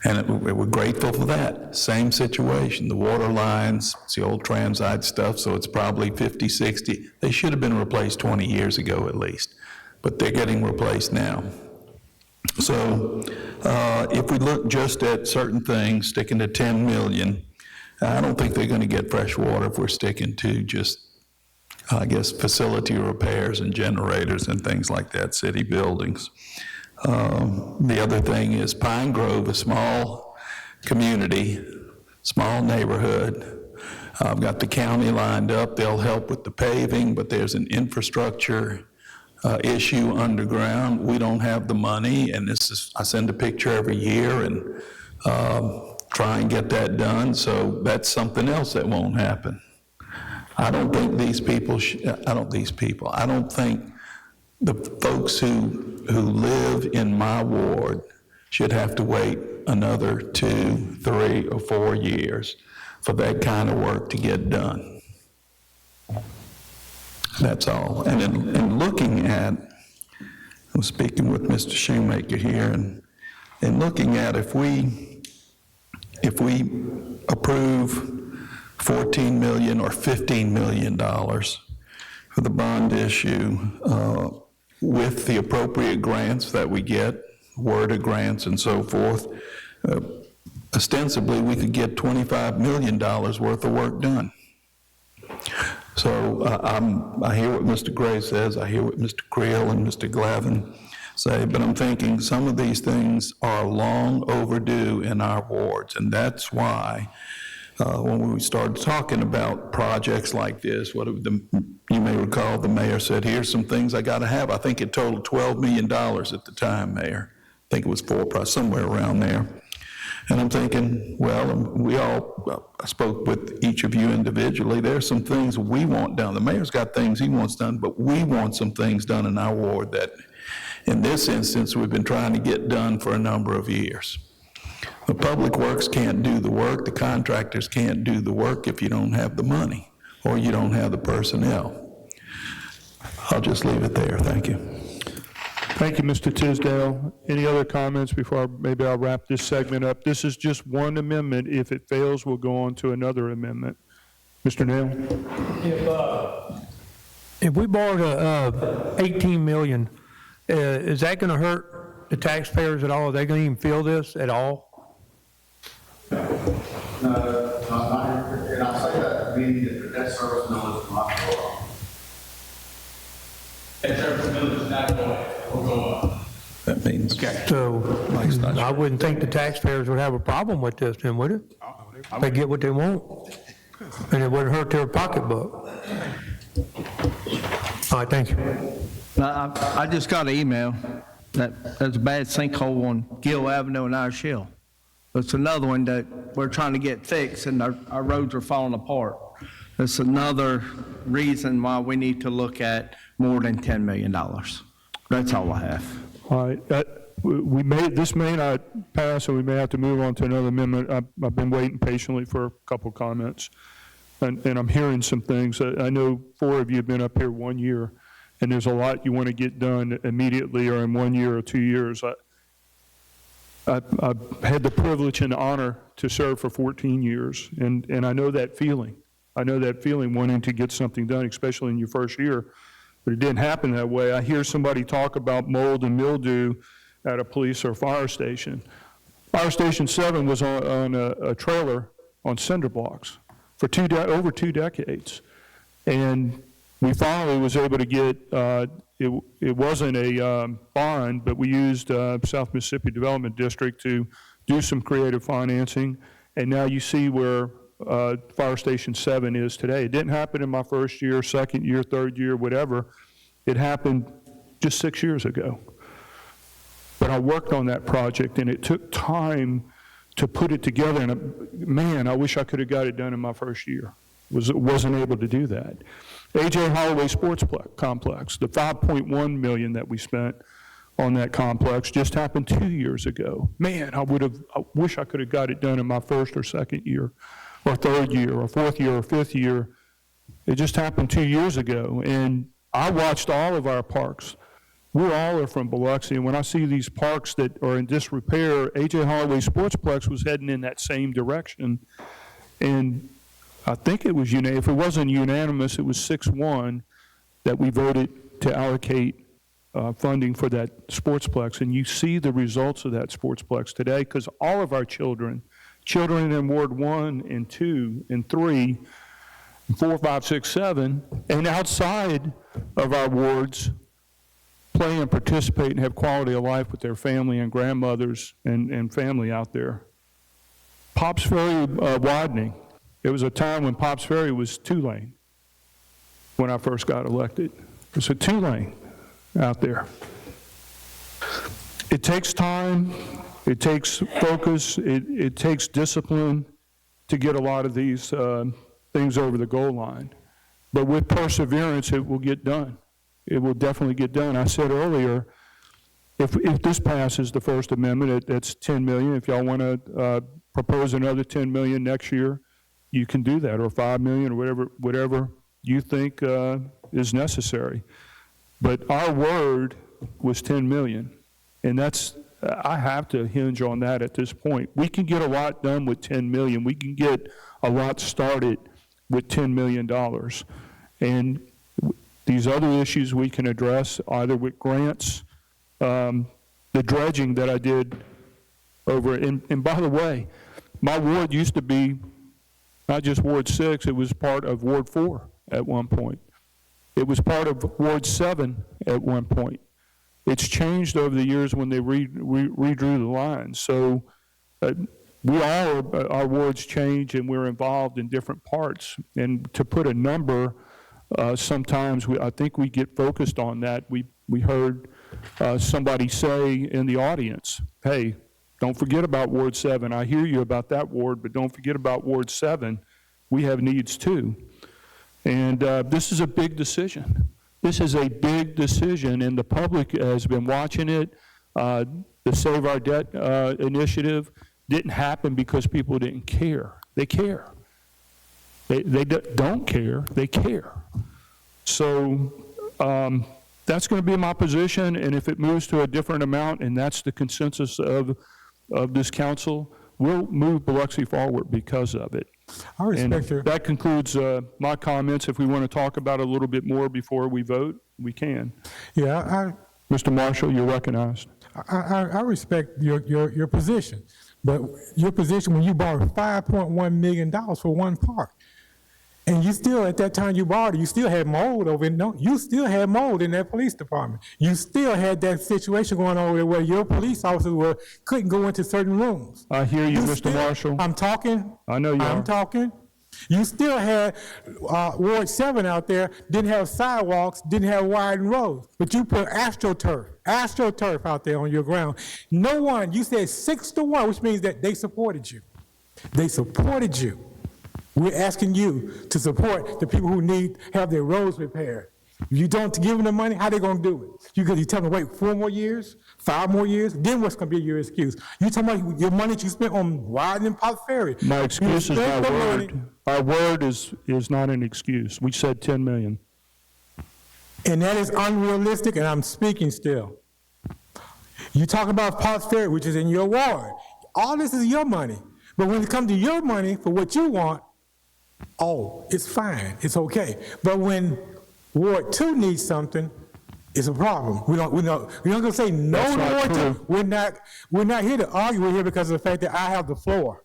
And we're grateful for that. Same situation, the water lines, it's the old transite stuff, so it's probably 50, 60. They should have been replaced 20 years ago at least, but they're getting replaced now. So if we look just at certain things, sticking to 10 million, I don't think they're going to get fresh water if we're sticking to just, I guess, facility repairs and generators and things like that, city buildings. The other thing is Pine Grove, a small community, small neighborhood. I've got the county lined up. They'll help with the paving, but there's an infrastructure issue underground. We don't have the money, and I send a picture every year and try and get that done, so that's something else that won't happen. I don't think the folks who live in my ward should have to wait another 2, 3, or 4 years for that kind of work to get done. That's all. And in looking at, I'm speaking with Mr. Shoemaker here, and looking at if we approve $14 million or $15 million for the bond issue with the appropriate grants that we get, WRDA grants and so forth, ostensibly we could get $25 million worth of work done. So I hear what Mr. Gray says, I hear what Mr. Creel and Mr. Glavin say, but I'm thinking some of these things are long overdue in our wards, and that's why when we started talking about projects like this, you may recall the mayor said, here's some things I got to have. I think it totaled $12 million at the time, Mayor. I think it was somewhere around there. And I'm thinking, well, I spoke with each of you individually. There's some things we want done. The mayor's got things he wants done, but we want some things done in our ward that, in this instance, we've been trying to get done for a number of years. The public works can't do the work. The contractors can't do the work if you don't have the money or you don't have the personnel. I'll just leave it there. Thank you. Thank you, Mr. Tisdale. Any other comments before maybe I'll wrap this segment up? This is just one amendment. If it fails, we'll go on to another amendment. Mr. Nail? If we borrowed 18 million, is that going to hurt the taxpayers at all? Are they going to even feel this at all? No, not, and I say that meaning that the debt service millage will not go up. Debt service millage is not going up, will go up. That means. Okay. So I wouldn't think the taxpayers would have a problem with this, then, would it? They get what they want, and it wouldn't hurt their pocketbook. All right, thank you. I just got an email that there's a bad sinkhole on Gill Avenue in Irish Hill. It's another one that we're trying to get fixed, and our roads are falling apart. It's another reason why we need to look at more than $10 million. That's all I have. All right, this may not pass, and we may have to move on to another amendment. I've been waiting patiently for a couple comments, and I'm hearing some things. I know 4 of you have been up here 1 year, and there's a lot you want to get done immediately or in 1 year or 2 years. I've had the privilege and honor to serve for 14 years, and I know that feeling. I know that feeling wanting to get something done, especially in your first year, but it didn't happen that way. I hear somebody talk about mold and mildew at a police or fire station. Fire Station 7 was on a trailer on cinder blocks for over 2 decades, and we finally was able to get, it wasn't a bond, but we used South Mississippi Development District to do some creative financing, and now you see where Fire Station 7 is today. It didn't happen in my first year, second year, third year, whatever. It happened just 6 years ago. But I worked on that project, and it took time to put it together, and man, I wish I could have got it done in my first year. Wasn't able to do that. A.J. Holloway Sports Complex, the $5.1 million that we spent on that complex just happened 2 years ago. Man, I wish I could have got it done in my first or second year, or third year, or fourth year, or fifth year. It just happened 2 years ago, and I watched all of our parks. We all are from Biloxi, and when I see these parks that are in disrepair, A.J. Holloway Sportsplex was heading in that same direction, and I think it was if it wasn't unanimous, it was 6-1 that we voted to allocate funding for that sportsplex. And you see the results of that sportsplex today, because all of our children in Ward 1 and 2 and 3, and 4, 5, 6, 7, and outside of our wards play and participate and have quality of life with their family and grandmothers and family out there. Pops Ferry widening. There was a time when Pops Ferry was 2-lane when I first got elected. It was a 2-lane out there. It takes time, it takes focus, it takes discipline to get a lot of these things over the goal line. But with perseverance, it will get done. It will definitely get done. I said earlier, if this passes the First Amendment, that's $10 million. If y'all want to propose another $10 million next year, you can do that, or $5 million, or whatever you think is necessary. But our word was $10 million, and I have to hinge on that at this point. We can get a lot done with $10 million. We can get a lot started with $10 million. And these other issues we can address either with grants, the dredging that I did over, and by the way, my ward used to be not just Ward 6, it was part of Ward 4 at one point. It was part of Ward 7 at one point. It's changed over the years when they redrew the lines. So our wards change, and we're involved in different parts. And to put a number, sometimes I think we get focused on that. We heard somebody say in the audience, hey, don't forget about Ward 7. I hear you about that ward, but don't forget about Ward 7. We have needs too. And this is a big decision. This is a big decision, and the public has been watching it. The Save Our Debt initiative didn't happen because people didn't care. They care. They don't care, they care. So that's going to be my position, and if it moves to a different amount, and that's the consensus of this council, we'll move Biloxi forward because of it. I respect your. And that concludes my comments. If we want to talk about it a little bit more before we vote, we can. Yeah, Mr. Marshall, you're recognized. I respect your position, but your position when you borrowed $5.1 million for one park, and you still, at that time you borrowed it, you still had mold over it. No, you still had mold in that police department. You still had that situation going on over there where your police officers couldn't go into certain rooms. I hear you, Mr. Marshall. I'm talking. I know you are. I'm talking. You still had Ward 7 out there, didn't have sidewalks, didn't have widened roads, but you put AstroTurf out there on your ground. No one, you said 6-1, which means that they supported you. They supported you. We're asking you to support the people who have their roads repaired. If you don't give them the money, how they gonna do it? You tell them, wait, 4 more years, 5 more years, then what's gonna be your excuse? You talking about your money that you spent on widening Pop Ferry. My excuse is my word. Our word is not an excuse. We said 10 million. And that is unrealistic, and I'm speaking still. You talk about Pop Ferry, which is in your ward. All this is your money. But when it comes to your money for what you want, oh, it's fine, it's okay. But when Ward 2 needs something, it's a problem. We're not gonna say no to Ward 2. We're not here to argue. We're here because of the fact that I have the floor.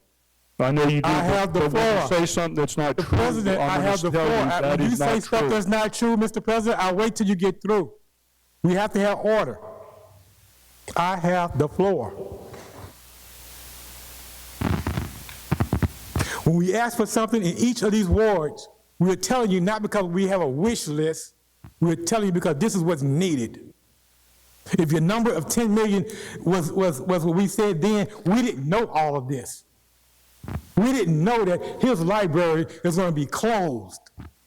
I know you do. I have the but when you floor. say something that's not true, President, I have the floor. When you say stuff that's not true, Mr. President, I'll wait till you get through. We have to have order. I have the floor. When we ask for something in each of these wards, we're telling you not because we have a wish list, we're telling you because this is what's needed. If your number of 10 million was what we said then, we didn't know all of this. We didn't know that his library is going to be closed.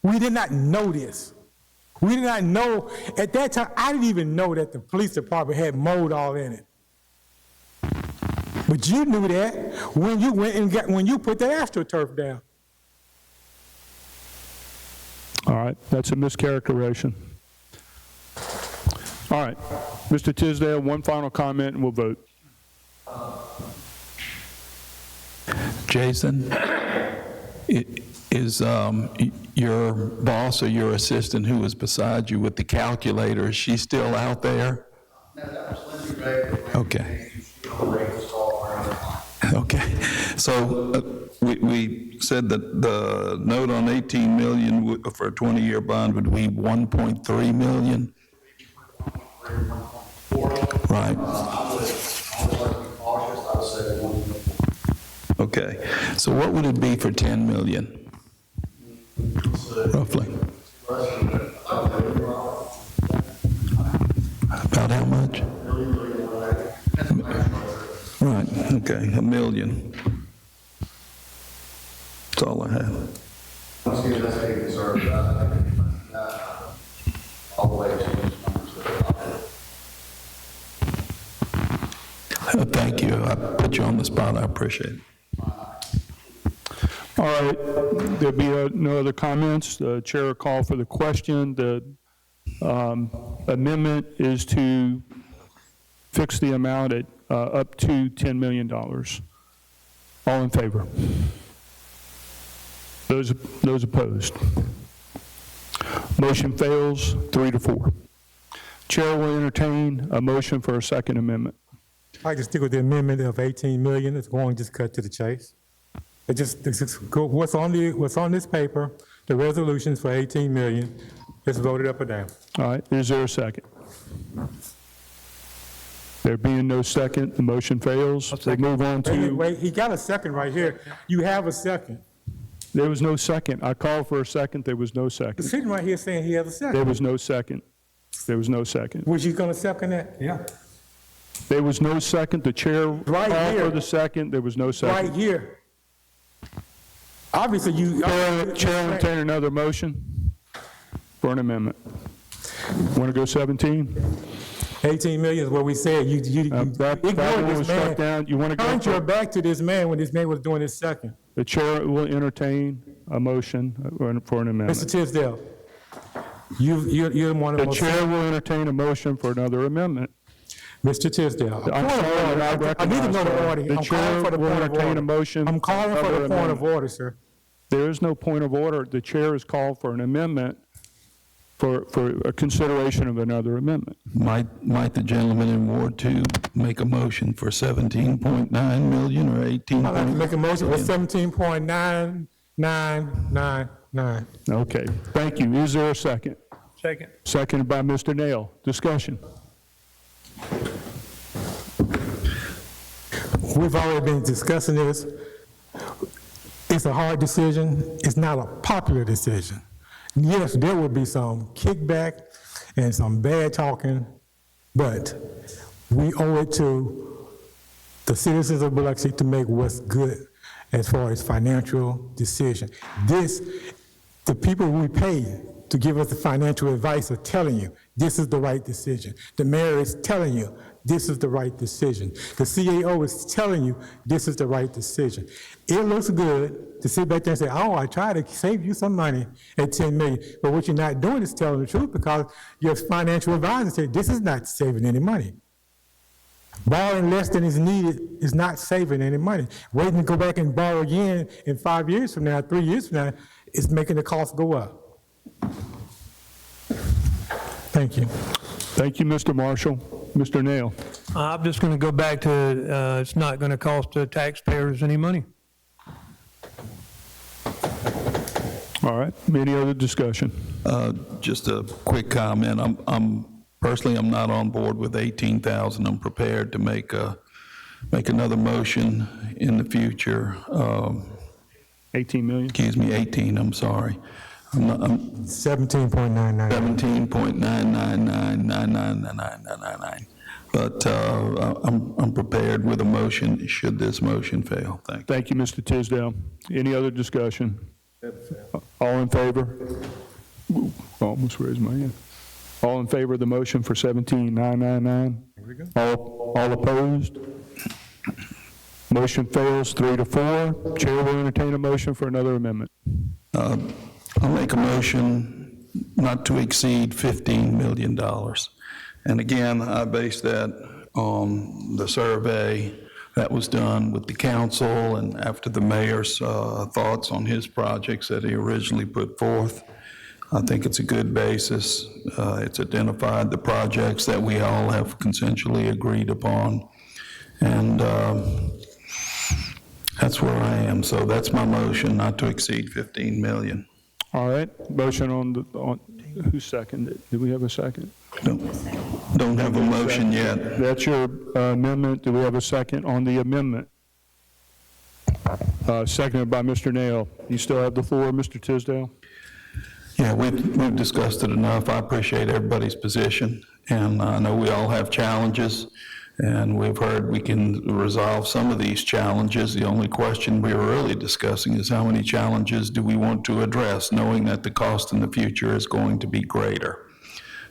We did not know this. We did not know, at that time, I didn't even know that the police department had mold all in it. But you knew that when you went and when you put the AstroTurf down. All right, that's a mischaracterization. All right, Mr. Tisdale, one final comment and we'll vote. Jason, is your boss or your assistant who was beside you with the calculator, is she still out there? No, that was Lindsay Ray. Okay. Okay. So we said that the note on 18 million for a 20-year bond would be 1.3 million? Right. Okay. So what would it be for 10 million? Roughly. About how much? Right, okay, $1 million. That's all I have. Thank you. I put you on the spot. I appreciate it. All right, there'll be no other comments. The chair will call for the question. The amendment is to fix the amount at up to $10 million. All in favor? Those opposed? Motion fails 3-4. Chair will entertain a motion for a second amendment. I'd like to stick with the amendment of 18 million. It's going to just cut to the chase. It just go, what's on this paper, the resolutions for 18 million, just vote it up or down. All right, is there a second? There being no second, the motion fails. We move on to... Wait, he got a second right here. You have a second. There was no second. I called for a second. There was no second. He's sitting right here saying he has a second. There was no second. There was no second. Was you going to second that? Yeah. There was no second. The chair called for the second. There was no second. Right here. Obviously, you... Chair will entertain another motion for an amendment. Want to go 17? 18 million is what we said. You ignored this man. Down. You want to turned your back to this man when this man was doing his second. The chair will entertain a motion for an amendment. Mr. Tisdale, you're one of the most... The chair will entertain a motion for another amendment. Mr. Tisdale, I'm sorry, I need to know the order. The chair will entertain a motion. I'm calling for the point of order, sir. There is no point of order. The chair has called for an amendment for a consideration of another amendment. Might the gentleman in Ward 2 make a motion for 17.9 million or 18? I'd like to make a motion for 17.9999. Okay, thank you. Is there a second? Second. Seconded by Mr. Nail. Discussion. We've already been discussing this. It's a hard decision. It's not a popular decision. Yes, there will be some kickback and some bad talking, but we owe it to the citizens of Biloxi to make what's good as far as financial decision. The people we pay to give us the financial advice are telling you this is the right decision. The mayor is telling you this is the right decision. The CAO is telling you this is the right decision. It looks good to sit back there and say, oh, I tried to save you some money at 10 million. But what you're not doing is telling the truth, because your financial advisor said this is not saving any money. Borrowing less than is needed is not saving any money. Waiting to go back and borrow again in 5 years from now, 3 years from now, is making the cost go up. Thank you. Thank you, Mr. Marshall. Mr. Nail. I'm just going to go back to, it's not going to cost the taxpayers any money. All right, any other discussion? Just a quick comment. Personally, I'm not on board with 18,000. I'm prepared to make another motion in the future. 18 million? Excuse me, 18, I'm sorry. 17.99. 17.9999999. But I'm prepared with a motion should this motion fail. Thank you. Thank you, Mr. Tisdale. Any other discussion? All in favor? Ooh, almost raised my hand. All in favor of the motion for 17.999? All opposed? Motion fails 3-4. Chair will entertain a motion for another amendment. I'll make a motion not to exceed $15 million. And again, I base that on the survey that was done with the council and after the mayor's thoughts on his projects that he originally put forth. I think it's a good basis. It's identified the projects that we all have consensually agreed upon. And that's where I am. So that's my motion, not to exceed 15 million. All right, motion on who seconded it? Do we have a second? Don't have a motion yet. That's your amendment. Do we have a second on the amendment? Seconded by Mr. Nail. You still have the floor, Mr. Tisdale? Yeah, we've discussed it enough. I appreciate everybody's position, and I know we all have challenges, and we've heard we can resolve some of these challenges. The only question we were really discussing is how many challenges do we want to address, knowing that the cost in the future is going to be greater.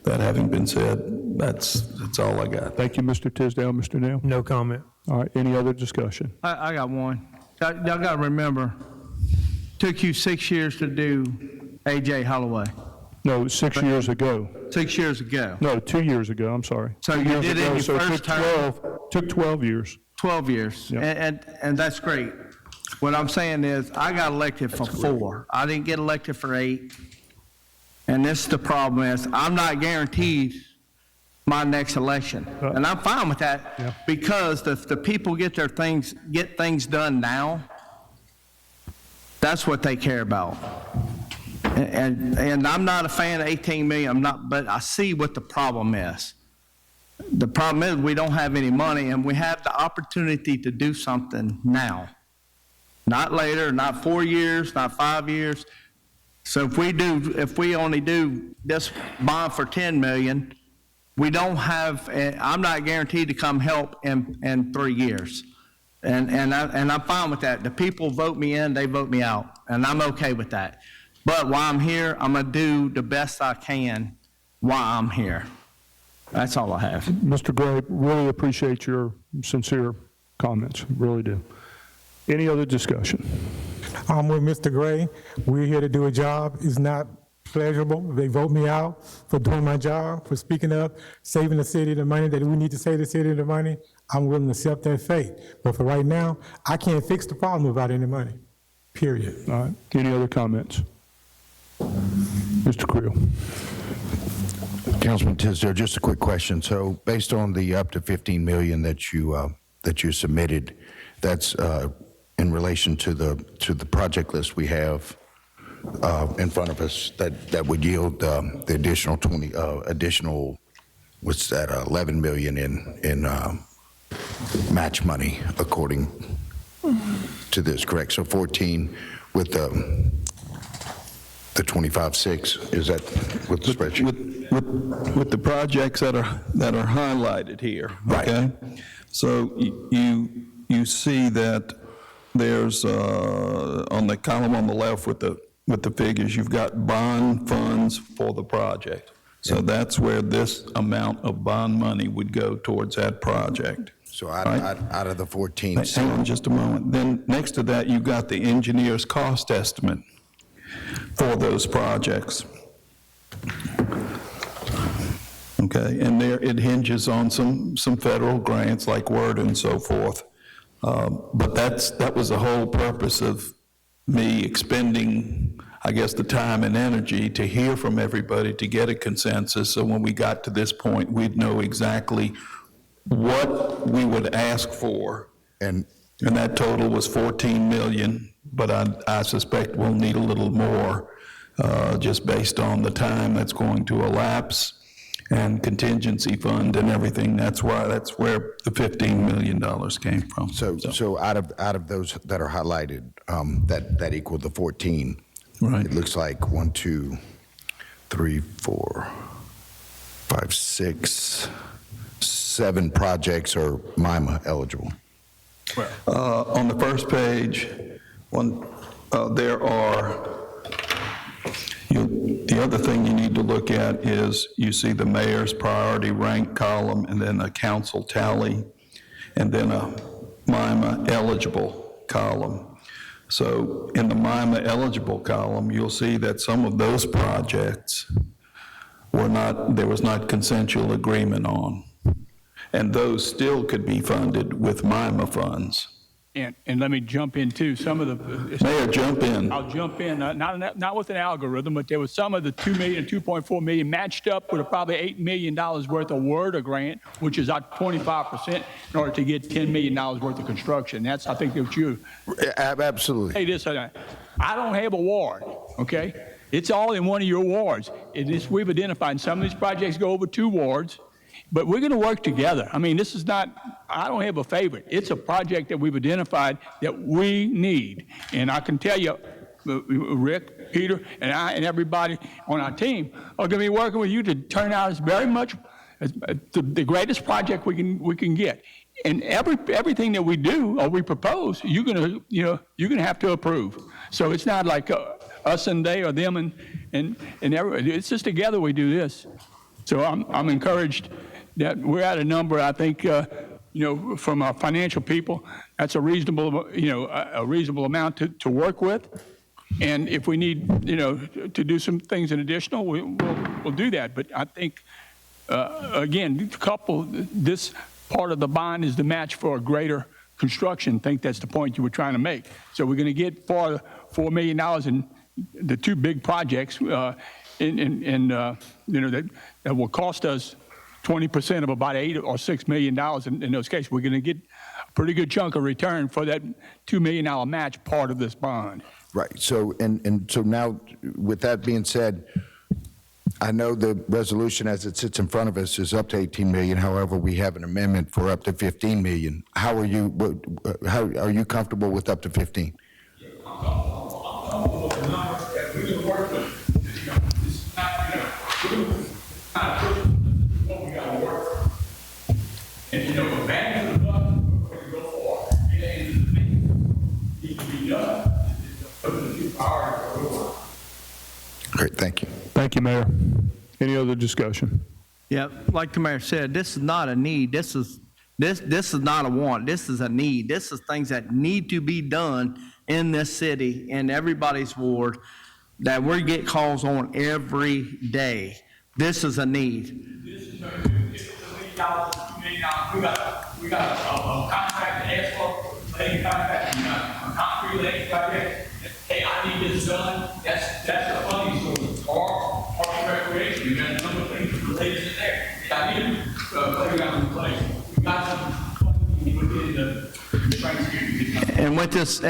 That having been said, that's all I got. Thank you, Mr. Tisdale. Mr. Nail? No comment. All right, any other discussion? I got one. Y'all got to remember, took you 6 years to do A.J. Holloway. No, 6 years ago. 6 years ago. No, 2 years ago, I'm sorry. So you did it in your first term? Took 12 years. 12 years, Yep. and that's great. What I'm saying is, I got elected for 4. I didn't get elected for 8. And this is the problem is, I'm not guaranteed my next election. And I'm fine with that, because the people get things done now, that's what they care about. And I'm not a fan of 18 million, but I see what the problem is. The problem is we don't have any money, and we have the opportunity to do something now. Not later, not 4 years, not 5 years. So if we only do this bond for 10 million, we don't have, I'm not guaranteed to come help in 3 years. And I'm fine with that. The people vote me in, they vote me out, and I'm okay with that. But while I'm here, I'm going to do the best I can while I'm here. That's all I have. Mr. Gray, really appreciate your sincere comments, really do. Any other discussion? I'm with Mr. Gray. We're here to do a job. It's not pleasurable. They vote me out for doing my job, for speaking up, saving the city the money that we need to save the city the money. I'm willing to accept that fate. But for right now, I can't fix the problem without any money. period. All right. Any other comments? Mr. Creel. Councilman Tisdale, just a quick question. So based on the up to 15 million that you submitted, that's in relation to the project list we have in front of us that would yield the additional what's that, 11 million in match money according to this, correct? So 14 with the 25.6, is that with the spreadsheet? With the projects that are highlighted here, okay? So you see that there's on the column on the left with the figures, you've got bond funds for the project. So that's where this amount of bond money would go towards that project. So out of the 14. Hang on just a moment. Then next to that, you've got the engineer's cost estimate for those projects. Okay, and there it hinges on some federal grants like WORD and so forth. But that was the whole purpose of me expending, I guess, the time and energy to hear from everybody to get a consensus. So when we got to this point, we'd know exactly what we would ask for. And that total was 14 million, but I suspect we'll need a little more just based on the time that's going to elapse and contingency fund and everything. That's where the $15 million came from. So out of those that are highlighted, that equal the 14. Right. It looks like 1, 2, 3, 4, 5, 6, 7 projects are MIMA eligible. On the first page, there are, the other thing you need to look at is you see the mayor's priority rank column and then a council tally and then a MIMA eligible column. So in the MIMA eligible column, you'll see that some of those projects there was not consensual agreement on. And those still could be funded with MIMA funds. And let me jump in too. Some of the Mayor, jump in. I'll jump in. Not with an algorithm, but there was some of the 2 million, 2.4 million matched up with probably $8 million worth of WORD grant, which is at 25% in order to get $10 million worth of construction. That's, I think, what you. Absolutely. Hey, this, I don't have a ward, okay? It's all in one of your wards. We've identified some of these projects go over 2 wards. But we're going to work together. I mean, this is not, I don't have a favorite. It's a project that we've identified that we need. And I can tell you, Rick, Peter, and I, and everybody on our team are going to be working with you to turn out as very much as the greatest project we can get. And everything that we do or we propose, you're going to have to approve. So it's not like us and they or them and everybody. It's just together we do this. So I'm encouraged that we're at a number, I think, from our financial people, that's a reasonable, a reasonable amount to work with. And if we need, to do some things in additional, we'll do that. But I think, again, this part of the bond is the match for a greater construction. I think that's the point you were trying to make. So we're going to get $4 million in the 2 big projects, that will cost us 20% of about $8 or $6 million in those cases. We're going to get a pretty good chunk of return for that $2 million match part of this bond. Right. So so now, with that being said, I know the resolution as it sits in front of us is up to 18 million. However, we have an amendment for up to 15 million. How are you comfortable with up to 15? And, a bang to the buck, we're going to go for it. And the thing needs to be done. Great, thank you. Thank you, Mayor. Any other discussion? Yeah, like the mayor said, this is not a need. This is not a want. This is a need. This is things that need to be done in this city, in everybody's ward, that we get calls on every day. This is a need. This is $1 million, $2 million. We got a contract to ask for, laying contract, we got a concrete laying project. I need this done, that's the funding source. Or Parks and Recreation, we got a number of things related to there. I need playground in place. We got some funding within the criteria. And with this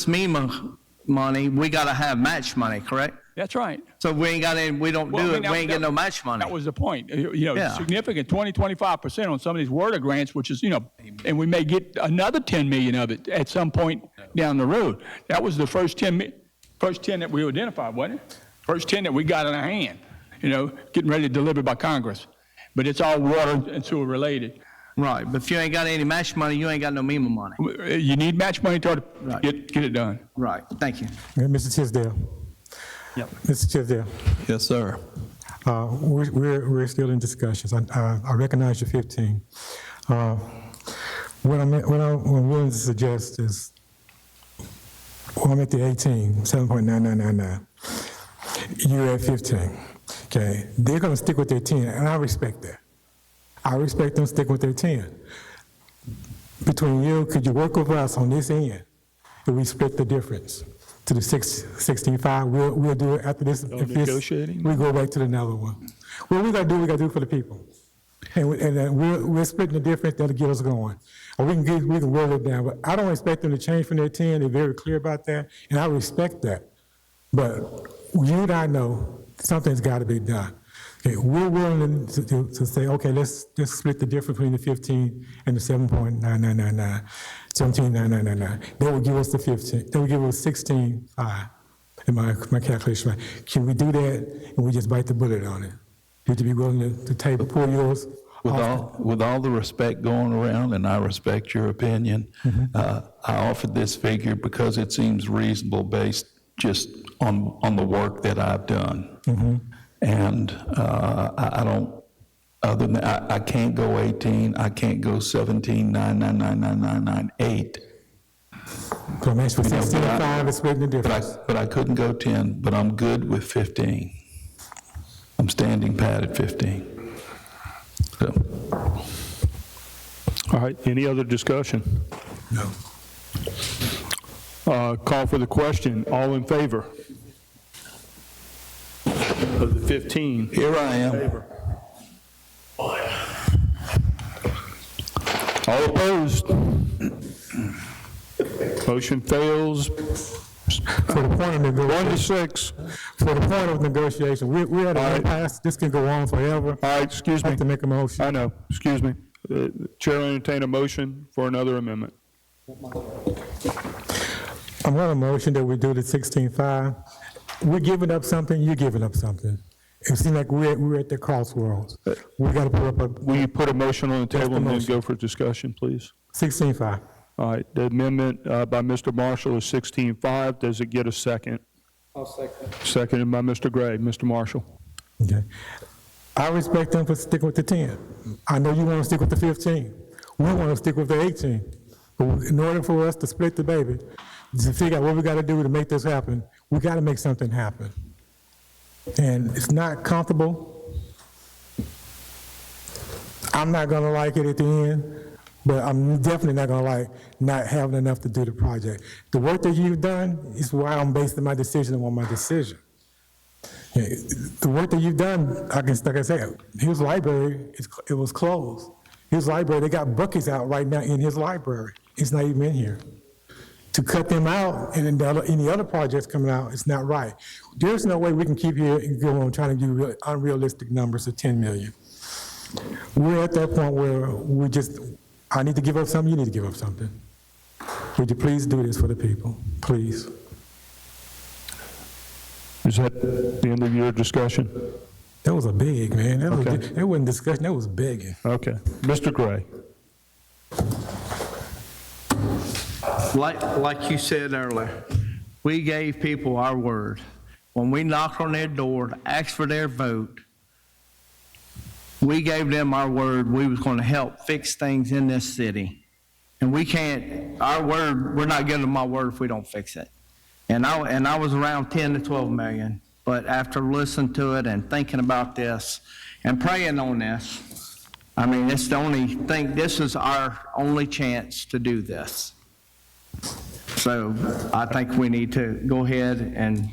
MEMA money, we got to have match money, correct? That's right. So we ain't got any, we don't Well, do I it, mean, we ain't get no match money. That was the point. You know, Yeah. significant 25% on some of these WRDA grants, which is, you know, and we may get another 10 million of it at some point down the road. That was the first 10 that we identified, wasn't it? First 10 that we got in our hand, you know, getting ready to deliver by Congress. But it's all water and sewer related. Right, but if you ain't got any match money, you ain't got no MEMA money. You need match money to get it done. Right, thank you. Mr. Tisdale. Yep. Mr. Tisdale. Yes, sir. We're still in discussions. I recognize your 15. What I'm willing to suggest is, well, I'm at the 18, 7.9999. You're at 15. Okay, they're going to stick with their 10, and I respect that. I respect them sticking with their 10. Between you, could you work with us on this end if we split the difference to the 16.5? We'll do it after this. If negotiating? We go back to another one. What we got to do for the people. And we're splitting the difference that'll get us going. Or we can roll it down. But I don't expect them to change from their 10. They're very clear about that, and I respect that. But you and I know something's got to be done. Okay, we're willing to say, okay, let's split the difference between the 15 and the 7.9999, 17.9999. That will give us the 15. That will give us 16.5 in my calculation. Right. Can we do that and we just bite the bullet on it? Would you be willing to pull yours? With all the respect going around, and I respect your opinion, I offered this figure because it seems reasonable based just on the work that I've done. And I don't, other than, I can't go 18, I can't go 17, 9999998. So I'm asking for 16.5 and splitting the difference. But I couldn't go 10, but I'm good with 15. I'm standing pat at 15. So. All right, any other discussion? No. Call for the question. All in favor of the 15? Here I am. All opposed? Motion fails. For the point of negotiation. 1 to 6. For the point of negotiation, we're at an impasse. This can go on forever. All right, excuse me. I have to make a motion. I know, excuse me. Chair will entertain a motion for another amendment. I'm going to motion that we do the 16.5. We're giving up something, you're giving up something. It seems like we're at the crossroads. We got to put up a... Will you put a motion on the table and then motion. go for discussion, please? 16.5. All right, the amendment by Mr. Marshall is 16.5. Does it get a second? I'll second. Seconded by Mr. Gray. Mr. Marshall. Okay. I respect them for sticking with the 10. I know you want to stick with the 15. We want to stick with the 18. But in order for us to split the baby, to figure out what we got to do to make this happen, we got to make something happen. And it's not comfortable. I'm not going to like it at the end, but I'm definitely not going to like not having enough to do the project. The work that you've done is why I'm basing my decision on my decision. Yeah, the work that you've done, like I said, his library, it was closed. His library, they got buckets out right now in his library. It's not even in here. To cut them out and then any other projects coming out, it's not right. There's no way we can keep here and go on trying to do unrealistic numbers of 10 million. We're at that point where I need to give up something, you need to give up something. Would you please do this for the people, please? Is that the end of your discussion? That was a big, man. Okay. That wasn't discussion, that was begging. Okay. Mr. Gray. Like you said earlier, we gave people our word. When we knocked on their door to ask for their vote, we gave them our word we was going to help fix things in this city. And we can't, our word, we're not giving them our word if we don't fix it. And I was around 10 to 12 million, but after listening to it and thinking about this and praying on this, I mean, it's the only thing, this is our only chance to do this. So I think we need to go ahead and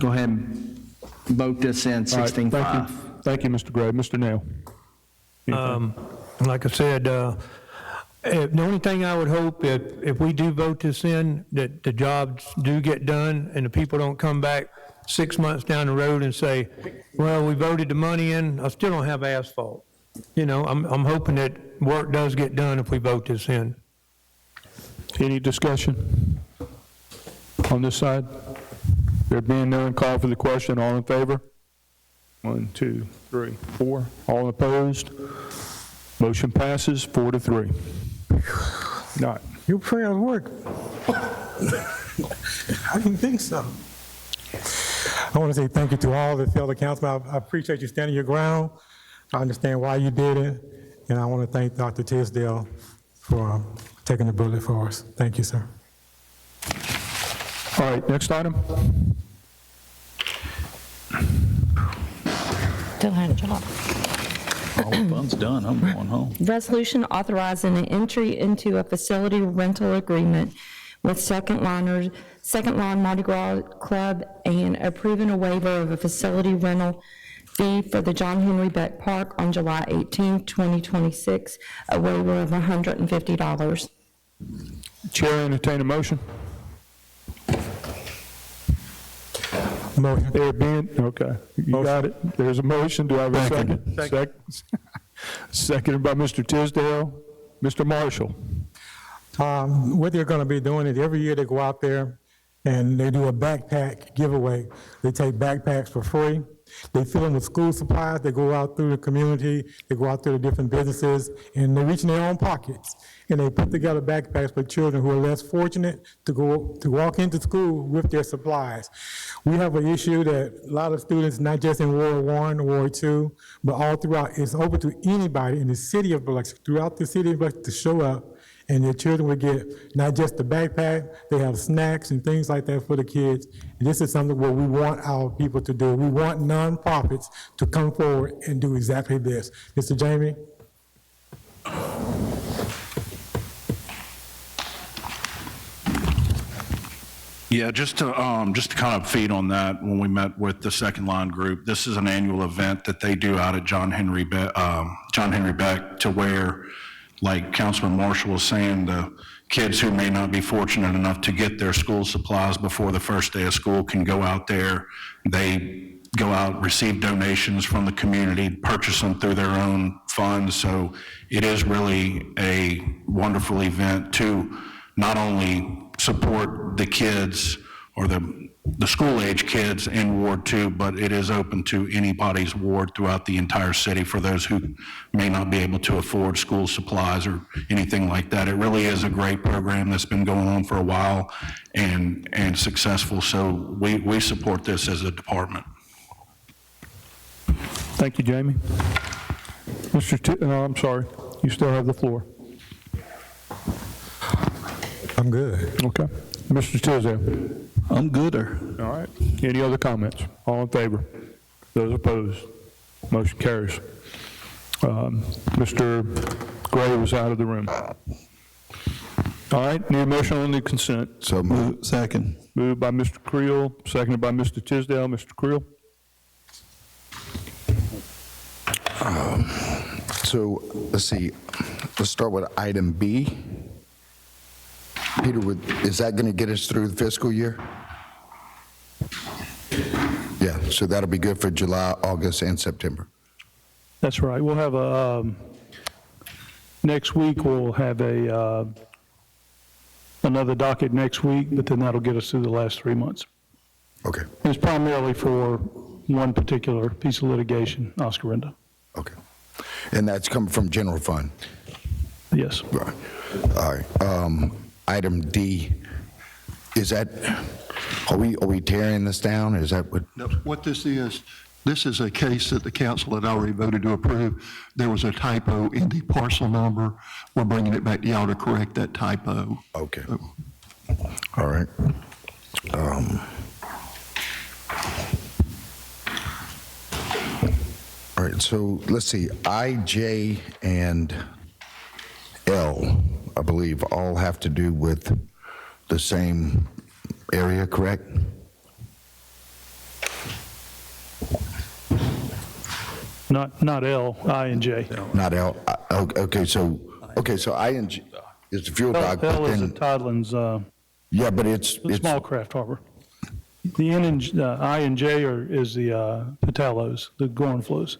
go ahead and vote this in All right, 16-5. Thank you, Mr. Gray. Mr. Nail? Like I said, the only thing I would hope, if we do vote this in, that the jobs do get done and the people don't come back 6 months down the road and say, well, we voted the money in, I still don't have asphalt. You know, I'm hoping that work does get done if we vote this in. Any discussion on this side? There being none, call for the question. All in favor? 1, 2, 3, 4. All opposed? Motion passes 4-3. Not. Your prayers work. I didn't think so. I want to say thank you to all the fellow councilmen. I appreciate you standing your ground. I understand why you did it, and I want to thank Dr. Tisdale for taking the bullet for us. Thank you, sir. All right, next item. Still had a job. All the fun's done, I'm going home. Resolution authorizing an entry into a facility rental agreement with Second Lawn Mardi Gras Club and approving a waiver of a facility rental fee for the John Henry Beck Park on July 18, 2026, a waiver of $150. Chair, entertain a motion. Motion. There being, okay, you got it. There's a motion. Do I have a second? Second. Seconded by Mr. Tisdale. Mr. Marshall. What they're going to be doing is every year they go out there and they do a backpack giveaway. They take backpacks for free. They fill them with school supplies. They go out through the community. They go out through the different businesses, and they reach in their own pockets. And they put together backpacks for children who are less fortunate to walk into school with their supplies. We have an issue that a lot of students, not just in Ward 1, Ward 2, but all throughout, it's open to anybody in the city of Biloxi, throughout the city of Biloxi, to show up, and their children will get not just the backpack, they have snacks and things like that for the kids. And this is something where we want our people to do. We want nonprofits to come forward and do exactly this. Mr. Jamie? Yeah, just to kind of feed on that, when we met with the Second Line group, this is an annual event that they do out at John Henry Beck, to where, like Councilman Marshall was saying, the kids who may not be fortunate enough to get their school supplies before the first day of school can go out there. They go out, receive donations from the community, purchase them through their own funds. So it is really a wonderful event to not only support the kids or the school-age kids in Ward 2, but it is open to anybody's ward throughout the entire city for those who may not be able to afford school supplies or anything like that. It really is a great program that's been going on for a while and successful, so we support this as a department. Thank you, Jamie. I'm sorry, you still have the floor. I'm good. Okay. Mr. Tisdale. I'm gooder. All right. Any other comments? All in favor? Those opposed? Motion carries. Mr. Gray was out of the room. All right. Need a motion on the consent. So move. Second. Moved by Mr. Creel, seconded by Mr. Tisdale. Mr. Creel. So let's see. Let's start with item B. Peter, is that going to get us through the fiscal year? Yeah, so that'll be good for July, August, and September. That's right. We'll have next week we'll have another docket next week, but then that'll get us through the last 3 months. Okay. And it's primarily for one particular piece of litigation, Oscarinda. Okay. And that's coming from general fund? Yes. Right. All right. Item D, is that, are we tearing this down? Is that what? No, what this is a case that the council had already voted to approve. There was a typo in the parcel number. We're bringing it back to y'all to correct that typo. Okay. All right. All right, so let's see, I, J, and L, I believe, all have to do with the same area, correct? Not L, I and J. Not L, okay, so I and J is the fuel dock, but L is the then, Toddlands, yeah, but it's, small craft harbor. The N and, I and J is the Patellos, the Gorn flows.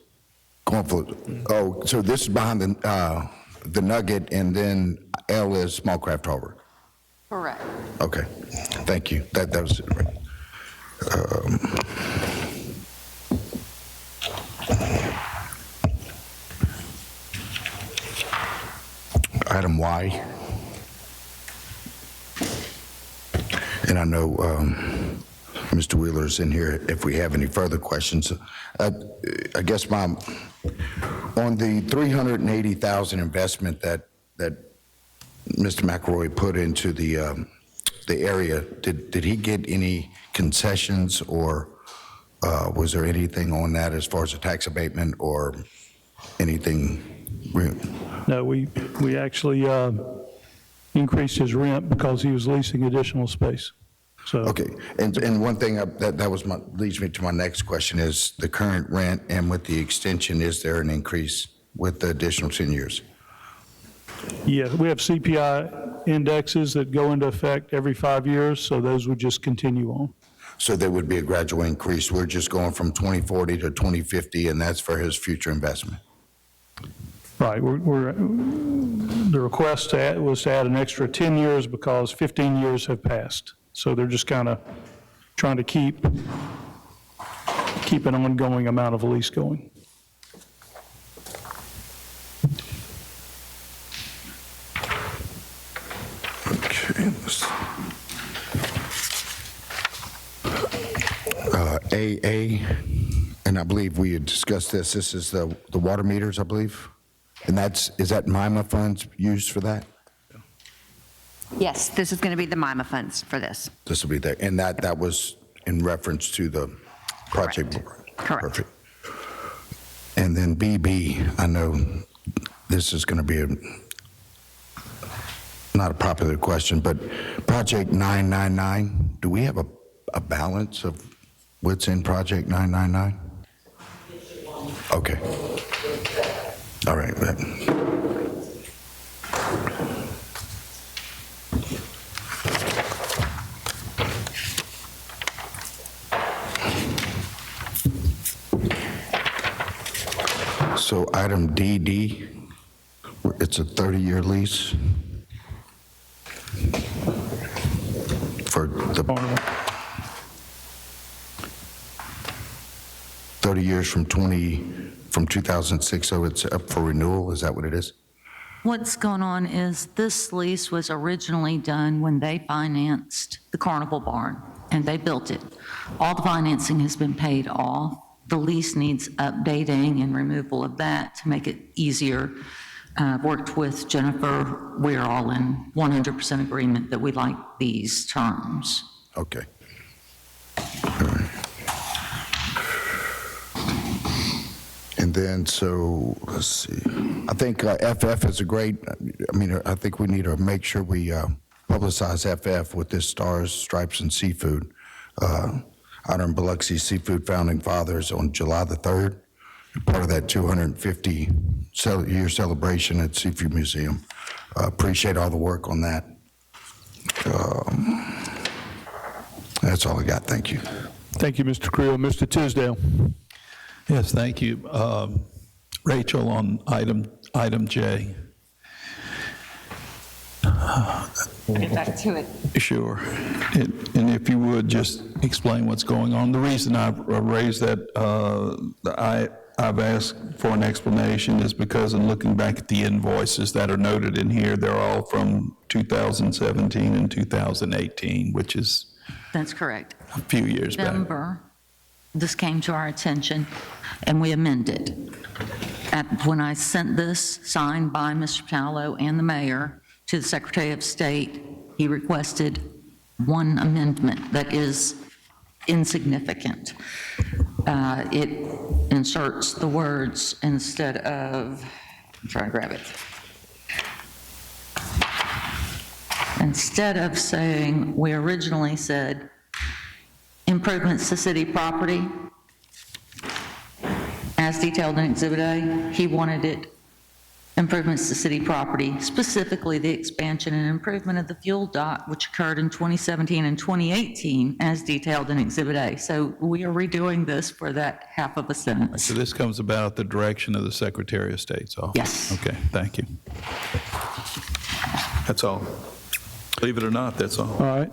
going for, oh, so this is behind the Nugget, and then L is small craft harbor. Correct. Okay, thank you. That was it, right. Item Y. And I know Mr. Wheeler's in here if we have any further questions. I guess on the $380,000 investment that Mr. McElroy put into the area, did he get any concessions, or was there anything on that as far as a tax abatement or anything? No, we actually increased his rent because he was leasing additional space. So Okay, and one thing leads me to my next question is the current rent, and with the extension, is there an increase with the additional 10 years? yeah, we have CPI indexes that go into effect every 5 years, so those would just continue on. So there would be a gradual increase. We're just going from 2040 to 2050, and that's for his future investment. Right, the request was to add an extra 10 years because 15 years have passed. So they're just kind of trying to keep an ongoing amount of lease going. Okay. AA, and I believe we had discussed this. This is the water meters, I believe? And is that MIMA funds used for that? Yes, this is going to be the MIMA funds for this. This will be there, and that was in reference to the project? Correct. Perfect. And then BB, I know this is going to be not a popular question, but Project 999, do we have a balance of what's in Project 999? Okay. All right. So item DD, it's a 30-year lease for the 30 years from 2006, so it's up for renewal, is that what it is? What's going on is this lease was originally done when they financed the Carnival Barn, and they built it. All the financing has been paid off. The lease needs updating and removal of that to make it easier. Worked with Jennifer. We're all in 100% agreement that we like these terms. Okay. All right. And then, so, let's see. I think FF is a great, I think we need to make sure we publicize FF with this Stars, Stripes, and Seafood. Out in Biloxi Seafood Founding Fathers on July the 3rd, part of that 250-year celebration at Seafood Museum. Appreciate all the work on that. That's all I got. Thank you. Thank you, Mr. Creel. Mr. Tisdale. Yes, thank you. Rachel, on item J. We'll get back to it. Sure. And if you would, just explain what's going on. The reason I've raised that, I've asked for an explanation is because in looking back at the invoices that are noted in here, they're all from 2017 and 2018, which is That's correct. a few years back. November, this came to our attention, and we amended. When I sent this, signed by Mr. Paolo and the mayor, to the Secretary of State, he requested one amendment that is insignificant. It inserts the words instead of, I'm trying to grab it. instead of saying, we originally said improvements to city property as detailed in Exhibit A, he wanted it improvements to city property, specifically the expansion and improvement of the fuel dock, which occurred in 2017 and 2018, as detailed in Exhibit A. So we are redoing this for that half of a sentence. So this comes about at the direction of the Secretary of State's office? Yes. Okay, thank you. That's all. Believe it or not, that's all. All right.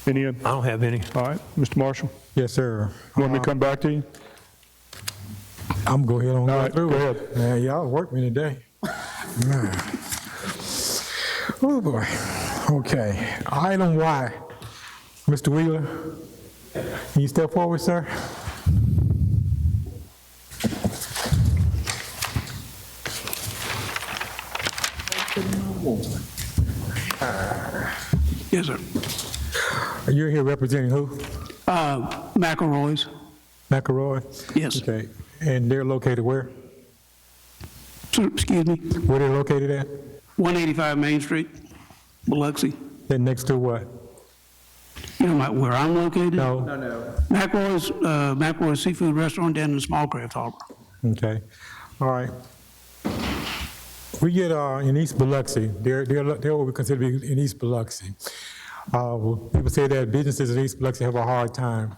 Any? I don't have any. All right, Mr. Marshall, Yes, sir. you want me to come back to you? I'm going to go ahead and All go right, through go it. ahead. Man, y'all worked me today. Man. Oh, boy. Okay. Item Y. Mr. Wheeler, can you step forward, sir? Yes, sir. You're here representing who? McElroy's. McElroy? Yes. Okay. And they're located where? Excuse me. Where they're located at? 185 Main Street, Biloxi. Then next to what? You know where I'm located? No. McElroy's Seafood Restaurant down in the Small Craft Harbor. Okay. All right. We get in East Biloxi, they're what we consider to be in East Biloxi. People say that businesses in East Biloxi have a hard time.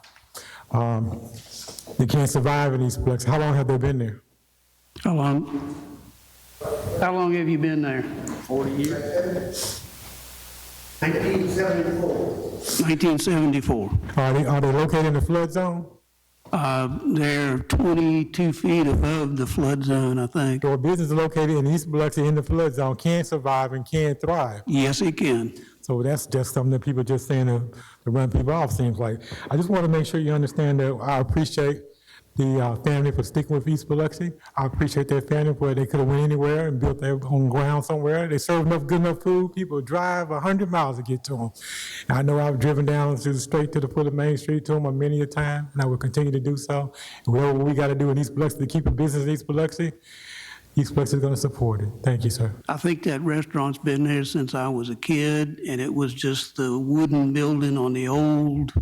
They can't survive in East Biloxi. How long have they been there? How long have you been there? 40 years. 1974. 1974. Are they located in the flood zone? They're 22 feet above the flood zone, I think. So a business located in East Biloxi in the flood zone can survive and can thrive. Yes, it can. So that's just something that people just saying to run people off, seems like. I just want to make sure you understand that I appreciate the family for sticking with East Biloxi. I appreciate their family where they could have went anywhere and built their own ground somewhere. They serve good enough food. People drive 100 miles to get to them. And I know I've driven down straight to the foot of Main Street to them many a time, and I will continue to do so. And whatever we got to do in East Biloxi to keep a business in East Biloxi is going to support it. Thank you, sir. I think that restaurant's been there since I was a kid, and it was just the wooden building on the old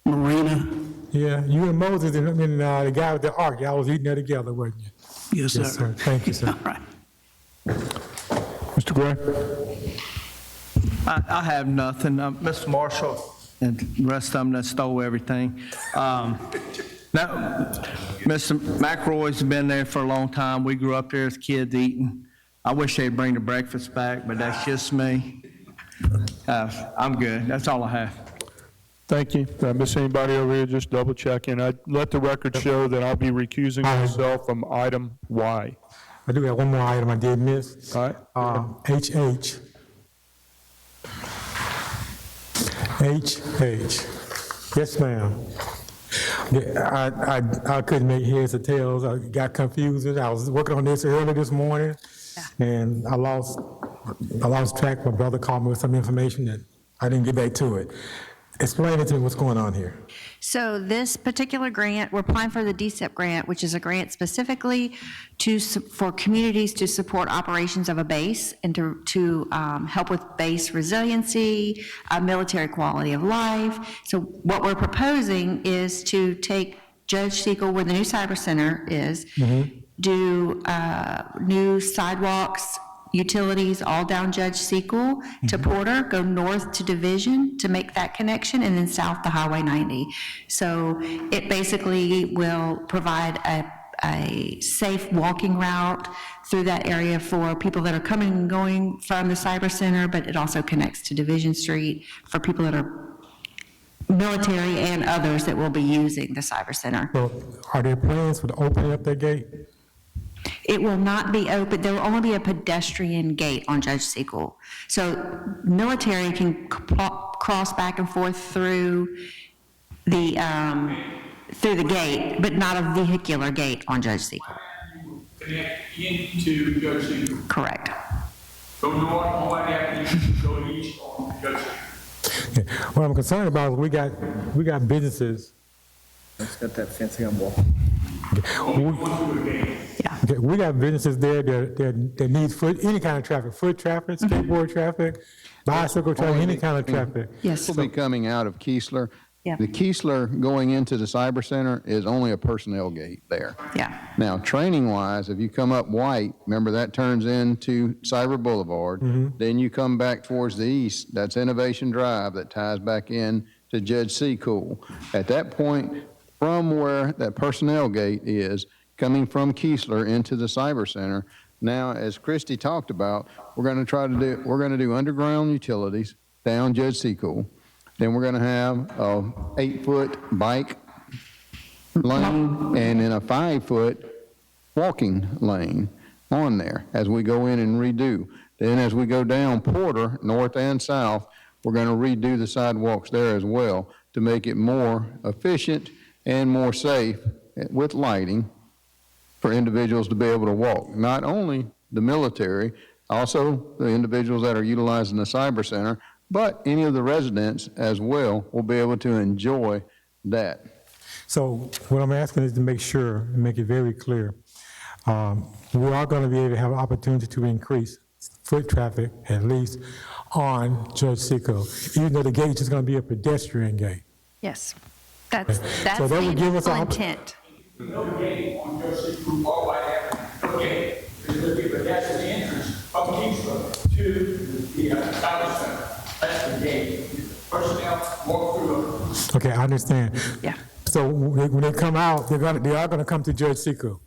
marina. Yeah, you and Moses and the guy with the ark, y'all was eating there together, wasn't you? Yes, sir. Yes, sir. Thank you, sir. All right. Mr. Gray? I have nothing. Mr. Marshall and the rest of them that stole everything. Mr. McElroy's been there for a long time. We grew up there as kids eating. I wish they'd bring the breakfast back, but that's just me. I'm good. That's all I have. Thank you. Did I miss anybody over here? Just double checking. I'd let the record show that I'll be recusing myself from item Y. I do have one more item I did miss. All right. HH. Yes, ma'am. I couldn't make heads or tails. I got confused. I was working on this early this morning, and I lost track. My brother called me with some information that I didn't get back to it. Explain it to me, what's going on here. So this particular grant, we're applying for the DSIP grant, which is a grant specifically for communities to support operations of a base and to help with base resiliency, military quality of life. So what we're proposing is to take Judge Siegel, where the new cyber center is, do new sidewalks, utilities all down Judge Siegel to Porter, go north to Division to make that connection, and then south to Highway 90. So it basically will provide a safe walking route through that area for people that are coming and going from the Cyber Center, but it also connects to Division Street for people that are military and others that will be using the Cyber Center. So are there plans for the opening up that gate? It will not be open. There will only be a pedestrian gate on Judge Siegel. So military can cross back and forth through the gate, but not a vehicular gate on Judge Siegel. Connect into Judge Siegel. Correct. Go north all the way down, go east on Judge Siegel. What I'm concerned about is we got businesses. It's got that fancy on wall. Okay, we got businesses there that need any kind of traffic, foot traffic, skateboard traffic, bicycle traffic, any kind of traffic. Yes. Will be coming out of Keesler. Yeah. The Keesler going into the Cyber Center is only a personnel gate there. Yeah. Now, training-wise, if you come up White, remember that turns into Cyber Boulevard. Then you come back towards the east, that's Innovation Drive that ties back in to Judge Seacool. At that point, from where that personnel gate is, coming from Keesler into the Cyber Center, now, as Christie talked about, we're going to do underground utilities down Judge Seacool. Then we're going to have a 8-foot bike lane and then a 5-foot walking lane on there as we go in and redo. Then as we go down Porter, north and south, we're going to redo the sidewalks there as well to make it more efficient and more safe with lighting for individuals to be able to walk. Not only the military, also the individuals that are utilizing the Cyber Center, but any of the residents as well will be able to enjoy that. So what I'm asking is to make sure, and make it very clear, we are going to be able to have an opportunity to increase foot traffic, at least on Judge Seacool, even though the gate is going to be a pedestrian gate. Yes. That's So that would give the us an intent. No gate on Judge Seacool or White Avenue. No gate. There's going to be a pedestrian entrance from Kingsville to the Cyber Center. That's the gate. Personnel walk through. Okay, I understand. Yeah. So when they come out, they are going to come to Judge Seacool.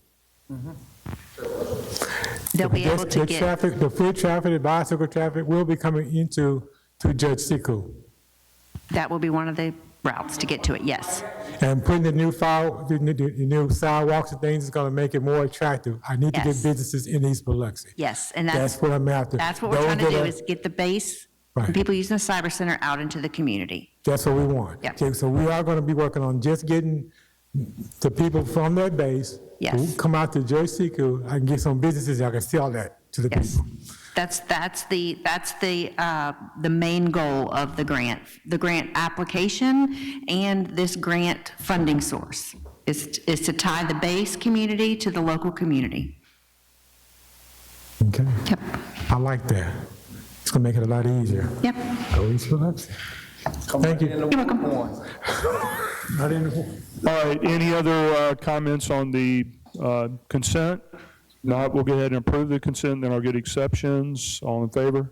They'll be able to The get, traffic, the foot traffic, the bicycle traffic will be coming to Judge Seacool. that will be one of the routes to get to it, yes. And putting the new sidewalks and things is going to make it more attractive. I need to Yes. get businesses in East Biloxi. Yes, and That's what I'm after. that's what we're Those trying to that do are- is get the base, Right. and people using the Cyber Center out into the community. That's what we want. Yep. Okay, so we are going to be working on just getting the people from that base Yes. who come out to Judge Seacool. I can get some businesses that can sell that to the Yes. people. That's the main goal of the grant application and this grant funding source is to tie the base community to the local community. Okay. Yep. I like that. It's going to make it a lot easier. Yep. Go East Biloxi. Thank you. You're welcome. Not in the horn. All right, any other comments on the consent? Not, we'll go ahead and approve the consent, then I'll get exceptions. All in favor?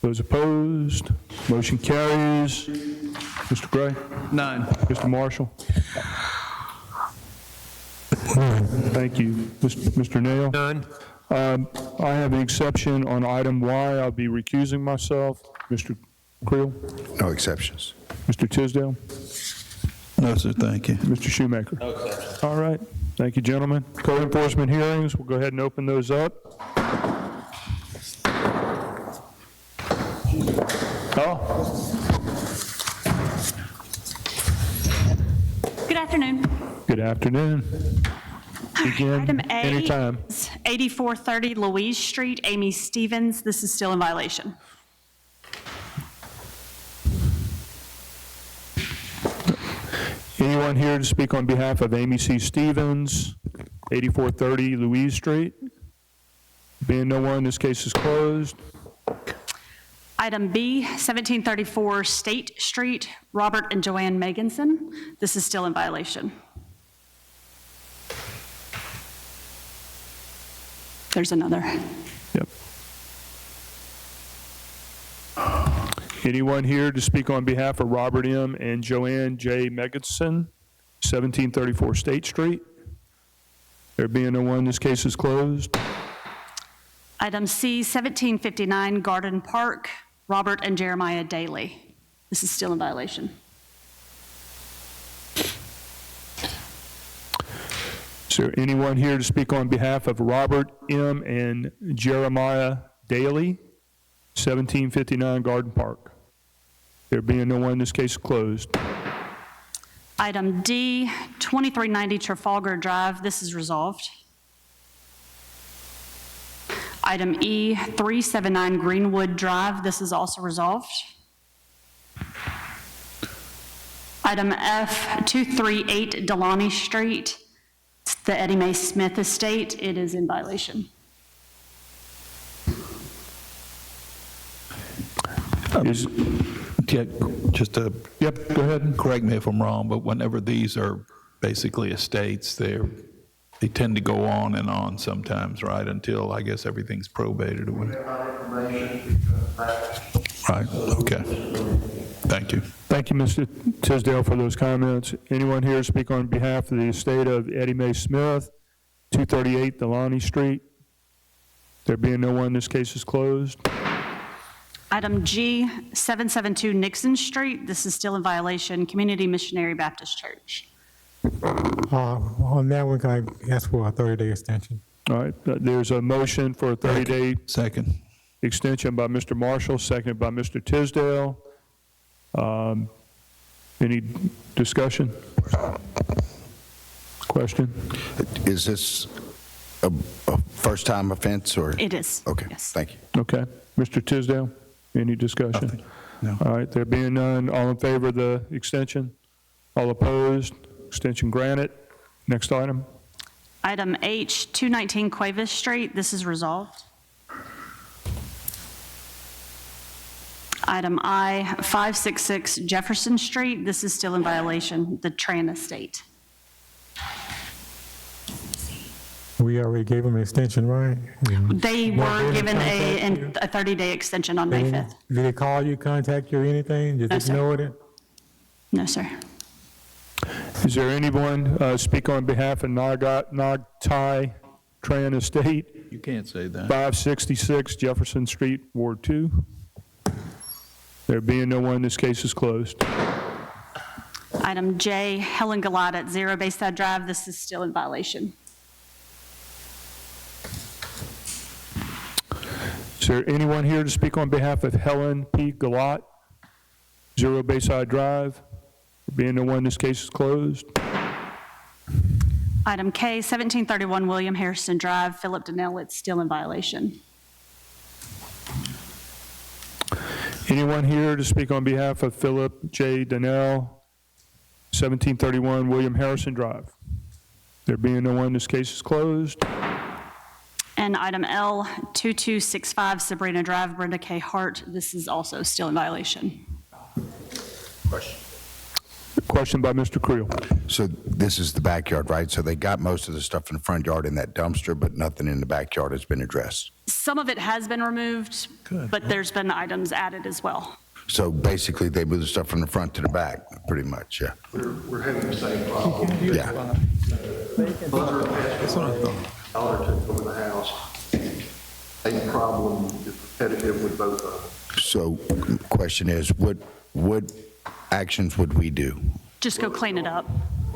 Those opposed? Motion carries. Mr. Gray? None. Mr. Marshall? Thank you. Mr. Nail? None. I have an exception on item Y. I'll be recusing myself. Mr. Creel? No exceptions. Mr. Tisdale? No, sir, thank you. Mr. Shoemaker? No exceptions. All right. Thank you, gentlemen. Code enforcement hearings, we'll go ahead and open those up. Good afternoon. Good afternoon. Begin Item A anytime. is 8430 Louise Street, Amy Stevens. This is still in violation. Anyone here to speak on behalf of Amy C. Stevens, 8430 Louise Street? Being no one, this case is closed. Item B, 1734 State Street, Robert and Joanne Meganson. This is still in violation. There's another. Yep. Anyone here to speak on behalf of Robert M. and Joanne J. Meganson, 1734 State Street? There being no one, this case is closed. Item C, 1759 Garden Park, Robert and Jeremiah Daly. This is still in violation. Is there anyone here to speak on behalf of Robert M. and Jeremiah Daly, 1759 Garden Park? There being no one, this case is closed. Item D, 2390 Trafalgar Drive. This is resolved. Item E, 379 Greenwood Drive. This is also resolved. Item F, 238 Delaney Street. the Eddie Mae Smith estate, it is in violation. Yeah, just to. Yep, go ahead. Correct me if I'm wrong, but whenever these are basically estates, they tend to go on and on sometimes, right? Until, I guess, everything's probated or whatever. Right, okay. Thank you. Thank you, Mr. Tisdale, for those comments. Anyone here speak on behalf of the estate of Eddie Mae Smith, 238 Delaney Street? There being no one, this case is closed. Item G, 772 Nixon Street, this is still in violation, Community Missionary Baptist Church. On that one, can I ask for a 30-day extension? All right, there's a motion for a 30-day Second. extension by Mr. Marshall, seconded by Mr. Tisdale. Any discussion? Question? Is this a first-time offense, or? It is. Okay, yes. thank you. Okay. Mr. Tisdale, any discussion? No. All right, there being none, all in favor of the extension? All opposed? Extension granted. Next item. Item H, 219 Cuevas Street, this is resolved. Item I, 566 Jefferson Street, this is still in violation, the Tran estate. We already gave them an extension, right? They No, were didn't given contact a 30-day extension on May 5th. Did they call you, contact you, or anything? Did No, they sir. know it? No, sir. Is there anyone speak on behalf of Nagtai Tran Estate, You can't say that. 566 Jefferson Street, Ward 2? There being no one, this case is closed. Item J, Helen Gallat at 0 Bayside Drive, this is still in violation. Is there anyone here to speak on behalf of Helen P. Gallat, 0 Bayside Drive? There being no one, this case is closed. Item K, 1731 William Harrison Drive, Philip Donnell, it's still in violation. Anyone here to speak on behalf of Philip J. Donnell, 1731 William Harrison Drive? There being no one, this case is closed. And item L, 2265 Sabrina Drive, Brenda K. Hart, this is also still in violation. Question by Mr. Creel. So this is the backyard, right? So they got most of the stuff in the front yard in that dumpster, but nothing in the backyard has been addressed. Some of it has been removed, but there's been items added as well. So basically, they moved the stuff from the front to the back, pretty much, yeah. We're having the same problem. Yeah. Mother has daughter took over the house. Same problem is repetitive with both of them. So question is, what actions would we do? Just go clean it up.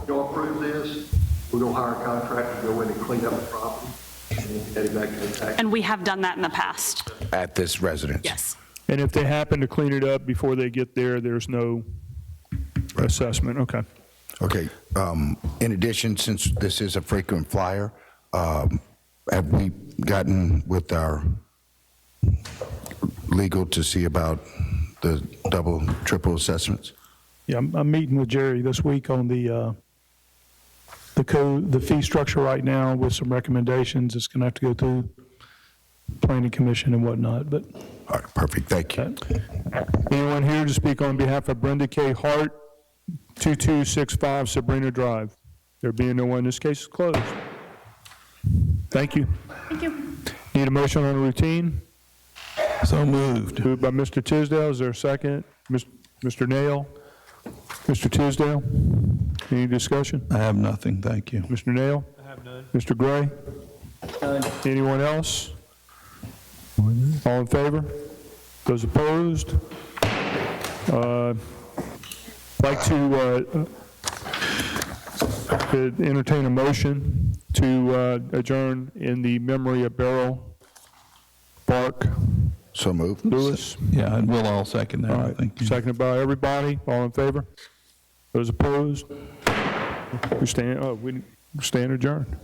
Y'all approve this, we're gonna hire a contractor to go in and clean up the property and get it back to the tax. And we have done that in the past. At this residence? Yes. And if they happen to clean it up before they get there, there's no assessment? Okay. Okay. In addition, since this is a frequent flyer, have we gotten with our legal to see about the double, triple assessments? Yeah, I'm meeting with Jerry this week on the code, the fee structure right now with some recommendations. It's going to have to go through planning commission and whatnot, but. All right, perfect, thank you. Anyone here to speak on behalf of Brenda K. Hart, 2265 Sabrina Drive? There being no one, this case is closed. Thank you. Thank you. Need a motion on the routine? So moved. Moved by Mr. Tisdale. Is there a second? Mr. Nail? Mr. Tisdale? Any discussion? I have nothing, thank you. Mr. Nail? I have none. Mr. Gray? None. Anyone else? All in favor? Those opposed? Like to entertain a motion to adjourn in the memory of Beryl Bark. So moved. Lewis. Yeah, and we'll all second that, All I right, think. seconded by everybody. All in favor? Those opposed? We stand adjourned.